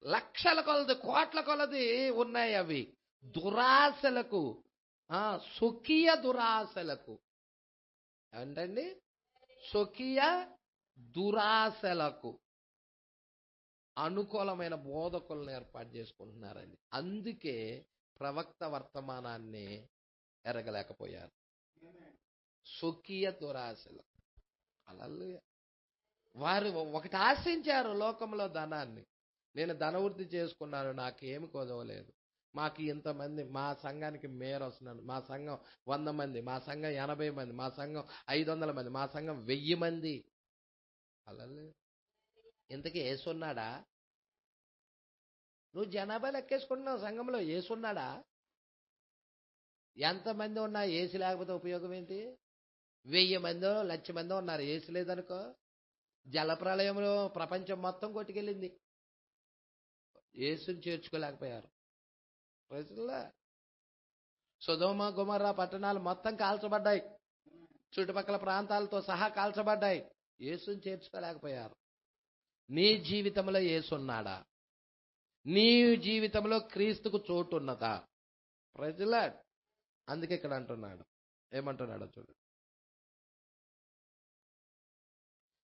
లక్షల కొలది కోట్ల కొలది ఉన్నాయి. అవి దురాశలకు, స్వకీయ దురాశలకు, ఏంటండి, స్వకీయ దురాశలకు అనుకూలమైన బోధకులను ఏర్పాటు చేసుకుంటున్నారండి. అందుకే ప్రవక్త వర్తమానాన్ని ఎరగలేకపోయారు. స్వకీయ దురాశలు. హల్లెలూయా. వారు ఒకటి ఆశించారు లోకంలో, ధనాన్ని. నేను ధనవృద్ధి చేసుకున్నాను, నాకేమి కొదవలేదు, మాకు ఇంతమంది, మా సంఘానికి మేయర్ వస్తున్నాను, మా సంఘం 100 మంది, మా సంఘం 80 మంది, మా సంఘం 500 మంది, మా సంఘం 1000 మంది. అలా ఇంతకీ ఏసున్నాడా? నువ్వు జనాభా లెక్కేసుకుంటున్నావు, సంఘంలో ఏసున్నాడా? ఎంతమంది ఉన్నా ఏసు లేకపోతే ఉపయోగం ఏంటి? 1000 మందో 1,00,000 మందో ఉన్నారు, ఏసు లేదనుకో. జలప్రలయంలో ప్రపంచం మొత్తం కొట్టుకెళ్ళింది, యేసుని చేర్చుకోలేకపోయారు. సొదొమ గొమొర్రా పట్టణాలు మొత్తం కాల్చబడ్డాయి, చుట్టుపక్కల ప్రాంతాలతో సహా కాల్చబడ్డాయి, యేసుని చేర్చుకోలేకపోయారు. నీ జీవితంలో యేసున్నాడా? నీ జీవితంలో క్రీస్తుకు చోటు ఉన్నదా? ప్రజలా, అందుకే ఇక్కడ అంటున్నాడు, ఏమంటున్నాడో చూడు.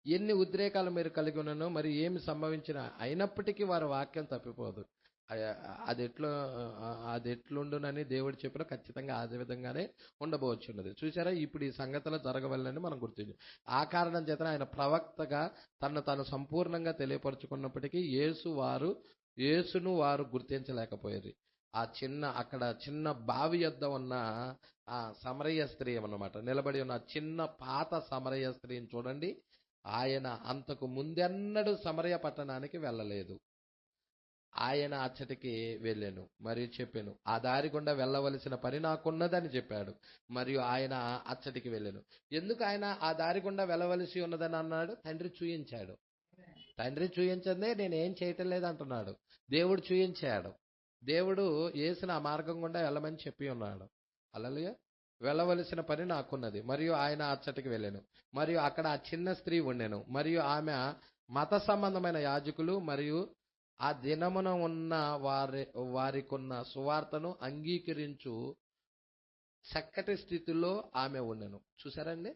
ఎన్ని ఉద్రేకాలు మీరు కలిగి ఉన్నానో, మరి ఏమి సంభవించినా అయినప్పటికీ వారి వాక్యం తప్పిపోదు. అది ఎట్లుండునని దేవుడు చెప్పిన ఖచ్చితంగా అదే విధంగానే ఉండబోచున్నది. చూసారా, ఇప్పుడు ఈ సంగతులు జరగవల్లని మనం గుర్తించాం. ఆ కారణం చేత ఆయన ప్రవక్తగా తను సంపూర్ణంగా తెలియపరుచుకున్నప్పటికీ యేసును వారు గుర్తించలేకపోయారు. అక్కడ చిన్న బావి యొద్ద ఉన్న ఆ సమరయ స్త్రీ అన్నమాట, నిలబడి ఉన్న చిన్న పాత సమరయ స్త్రీని చూడండి. ఆయన అంతకు ముందెన్నడూ సమరయ పట్టణానికి వెళ్ళలేదు. ఆయన అచ్చటికి వెళ్ళాను మరియు చెప్పాను, ఆ దారి గుండా వెళ్ళవలసిన పని నాకున్నదని చెప్పాడు. మరియు ఆయన అచ్చటికి వెళ్ళాను. ఎందుకు ఆయన ఆ దారి గుండా వెళ్ళవలసి ఉన్నదని అన్నాడు? తండ్రి చూయించాడు. తండ్రి చూయించదే నేనేం చేయటం లేదు అంటున్నాడు. దేవుడు చూయించాడు. దేవుడు యేసుని ఆ మార్గం గుండా వెళ్ళమని చెప్పి ఉన్నాడు. హల్లెలూయా. వెళ్ళవలసిన పని నాకున్నది మరియు ఆయన అచ్చటికి వెళ్ళాను. మరియు అక్కడ ఆ చిన్న స్త్రీ ఉండెను. మరియు ఆమె మత సంబంధమైన యాజకులు మరియు ఆ దినమున ఉన్న వారికున్న సువార్తను అంగీకరించు చక్కటి స్థితిలో ఆమె ఉండెను. చూసారండి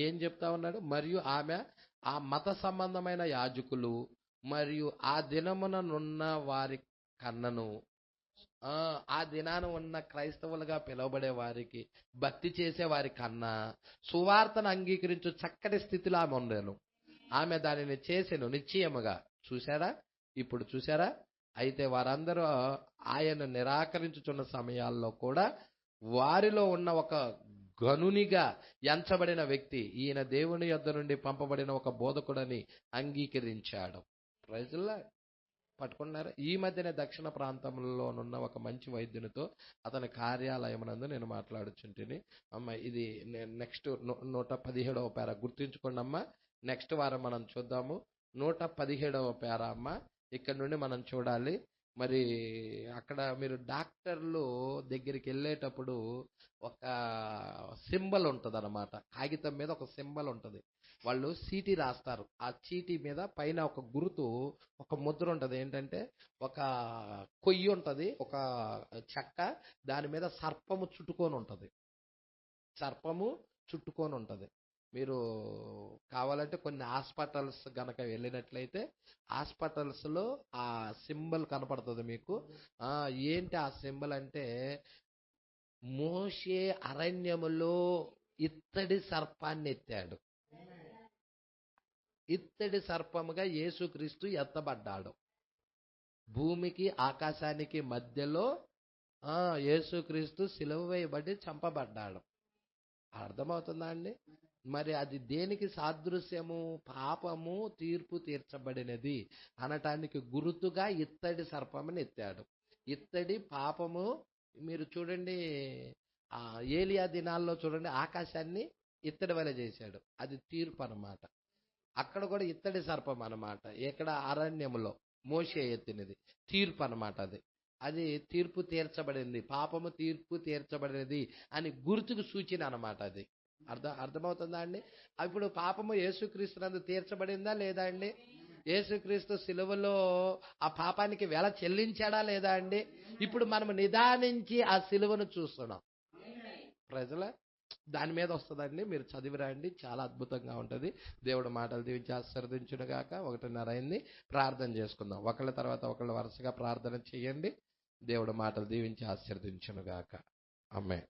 ఏం చెప్తా ఉన్నాడు? మరియు ఆమె ఆ మత సంబంధమైన యాజకులు మరియు ఆ దినమున ఉన్న వారి కన్నను, ఆ దినాన ఉన్న క్రైస్తవులుగా పిలువబడే వారికి, భక్తి చేసే వారి కన్నా సువార్తను అంగీకరించు చక్కటి స్థితిలో ఆమె ఉండేను. ఆమె దానిని చేసెను నిశ్చయముగా. చూశారా? ఇప్పుడు చూశారా? అయితే వారందరూ ఆయన నిరాకరించుచున్న సమయాల్లో కూడా వారిలో ఉన్న ఒక గనునిగా ఎంచబడిన వ్యక్తి ఈయన దేవుని యొద్ద నుండి పంపబడిన ఒక బోధకుడని అంగీకరించాడు. ప్రజల్లా పట్టుకున్నారు. ఈ మధ్యనే దక్షిణ ప్రాంతంలోనున్న ఒక మంచి వైద్యునితో అతని కార్యాలయమునందు నేను మాట్లాడుచుంటిని. అమ్మ, ఇది నెక్స్ట్ 117వ పేర గుర్తుంచుకోండి అమ్మ. నెక్స్ట్ వారం మనం చూద్దాము 117వ పేర అమ్మ. ఇక్కడ నుండి మనం చూడాలి. మరి అక్కడ మీరు డాక్టర్లు దగ్గరికి వెళ్ళేటప్పుడు ఒక సింబల్ ఉంటుంది అనమాట. కాగితం మీద ఒక సింబల్ ఉంటుంది. వాళ్ళు చీటీ రాస్తారు. ఆ చీటీ మీద పైన ఒక గుర్తు, ఒక ముద్ర ఉంటుంది. ఏంటంటే ఒక కొయ్యి ఉంటుంది, ఒక చెక్క, దాని మీద సర్పము చుట్టుకొని ఉంటుంది. సర్పము చుట్టుకొని ఉంటుంది. మీరు కావాలంటే కొన్ని హాస్పిటల్స్ గనక వెళ్ళినట్లయితే హాస్పిటల్స్లో ఆ సింబల్ కనపడుతుంది మీకు. ఏంటి ఆ సింబల్ అంటే, మోషే అరణ్యములో ఇత్తడి సర్పాన్ని ఎత్తాడు, ఇత్తడి సర్పముగా యేసుక్రీస్తు ఎత్తబడ్డాడు. భూమికి ఆకాశానికి మధ్యలో యేసుక్రీస్తు సిలువ వేయబడి చంపబడ్డాడు. అర్థమవుతుందా అండి? మరి అది దేనికి సాదృశ్యము? పాపము తీర్పు తీర్చబడినది అనటానికి గుర్తుగా ఇత్తడి సర్పముని ఎత్తాడు. ఇత్తడి పాపము. మీరు చూడండి, ఏలియా దినాల్లో చూడండి, ఆకాశాన్ని ఇత్తడి వలె చేశాడు. అది తీర్పు అన్నమాట. అక్కడ కూడా ఇత్తడి సర్పం అన్నమాట. ఇక్కడ అరణ్యములో మోషే ఎత్తినది తీర్పు అన్నమాట. అది అది తీర్పు తీర్చబడింది, పాపము తీర్పు తీర్చబడినది అని గుర్తుకు సూచన అన్నమాట. అది అర్థమవుతుందా అండి? ఇప్పుడు పాపము యేసుక్రీస్తునందు తీర్చబడిందా లేదా అండి? యేసుక్రీస్తు సిలువలో ఆ పాపానికి వెల చెల్లించాడా లేదా అండి? ఇప్పుడు మనం నిదానించి ఆ సిలువను చూస్తున్నాం. ప్రజల దాని మీద వస్తుందండి, మీరు చదివిరండి, చాలా అద్భుతంగా ఉంటుంది. దేవుడు మాటలు దీవించి ఆశీర్వదించునుగాక. 1:30 అయింది, ప్రార్థన చేసుకుందాం. ఒకళ్ళ తర్వాత ఒకళ్ళు వరుసగా ప్రార్థన చేయండి. దేవుడు మాటలు దీవించి ఆశీర్వదించునుగాక. ఆమేన్.